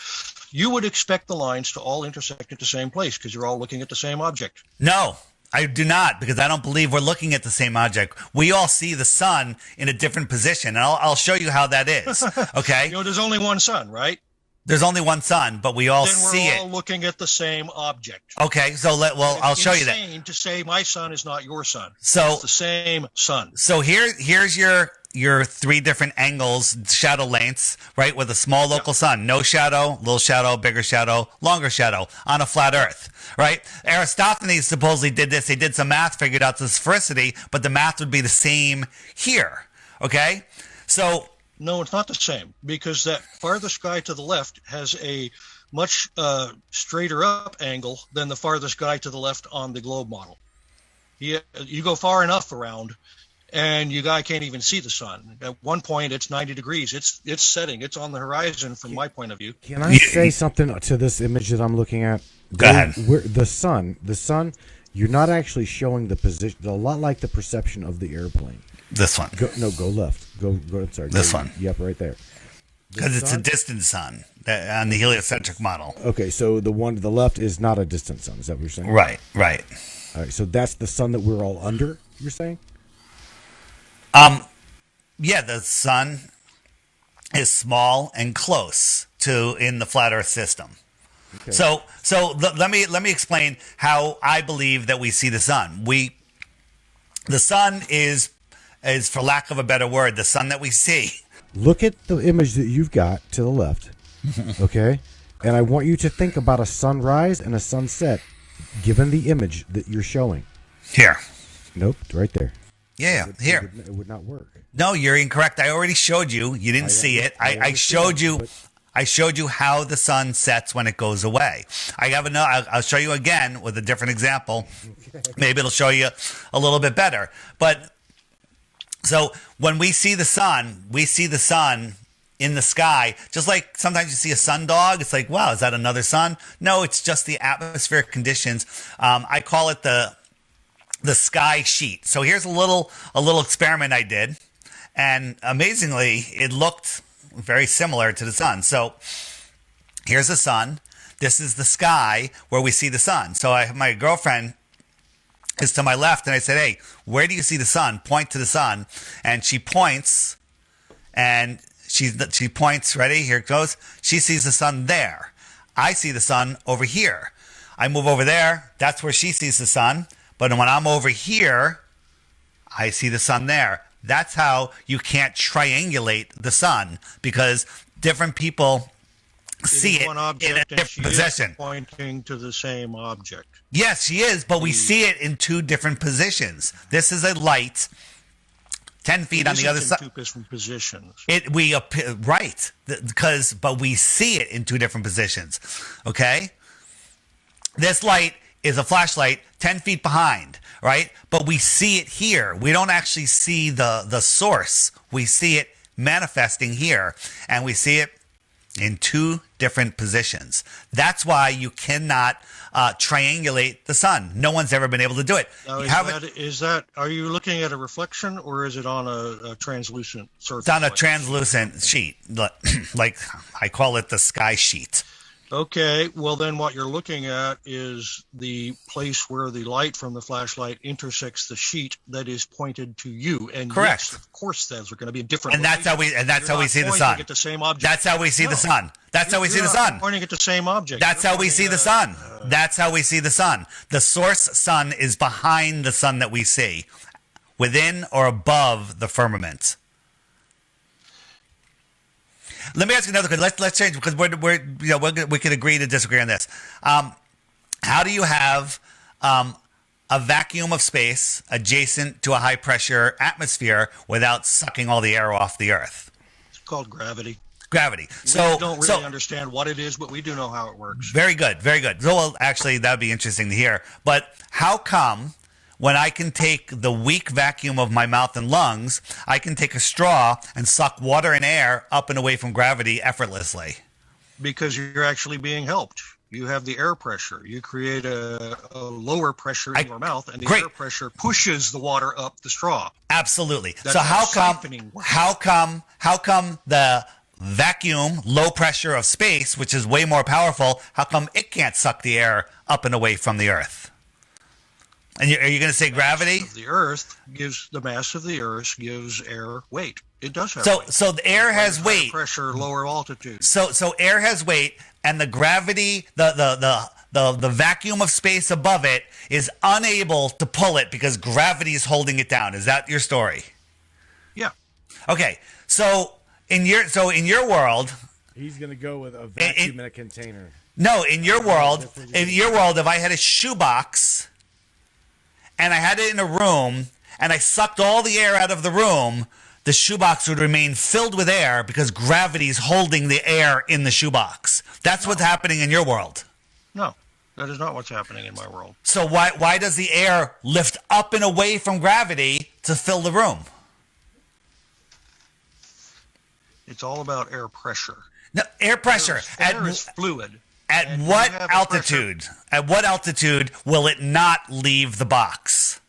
You would expect the lines to all intersect at the same place because you're all looking at the same object. No. I do not, because I don't believe we're looking at the same object. We all see the sun in a different position, and I'll show you how that is. Okay? There's only one sun, right? There's only one sun, but we all see it. Then we're all looking at the same object. Okay, so I'll show you that. It's insane to say my sun is not your sun. So it's the same sun. So here's your 3 different angles, shadow lengths, right, with a small local sun. No shadow, little shadow, bigger shadow, longer shadow on a flat Earth, right? Aristophanes supposedly did this. He did some math, figured out the sphericity, but the math would be the same here, okay? So... No, it's not the same, because that farthest guy to the left has a much straighter up angle than the farthest guy to the left on the globe model. You go far enough around, and you guy can't even see the sun. At one point, it's 90 degrees. It's setting. It's on the horizon from my point of view. Can I say something to this image that I'm looking at? Go ahead. The sun, you're not actually showing the position, a lot like the perception of the airplane. This one. Go left. Go. Sorry. This one. Yep, right there. Because it's a distant sun on the heliocentric model. Okay, so the one to the left is not a distant sun. Is that what you're saying? Right. All right, so that's the sun that we're all under, you're saying? Yeah, the sun is small and close to in the flat Earth system. Okay. So let me explain how I believe that we see the sun. The sun is for lack of a better word, the sun that we see. Look at the image that you've got to the left, okay? And I want you to think about a sunrise and a sunset, given the image that you're showing. Here. Nope, right there. Yeah, here. It would not work. No, you're incorrect. I already showed you. You didn't see it. I showed you. I showed you how the sun sets when it goes away. I'll show you again with a different example. Maybe it'll show you a little bit better. But so when we see the sun in the sky, just like sometimes you see a sundog. It's like, wow, is that another sun? No, it's just the atmospheric conditions. I call it the sky sheet. So here's a little experiment I did, and amazingly, it looked very similar to the sun. So here's the sun. This is the sky where we see the sun. So my girlfriend is to my left, and I said, hey, where do you see the sun? Point to the sun. And she points, and she points, ready? Here it goes. She sees the sun there. I see the sun over here. I move over there. That's where she sees the sun. But when I'm over here, I see the sun there. That's how you can't triangulate the sun, because different people see it in a different position. Pointing to the same object. Yes, she is, but we see it in two different positions. This is a light 10 feet on the other side. Two different positions. But we see it in two different positions. Okay? This light is a flashlight 10 feet behind, right? But we see it here. We don't actually see the source. We see it manifesting here, and we see it in two different positions. That's why you cannot triangulate the sun. No one's ever been able to do it. Now, are you looking at a reflection, or is it on a translucent surface? It's on a translucent sheet. Like I call it the sky sheet. Okay, well then what you're looking at is the place where the light from the flashlight intersects the sheet that is pointed to you. And correct. Yes, of course, those are going to be a different. And that's how we see the sun. At the same object. That's how we see the sun. That's how we see the sun. Pointing at the same object. That's how we see the sun. That's how we see the sun. The source sun is behind the sun that we see, within or above the firmament. Let me ask you another question. Let's change, because we can agree to disagree on this. How do you have a vacuum of space adjacent to a high pressure atmosphere without sucking all the air off the Earth? It's called gravity. Gravity. We don't really understand what it is, but we do know how it works. Very good. Very good. So, well, actually, that would be interesting to hear. But how come, when I can take the weak vacuum of my mouth and lungs, I can take a straw and suck water and air up and away from gravity effortlessly? Because you're actually being helped. You have the air pressure. You create a lower pressure in your mouth, and the air pressure pushes the water up the straw. Absolutely. That's so how come the vacuum, low pressure of space, which is way more powerful, how come it can't suck the air up and away from the Earth? And are you going to say gravity? The mass of the Earth gives air weight. It does have weight. So the air has weight. Pressure, lower altitude. So air has weight, and the gravity, the vacuum of space above it is unable to pull it because gravity is holding it down. Is that your story? Yeah. Okay. So in your world, he's going to go with a vacuum in a container. No, in your world, if I had a shoebox and I had it in a room and I sucked all the air out of the room, the shoebox would remain filled with air because gravity is holding the air in the shoebox. That's what's happening in your world. No, That is not what's happening in my world. So why does the air lift up and away from gravity to fill the room? It's all about air pressure. No, air pressure. Air is fluid. At what altitude? At what altitude will it not leave the box?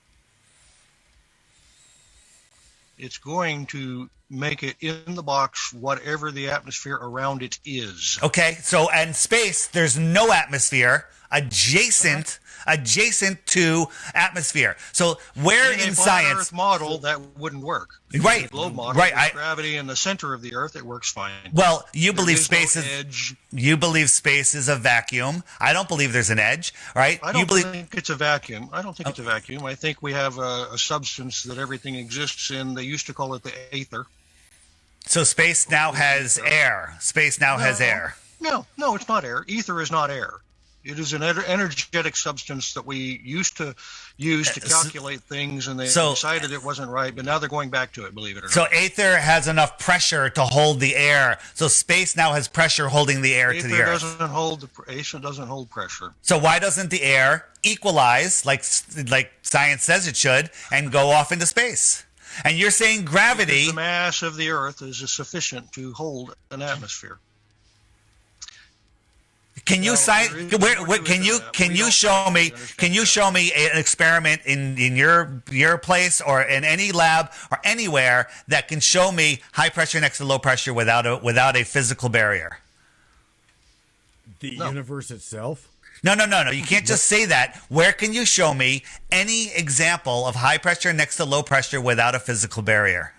It's going to make it in the box whatever the atmosphere around it is. Okay, so in space, there's no atmosphere adjacent to atmosphere. So where in a science Earth model that wouldn't work? Right, a globe model, right. Gravity in the center of the Earth, it works fine. Well, you There believe is space no is edge. you believe space is a vacuum. I don't believe there's an edge. Right? I don't think it's a vacuum. I don't think it's a vacuum. I think we have a substance that everything exists in. They used to call it the Aether. So space now has air. Space now has air. No, it's not air. Ether is not air. It is an energetic substance that we used to use to calculate things, and they decided it wasn't right, but now they're going back to it, believe it or not. So Aether has enough pressure to hold the air. So space now has pressure holding the air to the Earth. Aether doesn't hold pressure. So why doesn't the air equalize, like science says it should, and go off into space? And you're saying gravity... Because the mass of the Earth is sufficient to hold an atmosphere. Can you can you show me an experiment in your place or in any lab or anywhere that can show me high pressure next to low pressure without a physical barrier? The universe itself? No. You can't just say that. Where can you show me any example of high pressure next to low pressure without a physical barrier?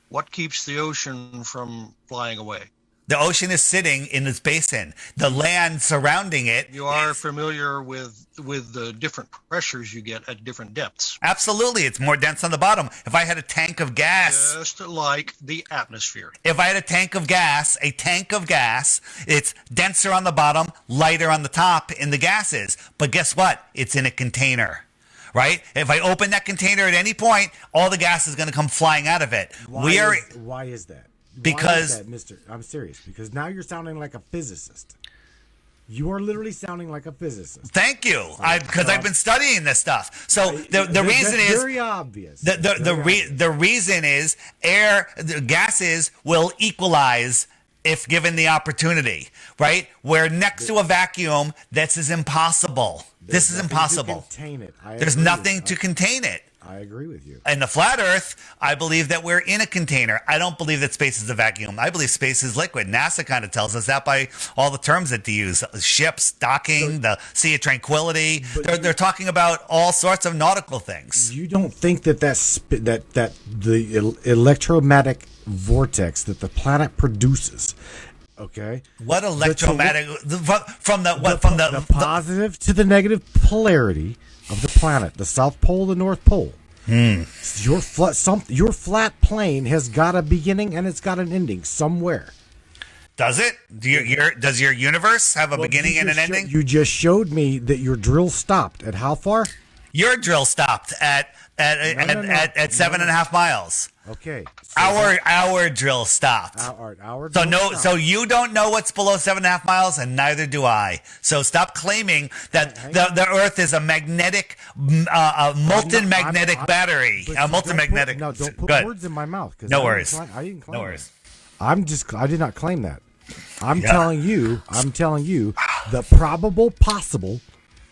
What keeps the ocean from flying away? The ocean is sitting in its basin. The land surrounding it. You are familiar with the different pressures you get at different depths. Absolutely. It's more dense on the bottom. If I had a tank of gas. Just like the atmosphere. If I had a tank of gas, it's denser on the bottom, lighter on the top in the gases. But guess what? It's in a container. Right? If I open that container at any point, all the gas is going to come flying out of it. Why is that? Because I'm serious. Because now you're sounding like a physicist. You are literally sounding like a physicist. Thank you. Because I've been studying this stuff. So the reason is very obvious. The reason is the gases will equalize if given the opportunity. Right? Where next to a vacuum, this is impossible. This is impossible. There's nothing to contain it. I agree with you. In the flat Earth, I believe that we're in a container. I don't believe that space is a vacuum. I believe space is liquid. NASA kind of tells us that by all the terms that they use. Ships, docking, the Sea of Tranquility. They're talking about all sorts of nautical things. You don't think that the electromagnetic vortex that the planet produces, okay? What electromagnetic from the positive to the negative polarity of the planet, the South Pole, the North Pole. Your flat plane has got a beginning and it's got an ending somewhere. Does it? Does your universe have a beginning and an ending? You just showed me that your drill stopped at how far? Your drill stopped at 7.5 miles. Okay. So our drill stopped. Our drill stopped. So you don't know what's below 7.5 miles, and neither do I. So stop claiming that the Earth is a magnetic, molten magnetic battery. A molten magnetic. No, don't put words in my mouth. No worries. I didn't claim no worries. That. I did not claim that. I'm telling you, the probable possible,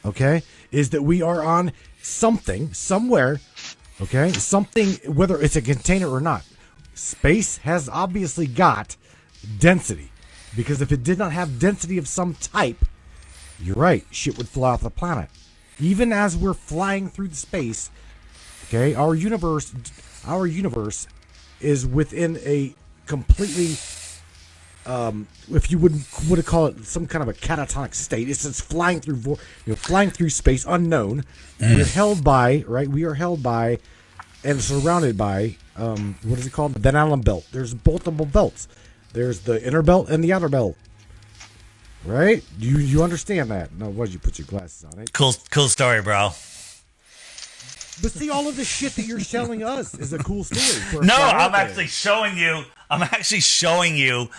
okay, is that we are on something, somewhere, okay, something, whether it's a container or not. Space has obviously got density, because if it did not have density of some type, you're right, shit would fly off the planet. Even as we're flying through the space, okay, our universe is within a completely, if you would call it some kind of a catatonic state. It's just flying through space, unknown. We're held by, right? We are held by and surrounded by, what is it called? The Van Allen belt. There's multiple belts. There's the inner belt and the outer belt. Right? You understand that? No, what did you put your glasses on it? Cool story, bro. But see, all of the shit that you're telling us is a cool story. No, I'm actually showing you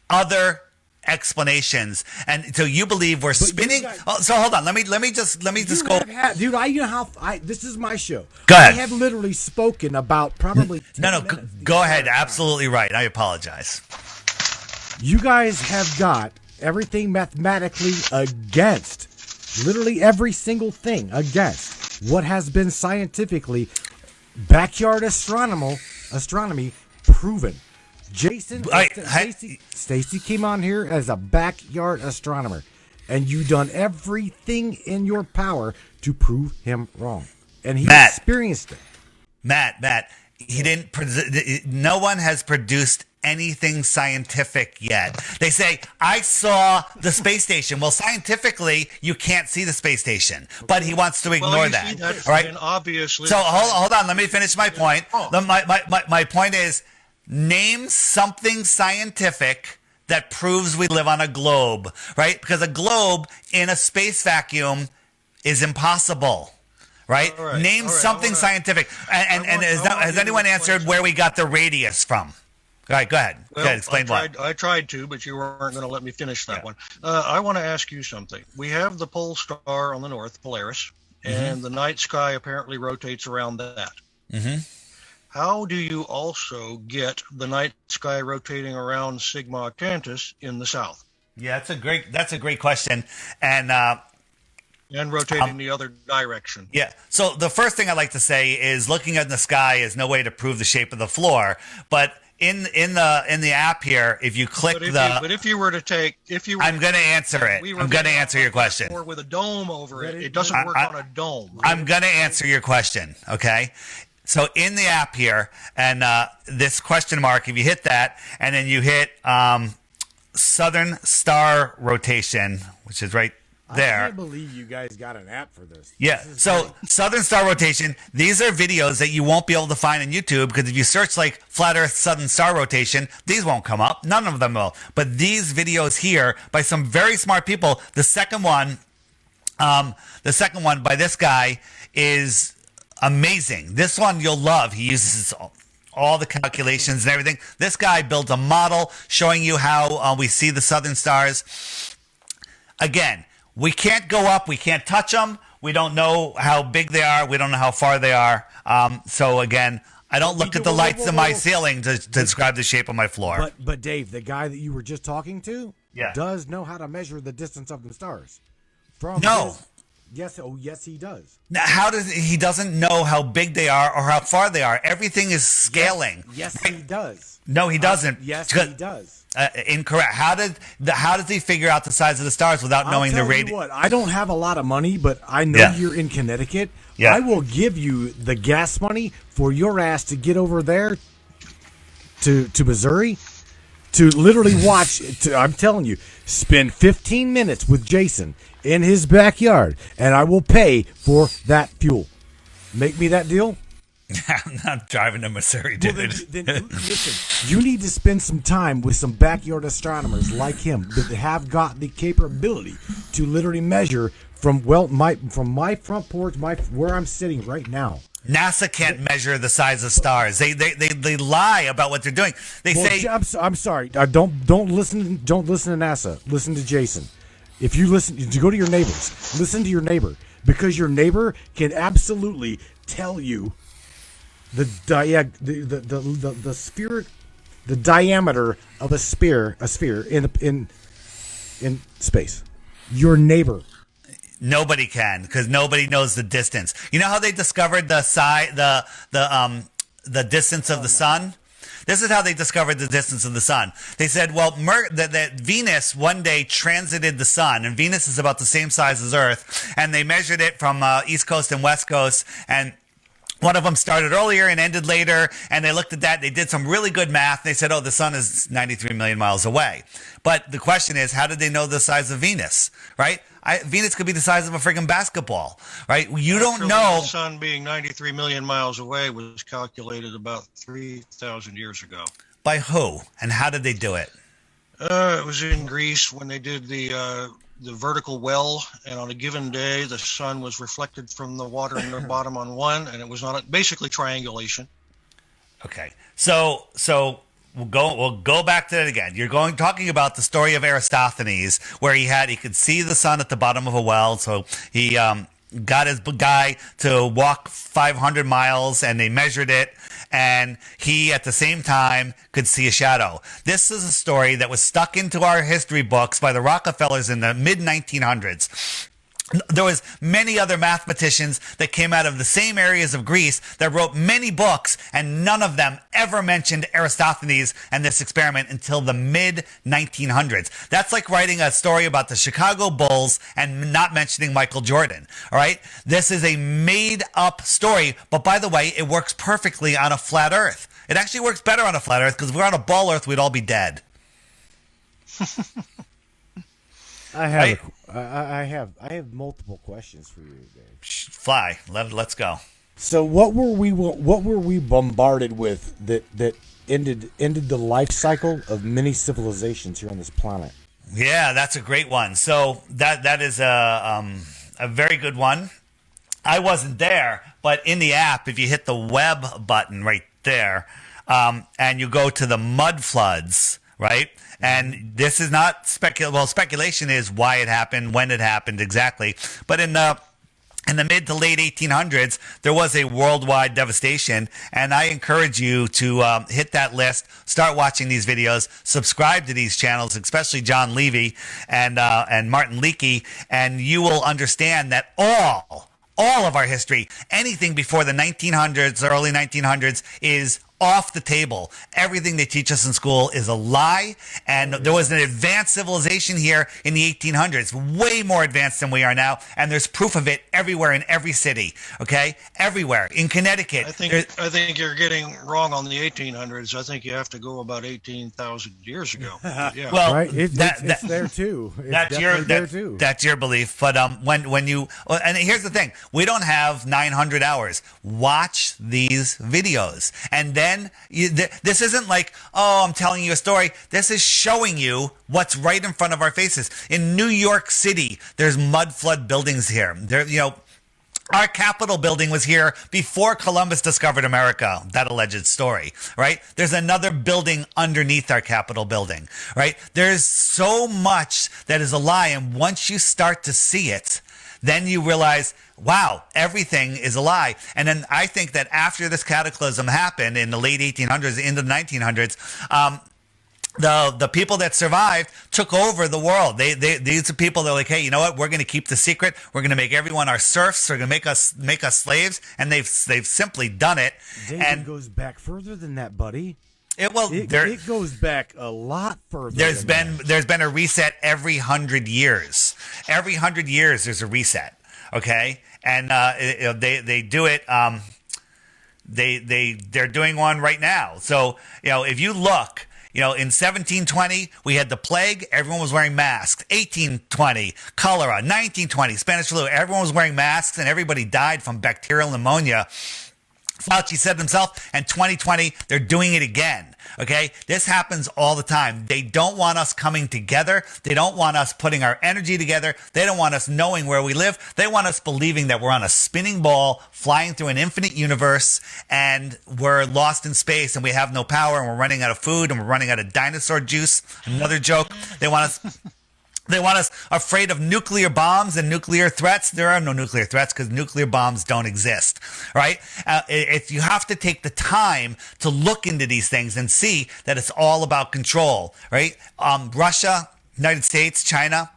other explanations, and so you believe we're spinning. So hold on, let me just go. Dude, you know how this is my show. Go ahead. I have literally spoken about probably. Go ahead. Absolutely right. I apologize. You guys have got everything mathematically against, literally every single thing against what has been scientifically backyard astronomy proven. Jason, Stacy came on here as a backyard astronomer, and you done everything in your power to prove him wrong, and he experienced it. Matt, he didn't. No one has produced anything scientific yet. They say, I saw the space station. Well, scientifically, you can't see the space station, but he wants to ignore that. That's all right. Obviously. So hold on. Let me finish my point. My point is, name something scientific that proves we live on a globe, right? Because a globe in a space vacuum is impossible. Right? Name something scientific. And has anyone answered where we got the radius from? All right, go ahead. Well, explain why. I tried to, but you weren't going to let me finish that one. I want to ask you something. We have the pole star on the north, Polaris, and the night sky apparently rotates around that. Mm-hmm. How do you also get the night sky rotating around Sigma Octantis in the south? Yeah, that's a great question. And rotating the other direction. Yeah. So the first thing I like to say is looking at the sky is no way to prove the shape of the floor, but in the app here, if you click if you were to I'm going to answer it. I'm going to answer your question. Or with a dome over it, it doesn't work on a dome. I'm going to answer your question. Okay. So in the app here, and this question mark, if you hit that, and then you hit Southern Star Rotation, which is right there. I can't believe you guys got an app for this. Yeah. So Southern Star Rotation, these are videos that you won't be able to find on YouTube, because if you search like Flat Earth Southern Star Rotation, these won't come up. None of them will. But these videos here by some very smart people, the second one by this guy is amazing. This one you'll love. He uses all the calculations and everything. This guy builds a model showing you how we see the southern stars. Again, we can't go up. We can't touch them. We don't know how big they are. We don't know how far they are. So again, I don't look at the lights in my ceiling to describe the shape of my floor. But Dave, the guy that you were just talking to, does know how to measure the distance of the stars. Yes, he does. Now, he doesn't know how big they are or how far they are. Everything is scaling. Yes, he does. No, he doesn't. Yes, he does. Incorrect. How does he figure out the size of the stars without knowing the radius? What, I don't have a lot of money, but I know you're in Connecticut. Yeah. I will give you the gas money for your ass to get over there to Missouri to literally watch. I'm telling you, spend 15 minutes with Jason in his backyard, and I will pay for that fuel. Make me that deal. I'm not driving to Missouri, dude. Well, then listen, you need to spend some time with some backyard astronomers like him that have got the capability to literally measure from my front porch, where I'm sitting right now. NASA can't measure the size of stars. They lie about what they're doing. They say I'm sorry. Don't listen to NASA. Listen to Jason. If you go to your neighbors, listen to your neighbor, because your neighbor can absolutely tell you the diameter of a sphere in space. Your neighbor. Nobody can, because nobody knows the distance. You know how they discovered the distance of the sun? This is how they discovered the distance of the sun. They said, well, that Venus one day transited the sun, and Venus is about the same size as Earth, and they measured it from East Coast and West Coast, and one of them started earlier and ended later, and they looked at that. They did some really good math. They said, oh, the sun is 93 million miles away. But the question is, how did they know the size of Venus, right? Venus could be the size of a freaking basketball, right? You don't know. The sun being 93 million miles away was calculated about 3,000 years ago. By who? And how did they do it? It was in Greece when they did the vertical well, and on a given day, the sun was reflected from the water in the bottom on one, and it was on basically triangulation. Okay. So We'll go back to that again. You're talking about the story of Aristophanes, where he could see the sun at the bottom of a well, so he got his guy to walk 500 miles, and they measured it, and he at the same time could see a shadow. This is a story that was stuck into our history books by the Rockefellers in the mid 1900s. There was many other mathematicians that came out of the same areas of Greece that wrote many books, and none of them ever mentioned Aristophanes and this experiment until the mid 1900s. That's like writing a story about the Chicago Bulls and not mentioning Michael Jordan. All right. This is a made up story, but by the way, it works perfectly on a flat Earth. It actually works better on a flat Earth, because if we were on a ball Earth, we'd all be dead. I have multiple questions for you, Dave. Fly. Let's go. So what were we bombarded with that ended the life cycle of many civilizations here on this planet? Yeah, that's a great one. So that is a very good one. I wasn't there, but in the app, if you hit the web button right there, and you go to the mud floods, right? And this is not speculation is why it happened, when it happened exactly. But in the mid to late 1800s, there was a worldwide devastation. And I encourage you to hit that list, start watching these videos, subscribe to these channels, especially John Levy and Martin Leakey, and you will understand that all of our history, anything before the 1900s, early 1900s, is off the table. Everything they teach us in school is a lie, and there was an advanced civilization here in the 1800s, way more advanced than we are now, and there's proof of it everywhere in every city, okay? Everywhere. In Connecticut. I think you're getting wrong on the 1800s. I think you have to go about 18,000 years ago. Yeah. Well, right? It's there too. That's your belief. But when you and here's the thing, we don't have 900 hours. Watch these videos, and then this isn't like, oh, I'm telling you a story. This is showing you what's right in front of our faces. In New York City, there's mud flood buildings here. Our Capitol building was here before Columbus discovered America, that alleged story, right? There's another building underneath our Capitol building, right? There's so much that is a lie, and once you start to see it, then you realize, wow, everything is a lie. And then I think that after this cataclysm happened in the late 1800s, into the 1900s, the people that survived took over the world. These are people that are like, hey, you know what? We're going to keep the secret. We're going to make everyone our serfs. We're going to make us slaves. And they've simply done it. It goes back further than that, buddy. It goes back a lot further. There's been a reset every 100 years. Every 100 years, there's a reset. Okay, and they do it. They're doing one right now. So if you look. In 1720, we had the plague. Everyone was wearing masks. 1820, cholera. 1920, Spanish flu. Everyone was wearing masks, and everybody died from bacterial pneumonia. Fauci said himself, and 2020, they're doing it again. Okay? This happens all the time. They don't want us coming together. They don't want us putting our energy together. They don't want us knowing where we live. They want us believing that we're on a spinning ball flying through an infinite universe, and we're lost in space, and we have no power, and we're running out of food, and we're running out of dinosaur juice. Another joke. They want us afraid of nuclear bombs and nuclear threats. There are no nuclear threats because nuclear bombs don't exist, right? If you have to take the time to look into these things and see that it's all about control, right? Russia, United States, China,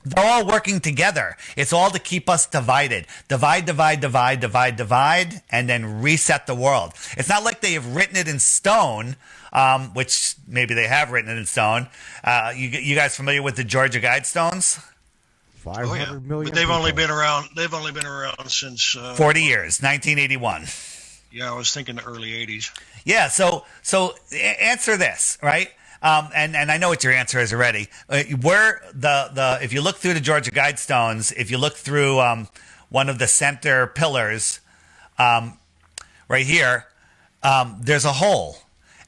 they're all working together. It's all to keep us divided. Divide, and then reset the world. It's not like they have written it in stone, which maybe they have written it in stone. You guys familiar with the Georgia Guidestones? 500 million. But they've only been around since 40 years, 1981. Yeah, I was thinking the early 80s. Yeah, so answer this, right? And I know what your answer is already. If you look through the Georgia Guidestones, if you look through one of the center pillars, right here, there's a hole,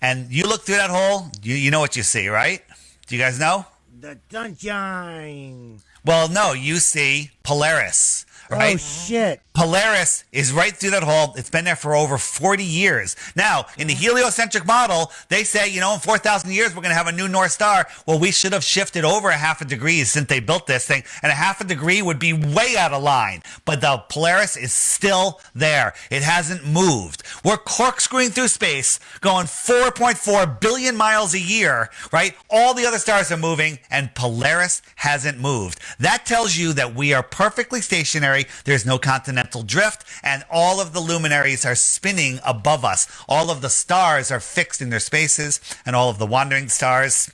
and you look through that hole, you know what you see, right? Do you guys know? The sunshine. Well, no, you see Polaris. Right? Oh shit! Polaris is right through that hole. It's been there for over 40 years. Now, in the heliocentric model, they say, in 4,000 years, we're going to have a new North Star. Well, we should have shifted over a half a degree since they built this thing, and a half a degree would be way out of line. But the Polaris is still there. It hasn't moved. We're corkscrewing through space, going 4.4 billion miles a year, right? All the other stars are moving, and Polaris hasn't moved. That tells you that we are perfectly stationary. There's no continental drift, and all of the luminaries are spinning above us. All of the stars are fixed in their spaces, and all of the wandering stars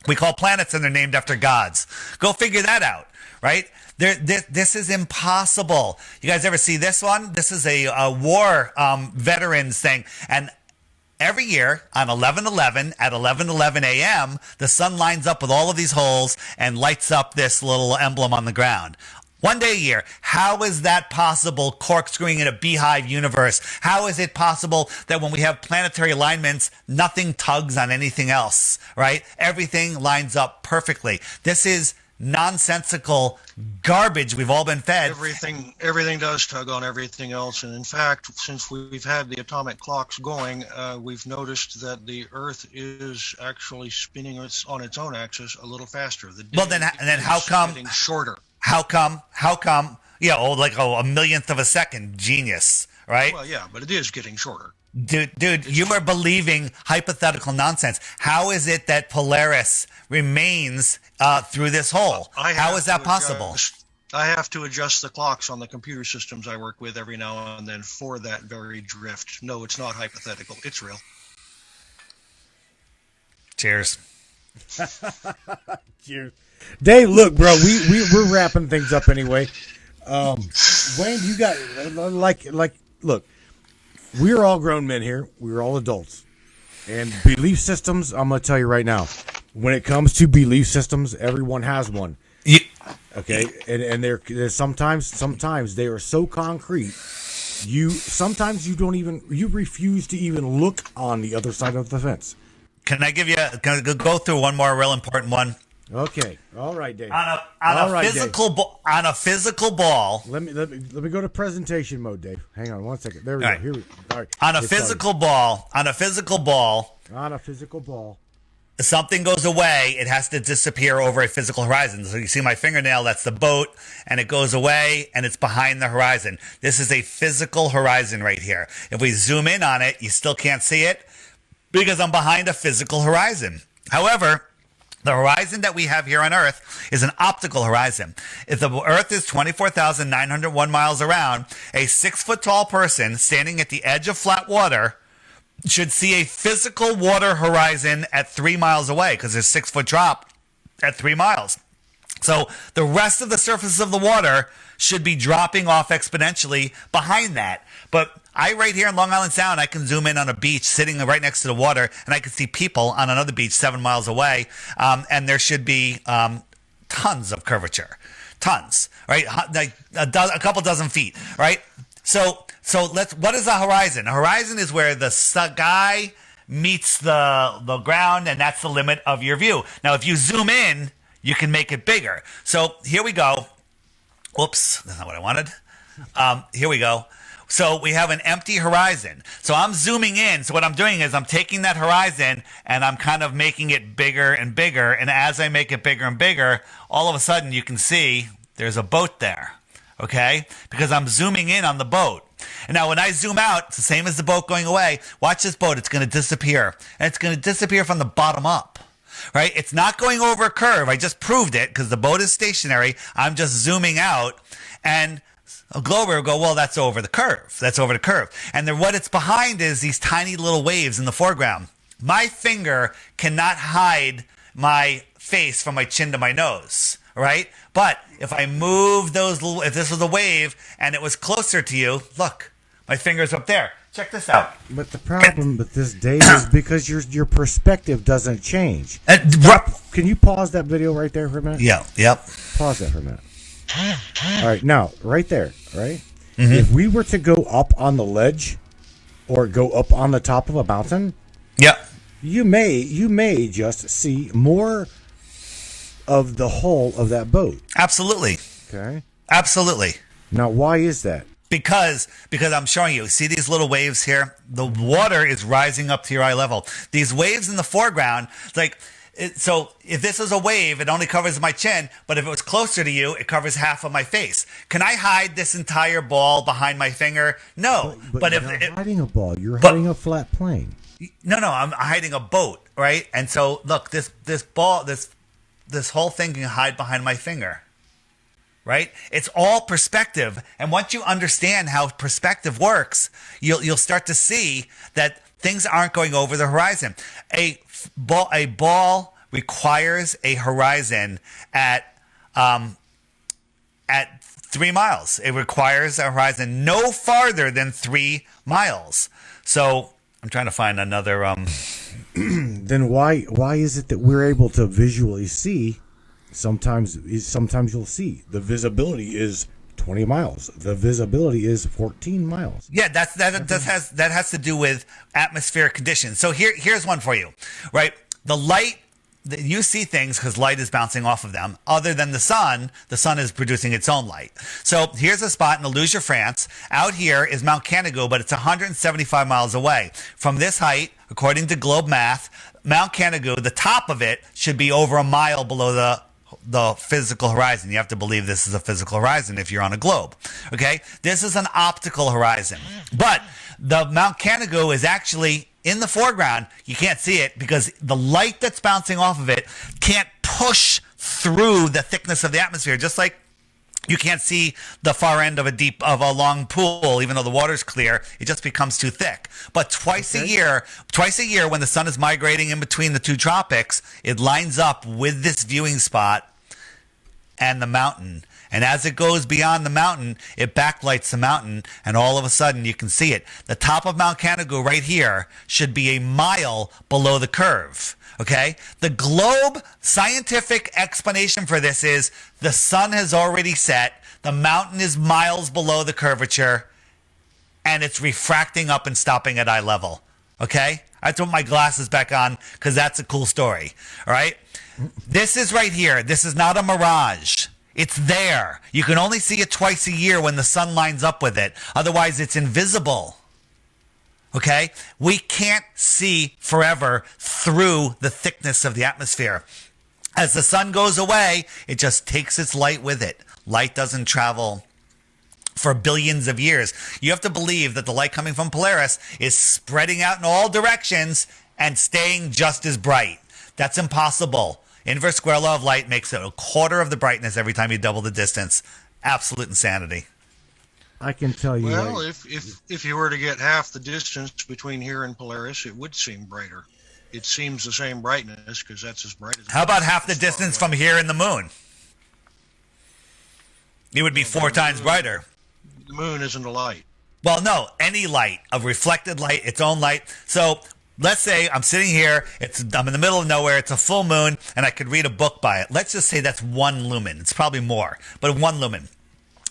we call planets, and they're named after gods. Go figure that out, right? This is impossible. You guys ever see this one? This is a war veterans thing, and every year on 11/11 at 11:11 a.m., the sun lines up with all of these holes and lights up this little emblem on the ground. One day a year. How is that possible, corkscrewing in a beehive universe? How is it possible that when we have planetary alignments, nothing tugs on anything else, right? Everything lines up perfectly. This is nonsensical garbage we've all been fed. Everything does tug on everything else. And in fact, since we've had the atomic clocks going, we've noticed that the Earth is actually spinning on its own axis a little faster. Well, then how come? Getting shorter. How come? Yeah, a millionth of a second. Genius, right? Well, yeah, but it is getting shorter. Dude, you are believing hypothetical nonsense. How is it that Polaris remains through this hole? How is that possible? I have to adjust the clocks on the computer systems I work with every now and then for that very drift. No, it's not hypothetical. It's real. Cheers. Cheers. Dave, look, bro, we're wrapping things up anyway. Wayne, you got look, we're all grown men here. We're all adults, and belief systems. I'm gonna tell you right now, when it comes to belief systems, everyone has one. Yeah. Okay, and they're sometimes they are so concrete. Sometimes you refuse to even look on the other side of the fence. Can I go through one more real important one? Okay. All right, Dave. On a physical ball. Let me go to presentation mode, Dave. Hang on one second. There we go. Right. Here we go. All right. On a physical ball. Something goes away, it has to disappear over a physical horizon. So you see my fingernail, that's the boat, and it goes away, and it's behind the horizon. This is a physical horizon right here. If we zoom in on it, you still can't see it because I'm behind a physical horizon. However, the horizon that we have here on Earth is an optical horizon. If the Earth is 24,901 miles around, a 6-foot-tall person standing at the edge of flat water should see a physical water horizon at 3 miles away because there's a 6-foot drop at 3 miles. So the rest of the surface of the water should be dropping off exponentially behind that. But right here in Long Island Sound, I can zoom in on a beach sitting right next to the water, and I can see people on another beach 7 miles away, and there should be tons of curvature. Tons, right? Like a couple dozen feet, right? So what is a horizon? A horizon is where the sky meets the ground, and that's the limit of your view. Now, if you zoom in, you can make it bigger. So here we go. Whoops, that's not what I wanted. Here we go. So we have an empty horizon. So I'm zooming in. So what I'm doing is I'm taking that horizon and I'm kind of making it bigger and bigger. And as I make it bigger and bigger, all of a sudden you can see there's a boat there. Okay? Because I'm zooming in on the boat. And now when I zoom out, it's the same as the boat going away. Watch this boat. It's going to disappear. And it's going to disappear from the bottom up. Right? It's not going over a curve. I just proved it because the boat is stationary. I'm just zooming out. And a glober will go, well, that's over the curve. That's over the curve. And then what it's behind is these tiny little waves in the foreground. My finger cannot hide my face from my chin to my nose, right? But if I move if this was a wave and it was closer to you, look, my finger's up there. Check this out. But the problem with this, Dave, is because your perspective doesn't change. Can you pause that video right there for a minute? Yeah, yep. Pause that for a minute. All right, now, right there, right? Mm-hmm. If we were to go up on the ledge or go up on the top of a mountain, you may just see more of the hull of that boat. Absolutely. Okay. Absolutely. Now, why is that? Because I'm showing you. See these little waves here? The water is rising up to your eye level. These waves in the foreground, so if this is a wave, it only covers my chin, but if it was closer to you, it covers half of my face. Can I hide this entire ball behind my finger? No. But you're not hiding a ball. You're hiding a flat plane. No, I'm hiding a boat, right? And so look, this ball, this whole thing can hide behind my finger. Right? It's all perspective. And once you understand how perspective works, you'll start to see that things aren't going over the horizon. A ball requires a horizon at 3 miles. It requires a horizon no farther than 3 miles. So I'm trying to find another. Then why is it that we're able to visually see? Sometimes you'll see the visibility is 20 miles. The visibility is 14 miles. Yeah, that has to do with atmospheric conditions. So here's one for you, right? The light, you see things because light is bouncing off of them. Other than the sun is producing its own light. So here's a spot in Illusia, France. Out here is Mount Canigou, but it's 175 miles away. From this height, according to globe math, Mount Canigou, the top of it should be over a mile below the physical horizon. You have to believe this is a physical horizon if you're on a globe. Okay? This is an optical horizon. But the Mount Canigou is actually in the foreground. You can't see it because the light that's bouncing off of it can't push through the thickness of the atmosphere, just like you can't see the far end of a long pool, even though the water's clear. It just becomes too thick. But twice a year, when the sun is migrating in between the two tropics, it lines up with this viewing spot and the mountain. And as it goes beyond the mountain, it backlights the mountain, and all of a sudden you can see it. The top of Mount Canigou right here should be a mile below the curve. Okay? The globe scientific explanation for this is the sun has already set, the mountain is miles below the curvature, and it's refracting up and stopping at eye level. Okay? I put my glasses back on because that's a cool story. All right? This is right here. This is not a mirage. It's there. You can only see it twice a year when the sun lines up with it. Otherwise, it's invisible. Okay? We can't see forever through the thickness of the atmosphere. As the sun goes away, it just takes its light with it. Light doesn't travel for billions of years. You have to believe that the light coming from Polaris is spreading out in all directions and staying just as bright. That's impossible. Inverse square law of light makes it a quarter of the brightness every time you double the distance. Absolute insanity. I can tell you. Well, if you were to get half the distance between here and Polaris, it would seem brighter. It seems the same brightness because that's as bright as. How about half the distance from here and the moon? It would be 4 times brighter. The moon isn't a light. Well, no, any light, a reflected light, its own light. So let's say I'm sitting here, I'm in the middle of nowhere, it's a full moon, and I could read a book by it. Let's just say that's 1 lumen. It's probably more, but 1 lumen.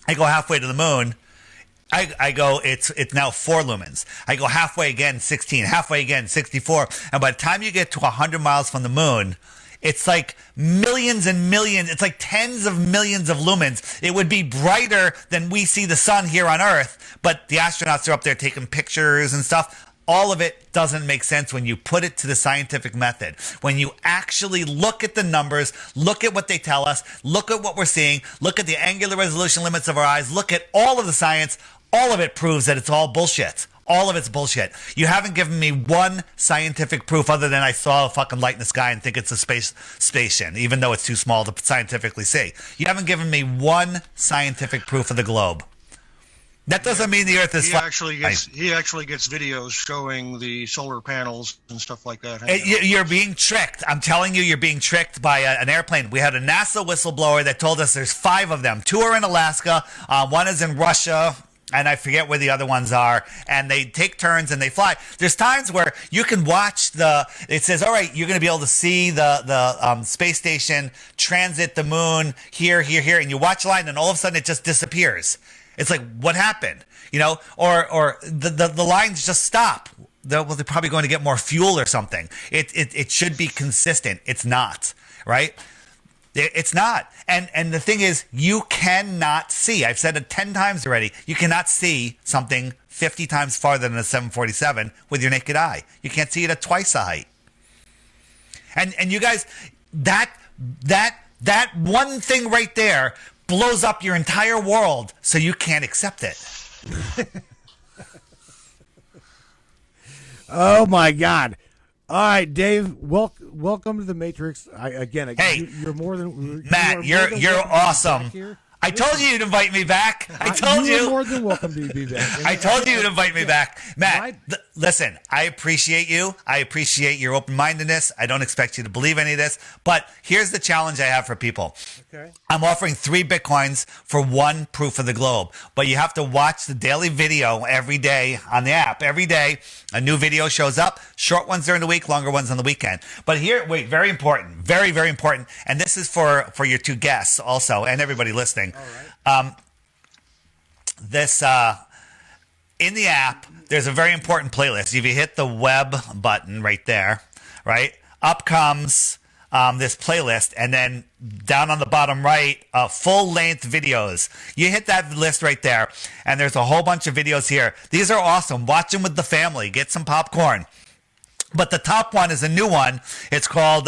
I go halfway to the moon. I go, it's now 4 lumens. I go halfway again, 16, halfway again, 64. And by the time you get to 100 miles from the moon, it's like millions and millions. It's like tens of millions of lumens. It would be brighter than we see the sun here on Earth, but the astronauts are up there taking pictures and stuff. All of it doesn't make sense when you put it to the scientific method. When you actually look at the numbers, look at what they tell us, look at what we're seeing, look at the angular resolution limits of our eyes, look at all of the science, all of it proves that it's all bullshit. All of it's bullshit. You haven't given me one scientific proof other than I saw a fucking light in the sky and think it's a space station, even though it's too small to scientifically see. You haven't given me one scientific proof of the globe. That doesn't mean the Earth is flat. He actually gets videos showing the solar panels and stuff like that. You're being tricked. I'm telling you, you're being tricked by an airplane. We had a NASA whistleblower that told us there's 5 of them. 2 are in Alaska. 1 is in Russia. And I forget where the other ones are, and they take turns and they fly. There's times where you can watch it says, all right, you're going to be able to see the space station transit the moon here, and you watch the line, and all of a sudden it just disappears. It's like, what happened? You know, or the lines just stop. They're probably going to get more fuel or something. It should be consistent. It's not, right? It's not. And the thing is, you cannot see. I've said it 10 times already. You cannot see something 50 times farther than a 747 with your naked eye. You can't see it at twice the height. And you guys, that one thing right there blows up your entire world, so you can't accept it. Oh my God! All right, Dave. Welcome to the Matrix. Hey, you're more than Matt. You're awesome. I told you you'd invite me back. I told you. You're more than welcome to be back. I told you you'd invite me back. Matt, listen, I appreciate you. I appreciate your open-mindedness. I don't expect you to believe any of this. But here's the challenge I have for people. Okay. I'm offering 3 Bitcoins for 1 proof of the globe. But you have to watch the daily video every day on the app. Every day, a new video shows up. Short ones during the week, longer ones on the weekend. But here, wait, very important. Very, very important. And this is for your 2 guests also and everybody listening. All right. In the app, there's a very important playlist. If you hit the web button right there, right, up comes this playlist, and then down on the bottom right, full-length videos. You hit that list right there, and there's a whole bunch of videos here. These are awesome. Watch them with the family. Get some popcorn. But the top one is a new one. It's called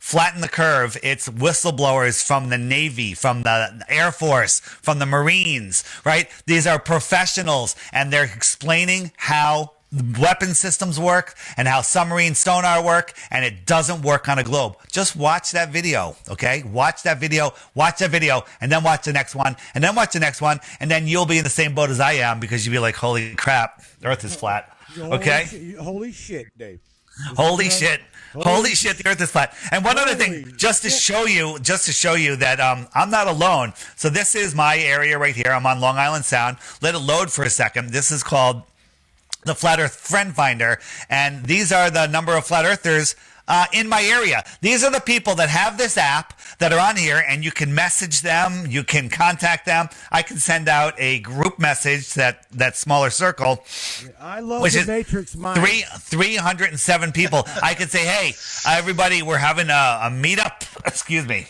Flatten the Curve. It's whistleblowers from the Navy, from the Air Force, from the Marines, right? These are professionals, and they're explaining how weapon systems work and how submarine sonar work, and it doesn't work on a globe. Just watch that video, okay? Watch that video, and then watch the next one, and then watch the next one, and then you'll be in the same boat as I am, because you'll be like, holy crap, the Earth is flat, okay? Holy shit, Dave. Holy shit, the Earth is flat. And one other thing, just to show you that I'm not alone. So this is my area right here. I'm on Long Island Sound. Let it load for a second. This is called the Flat Earth Friend Finder, and these are the number of flat earthers in my area. These are the people that have this app that are on here, and you can message them, you can contact them. I can send out a group message, that smaller circle. I love the Matrix mind. 307 people. I could say, hey, everybody, we're having a meetup. Excuse me.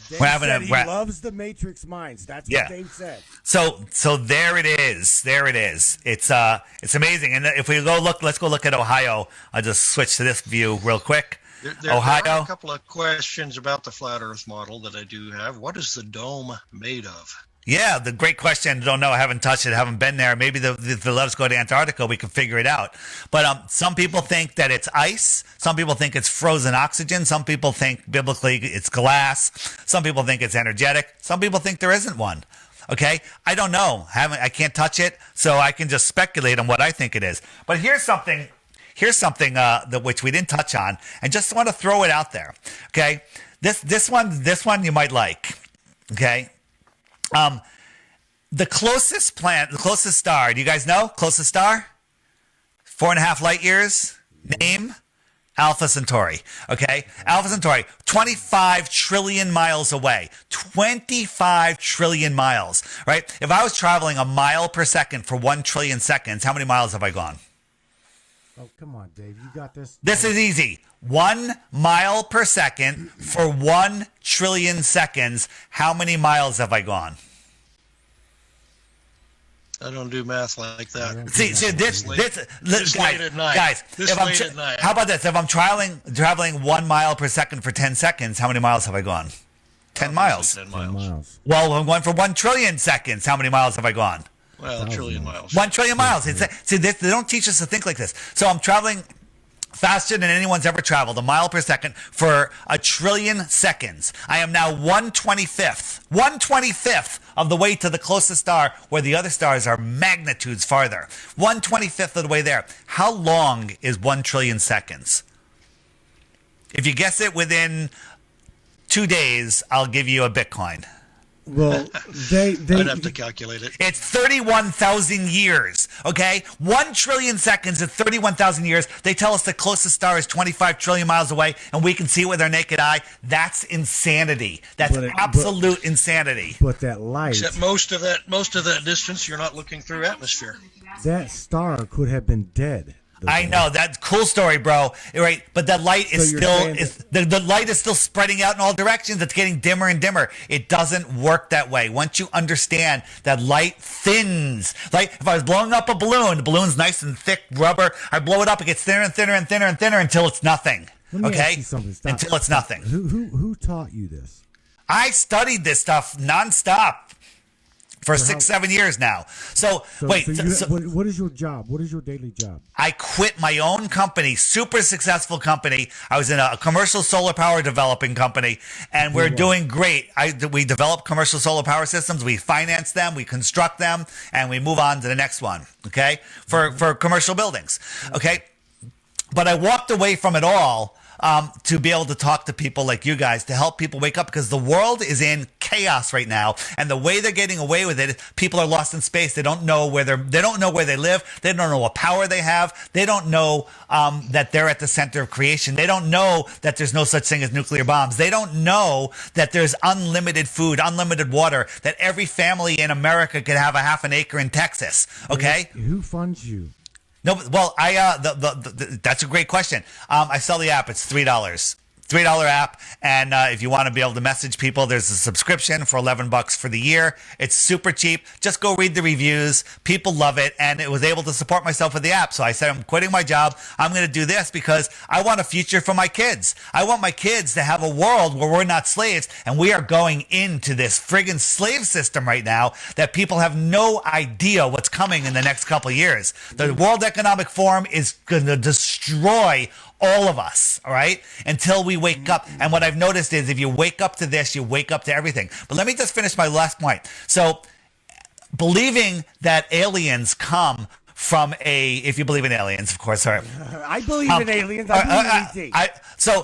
Dave said he loves the Matrix minds. That's what Dave said. So there it is. There it is. It's amazing. And if we let's go look at Ohio. I'll just switch to this view real quick. Ohio. There are a couple of questions about the flat Earth model that I do have. What is the dome made of? Yeah, the great question. Don't know. I haven't touched it. Haven't been there. Maybe if they let us go to Antarctica, we can figure it out. But some people think that it's ice. Some people think it's frozen oxygen. Some people think biblically it's glass. Some people think it's energetic. Some people think there isn't one. Okay, I don't know. I can't touch it, so I can just speculate on what I think it is. But here's something that which we didn't touch on, and just want to throw it out there. Okay, this one you might like. Okay. The closest planet, the closest star, do you guys know? Closest star? 4.5 light years. Name? Alpha Centauri. Okay? Alpha Centauri, 25 trillion miles away. 25 trillion miles, right? If I was traveling a mile per second for 1 trillion seconds, how many miles have I gone? Oh, come on, Dave. You got this. This is easy. 1 mile per second for 1 trillion seconds. How many miles have I gone? I don't do math like that. See, this late at night. Guys, at night. How about this? If I'm traveling 1 mile per second for 10 seconds, how many miles have I gone? 10 miles. 10 miles. Well, I'm going for 1 trillion seconds. How many miles have I gone? Well, a trillion miles. 1 trillion miles. See, they don't teach us to think like this. So I'm traveling faster than anyone's ever traveled, a mile per second for 1 trillion seconds. I am now 1/25th of the way to the closest star, where the other stars are magnitudes farther. 1/25th of the way there. How long is 1 trillion seconds? If you guess it within 2 days, I'll give you a Bitcoin. Well, I'd have to calculate it. It's 31,000 years, okay? 1 trillion seconds is 31,000 years. They tell us the closest star is 25 trillion miles away, and we can see it with our naked eye. That's insanity. That's absolute insanity. But that light... Except most of that distance, you're not looking through atmosphere. That star could have been dead. I know that's cool story, bro. Right, but the light is the light is still spreading out in all directions. It's getting dimmer and dimmer. It doesn't work that way. Once you understand that light thins, like if I was blowing up a balloon, the balloon's nice and thick rubber. I blow it up, it gets thinner and thinner and thinner and thinner until it's nothing. Okay, until it's nothing. Who taught you this? I studied this stuff nonstop for 6-7 years now. So wait. What is your job? What is your daily job? I quit my own company, super successful company. I was in a commercial solar power developing company, and we're doing great. We develop commercial solar power systems. We finance them, we construct them, and we move on to the next one. Okay, for commercial buildings. Okay, but I walked away from it all. To be able to talk to people like you guys, to help people wake up, because the world is in chaos right now, and the way they're getting away with it, people are lost in space. They don't know where they don't know where they live. They don't know what power they have. They don't know that they're at the center of creation. They don't know that there's no such thing as nuclear bombs. They don't know that there's unlimited food, unlimited water, that every family in America could have a half an acre in Texas. Okay, who funds you? No, well, that's a great question. I sell the app. It's $3. $3 app, and if you want to be able to message people, there's a subscription for $11 for the year. It's super cheap. Just go read the reviews. People love it, and it was able to support myself with the app. So I said, I'm quitting my job. I'm going to do this because I want a future for my kids. I want my kids to have a world where we're not slaves, and we are going into this friggin' slave system right now that people have no idea what's coming in the next couple of years. The World Economic Forum is going to destroy all of us, all right, until we wake up. And what I've noticed is if you wake up to this, you wake up to everything. But let me just finish my last point. So believing that aliens come from if you believe in aliens, of course. Sorry. I believe in aliens. I believe in ET. So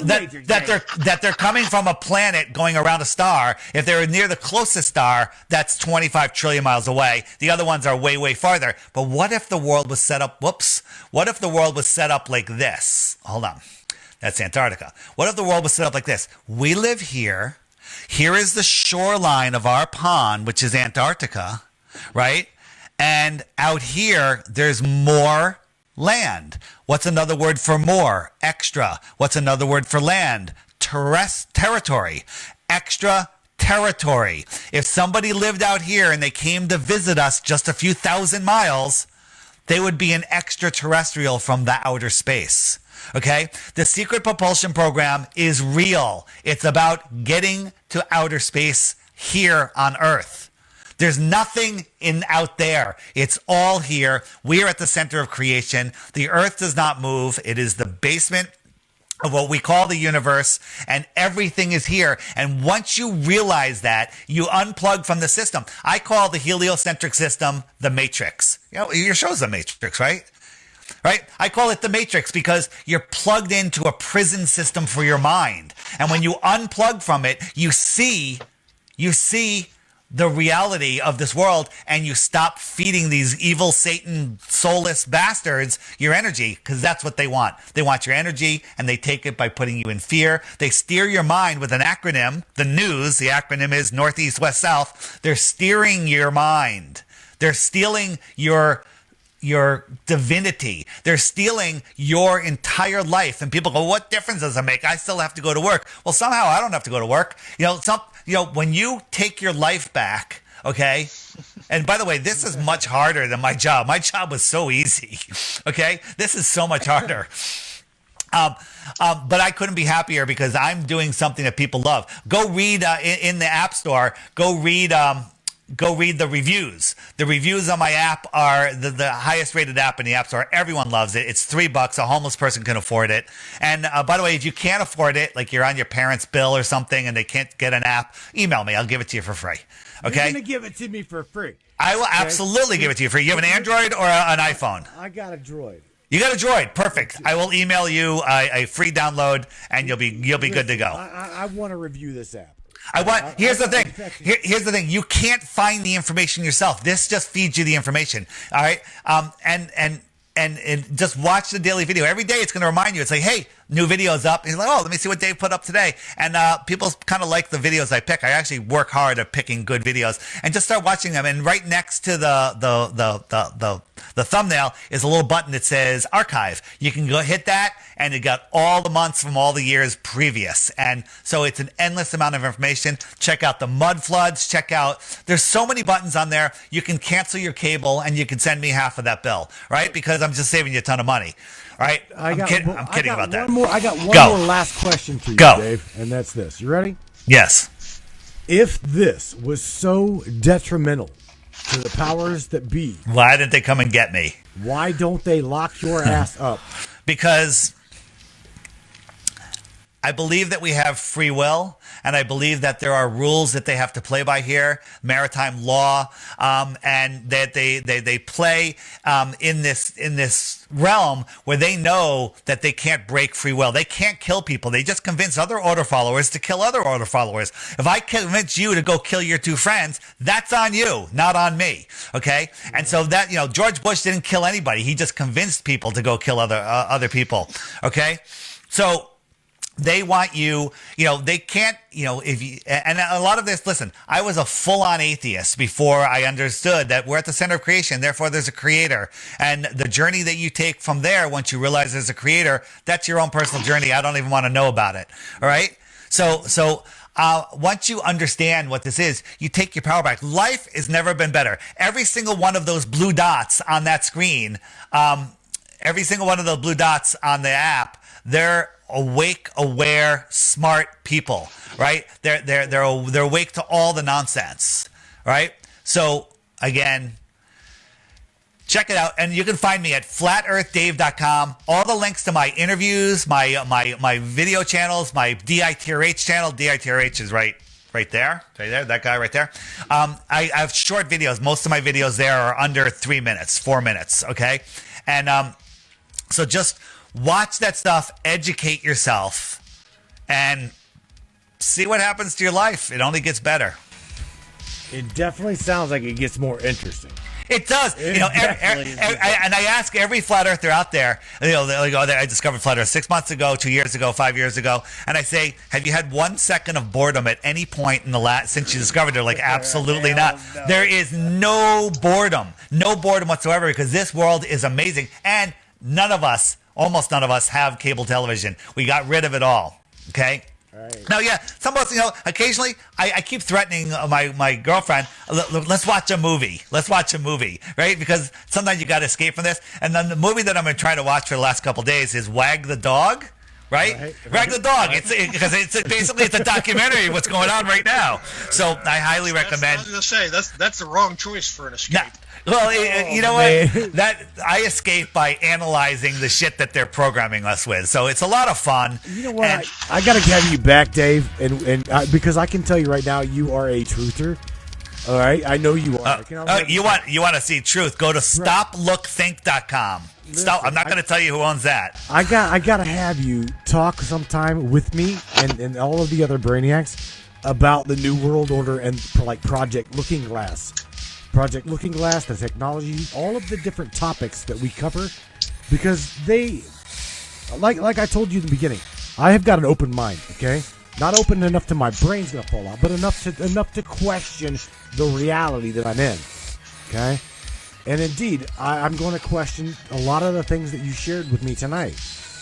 that they're coming from a planet going around a star. If they're near the closest star, that's 25 trillion miles away. The other ones are way, way farther. But what if the world was set up? What if the world was set up like this? Hold on. That's Antarctica. What if the world was set up like this? We live here. Here is the shoreline of our pond, which is Antarctica, right? And out here, there's more land. What's another word for more? Extra. What's another word for land? Territory. Extra territory. If somebody lived out here and they came to visit us just a few thousand miles, they would be an extraterrestrial from the outer space. Okay? The secret propulsion program is real. It's about getting to outer space here on Earth. There's nothing out there. It's all here. We are at the center of creation. The Earth does not move. It is the basement of what we call the universe, and everything is here. And once you realize that, you unplug from the system. I call the heliocentric system the Matrix. You know, your show's the Matrix, right? Right? I call it the Matrix because you're plugged into a prison system for your mind. And when you unplug from it, you see the reality of this world, and you stop feeding these evil Satan soulless bastards your energy, because that's what they want. They want your energy, and they take it by putting you in fear. They steer your mind with an acronym, the news. The acronym is Northeast, West, South. They're steering your mind. They're stealing your divinity. They're stealing your entire life. And people go, what difference does it make? I still have to go to work. Well, somehow I don't have to go to work. When you take your life back, okay? And by the way, this is much harder than my job. My job was so easy, okay? This is so much harder. But I couldn't be happier because I'm doing something that people love. Go read in the App Store. Go read the reviews. The reviews on my app are the highest rated app in the App Store. Everyone loves it. It's $3. A homeless person can afford it. And by the way, if you can't afford it, like you're on your parents' bill or something and they can't get an app, email me. I'll give it to you for free. Okay? You're going to give it to me for free. I will absolutely give it to you for free. You have an Android or an iPhone? I got a Droid. You got a Droid. Perfect. I will email you a free download and you'll be good to go. I want to review this app. Here's the thing. Here's the thing. You can't find the information yourself. This just feeds you the information. All right. And just watch the daily video. Every day it's going to remind you. It's like, hey, new video's up. And you're like, oh, let me see what Dave put up today. And people kind of like the videos I pick. I actually work hard at picking good videos and just start watching them. And right next to the The thumbnail is a little button that says archive. You can go hit that, and it got all the months from all the years previous. And so it's an endless amount of information. Check out the mud floods. There's so many buttons on there. You can cancel your cable, and you can send me half of that bill, right? Because I'm just saving you a ton of money. All right? I'm kidding about that. I got one more last question for you, Dave, and that's this. You ready? Yes. If this was so detrimental to the powers that be, why didn't they come and get me? Why don't they lock your ass up? Because I believe that we have free will, and I believe that there are rules that they have to play by here, maritime law, and that they play in this realm where they know that they can't break free will. They can't kill people. They just convince other order followers to kill other order followers. If I convince you to go kill your two friends, that's on you, not on me. Okay? And so that, George Bush didn't kill anybody. He just convinced people to go kill other people. Okay? So they want you, they can't, if you, and a lot of this, listen, I was a full-on atheist before I understood that we're at the center of creation, therefore there's a creator. And the journey that you take from there, once you realize there's a creator, that's your own personal journey. I don't even want to know about it. All right? So once you understand what this is, you take your power back. Life has never been better. Every single one of those blue dots on that screen, every single one of those blue dots on the app, they're awake, aware, smart people, right? They're awake to all the nonsense, right? So again, check it out, and you can find me at flatearthdave.com. All the links to my interviews, my video channels, my DITRH channel. DITRH is right there, that guy right there. I have short videos. Most of my videos there are under 3 minutes, 4 minutes, okay? And so just watch that stuff, educate yourself, and see what happens to your life. It only gets better. It definitely sounds like it gets more interesting. It does. And I ask every flat earther out there, I discovered flat earth 6 months ago, 2 years ago, 5 years ago, and I say, have you had 1 second of boredom at any point in the since you discovered it? They're like, absolutely not. No. There is no boredom whatsoever, because this world is amazing, and almost none of us have cable television. We got rid of it all. Okay? Right. Now, yeah, some of us, occasionally I keep threatening my girlfriend, let's watch a movie. Let's watch a movie, right? Because sometimes you got to escape from this. And then the movie that I'm going to try to watch for the last couple of days is Wag the Dog. Right? Wag the Dog. Because it's basically a documentary of what's going on right now. So I highly recommend. I was going to say that's the wrong choice for an escape. Well, you know what? That I escape by analyzing the shit that they're programming us with. So it's a lot of fun. You know what? I got to have you back, Dave, and because I can tell you right now, you are a truther. All right, I know you are. You want to see truth? Go to stoplookthink.com. Stop. I'm not going to tell you who owns that. I got to have you talk sometime with me and all of the other brainiacs about the New World Order and Project Looking Glass. Project Looking Glass, the technology, all of the different topics that we cover, because they, like I told you in the beginning, I have got an open mind, okay? Not open enough to my brain's gonna fall out, but enough to question the reality that I'm in, okay? And indeed, I'm going to question a lot of the things that you shared with me tonight.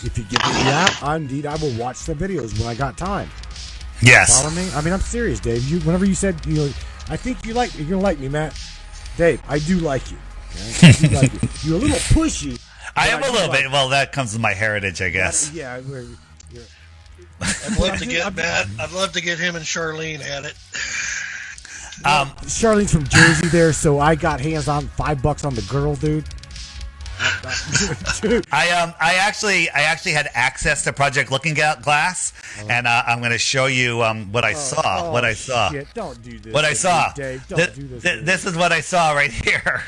If you give me the app, indeed, I will watch the videos when I got time. Yes. Follow me? I mean, I'm serious, Dave. Whenever you said, I think you're gonna like me, Matt. Dave, I do like you. Okay? I do like you. You're a little pushy. I am a little bit. Well, that comes with my heritage, I guess. Yeah. I'd love to get Matt. I'd love to get him and Charlene at it. Charlene's from Jersey there, so I got hands on $5 on the girl, dude. I actually had access to Project Looking Glass, and I'm going to show you what I saw. What I saw. Shit. Don't do this. What I saw. Dave, don't do this. This is what I saw right here.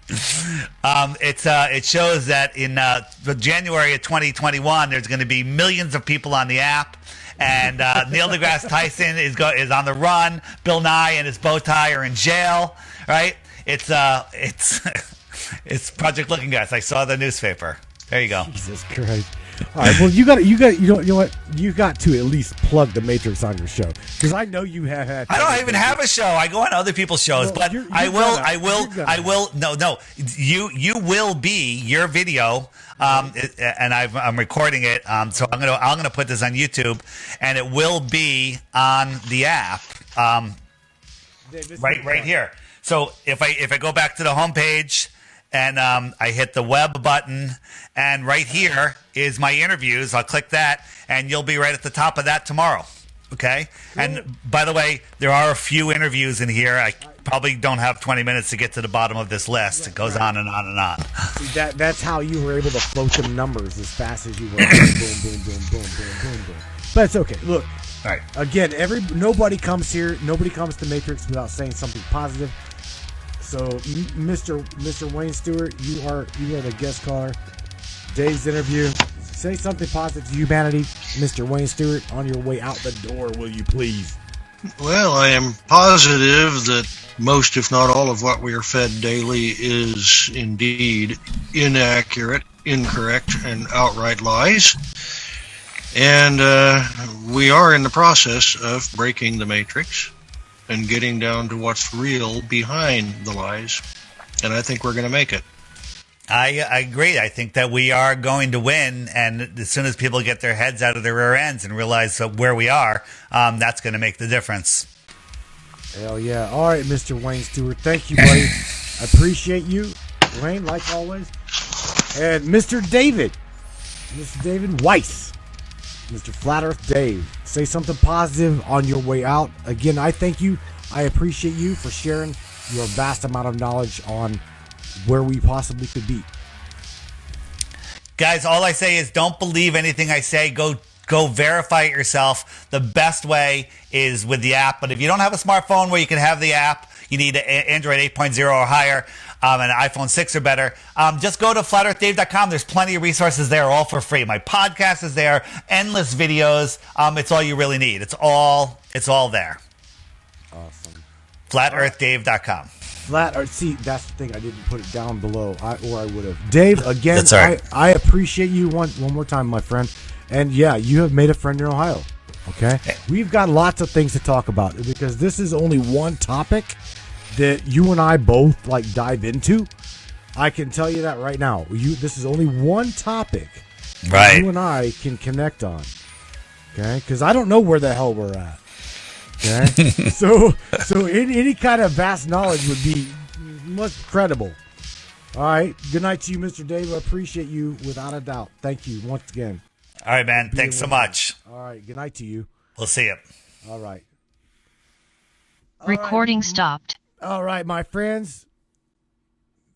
It shows that in January of 2021, there's going to be millions of people on the app. And Neil deGrasse Tyson is on the run. Bill Nye and his bow tie are in jail. Right? It's Project Looking Glass. I saw the newspaper. There you go. Jesus Christ. All right. Well, you know what? You got to at least plug the Matrix on your show because I know you have had. I don't even have a show. I go on other people's shows, but I will. No. You will be your video. And I'm recording it. So I'm gonna put this on YouTube, and it will be on the app. Right here. So if I go back to the homepage and I hit the web button, and right here is my interviews. I'll click that, and you'll be right at the top of that tomorrow. Okay. Cool. And by the way, there are a few interviews in here. I probably don't have 20 minutes to get to the bottom of this list. It goes on and on and on. See, that's how you were able to float them numbers as fast as you were. Boom, boom, boom, boom, boom, boom, boom. But it's okay. Look. All right. Again, nobody comes here. Nobody comes to Matrix without saying something positive. So, Mr. Wayne Stewart, you are the guest caller. Dave's interview. Say something positive to humanity, Mr. Wayne Stewart, on your way out the door, will you please? Well, I am positive that most, if not all, of what we are fed daily is indeed inaccurate, incorrect, and outright lies. And we are in the process of breaking the matrix and getting down to what's real behind the lies. And I think we're going to make it. I agree. I think that we are going to win, and as soon as people get their heads out of their rear ends and realize where we are, that's going to make the difference. Hell yeah. All right, Mr. Wayne Stewart. Thank you, buddy. I appreciate you, Wayne, like always. And Mr. David Weiss, Mr. Flat Earth Dave. Say something positive on your way out. Again, I thank you. I appreciate you for sharing your vast amount of knowledge on where we possibly could be. Guys, all I say is don't believe anything I say. Go verify it yourself. The best way is with the app. But if you don't have a smartphone where you can have the app, you need an Android 8.0 or higher, an iPhone 6 or better. Just go to flatearthdave.com. There's plenty of resources there, all for free. My podcast is there, endless videos. It's all you really need. It's all there. Awesome. Flatearthdave.com. See, that's the thing. I didn't put it down below, or I would have. Dave, again, that's right. I appreciate you one more time, my friend. And yeah, you have made a friend in Ohio. Okay, we've got lots of things to talk about because this is only one topic that you and I both dive into. I can tell you that right now. This is only one topic that you and I can connect on. Okay, because I don't know where the hell we're at. Okay, so any kind of vast knowledge would be much credible. All right, good night to you, Mr. Dave. I appreciate you without a doubt. Thank you once again. All right, man. Thanks so much. All right, good night to you. We'll see you. All right. Recording stopped. All right, my friends.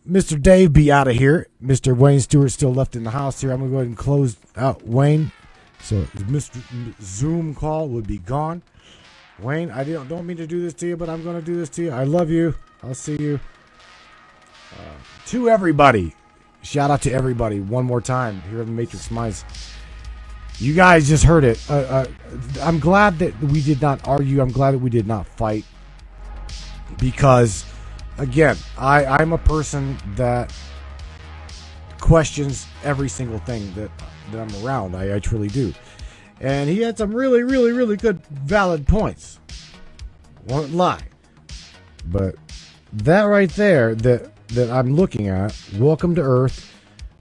Mr. Dave be out of here. Mr. Wayne Stewart still left in the house here. I'm going to go ahead and close out Wayne. So Mr. Zoom call would be gone. Wayne, I don't mean to do this to you, but I'm going to do this to you. I love you. I'll see you. To everybody. Shout out to everybody one more time here in the Matrix Minds. You guys just heard it. I'm glad that we did not argue. I'm glad that we did not fight. Because, again, I'm a person that questions every single thing that I'm around. I truly do. And he had some really, really, really good, valid points. Won't lie. But that right there that I'm looking at, welcome to Earth.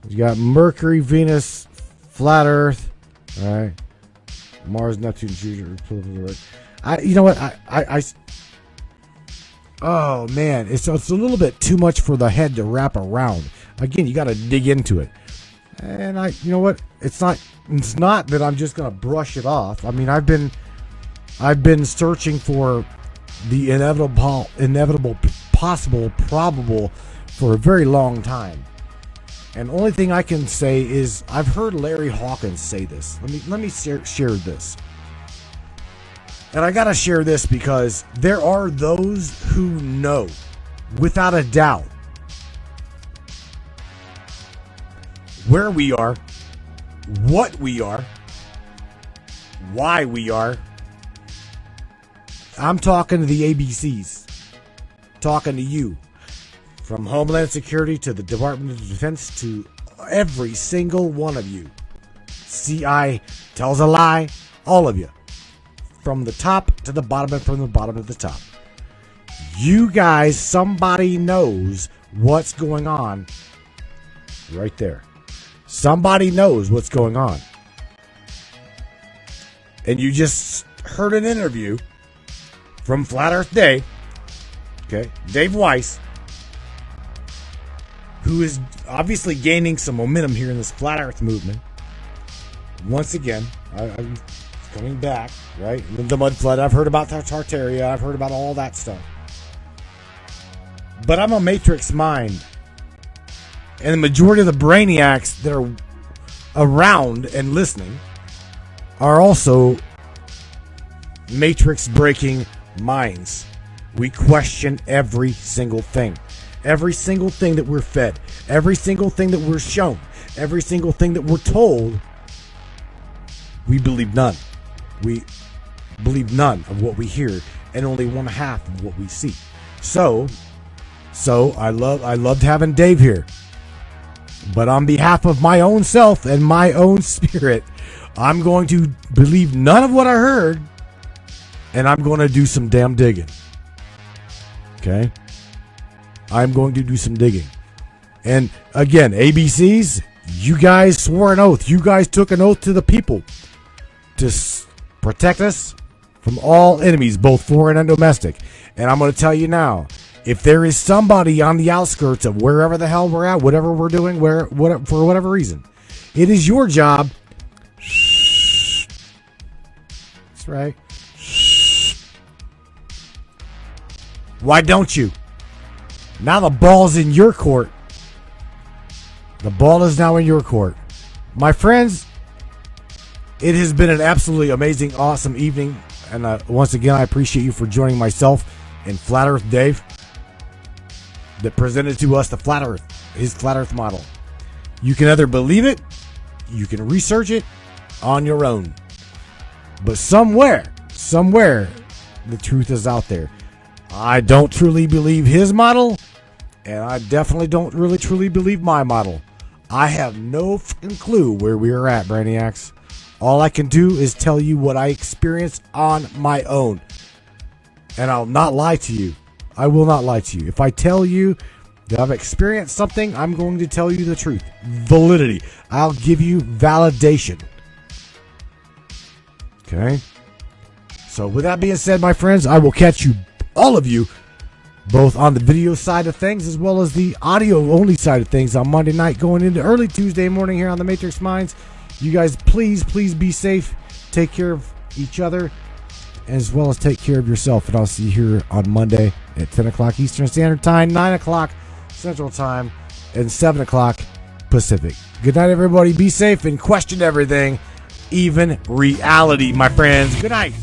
You got Mercury, Venus, flat Earth, all right? Mars, Neptune, Jupiter. You know what? Oh man, it's a little bit too much for the head to wrap around. Again, you got to dig into it. And you know what? It's not that I'm just gonna brush it off. I mean, I've been searching for the inevitable, possible, probable for a very long time. And the only thing I can say is I've heard Larry Hawkins say this. Let me share this. And I gotta share this because there are those who know, without a doubt, where we are, what we are, why we are. I'm talking to the ABCs, talking to you, from Homeland Security to the Department of Defense to every single one of you. CI tells a lie. All of you. From the top to the bottom and from the bottom to the top. You guys, somebody knows what's going on right there. Somebody knows what's going on. And you just heard an interview from Flat Earth Dave, okay, Dave Weiss, who is obviously gaining some momentum here in this Flat Earth movement. Once again, I'm coming back, right? The mud flood. I've heard about Tartaria. I've heard about all that stuff. But I'm a matrix mind. And the majority of the brainiacs that are around and listening are also matrix breaking minds. We question every single thing. Every single thing that we're fed. Every single thing that we're shown. Every single thing that we're told. We believe none. We believe none of what we hear and only one half of what we see. So I loved having Dave here. But on behalf of my own self and my own spirit, I'm going to believe none of what I heard, and I'm going to do some damn digging. Okay? I'm going to do some digging. And again, ABCs, you guys swore an oath. You guys took an oath to the people to protect us from all enemies, both foreign and domestic. And I'm going to tell you now, if there is somebody on the outskirts of wherever the hell we're at, whatever we're doing, for whatever reason, it is your job. That's right. Why don't you? Now the ball's in your court. The ball is now in your court. My friends, it has been an absolutely amazing, awesome evening. And once again, I appreciate you for joining myself and Flat Earth Dave that presented to us the Flat Earth, his Flat Earth model. You can either believe it, you can research it on your own. But somewhere, the truth is out there. I don't truly believe his model, and I definitely don't really truly believe my model. I have no fucking clue where we are at, Brainiacs. All I can do is tell you what I experienced on my own. And I'll not lie to you. I will not lie to you. If I tell you that I've experienced something, I'm going to tell you the truth. Validity. I'll give you validation. Okay? So with that being said, my friends, I will catch you, all of you, both on the video side of things as well as the audio only side of things on Monday night going into early Tuesday morning here on the Matrix Minds. You guys, please be safe. Take care of each other as well as take care of yourself. And I'll see you here on Monday at 10 o'clock Eastern Standard Time, 9 o'clock Central Time, and 7 o'clock Pacific. Good night, everybody. Be safe and question everything, even reality, my friends. Good night.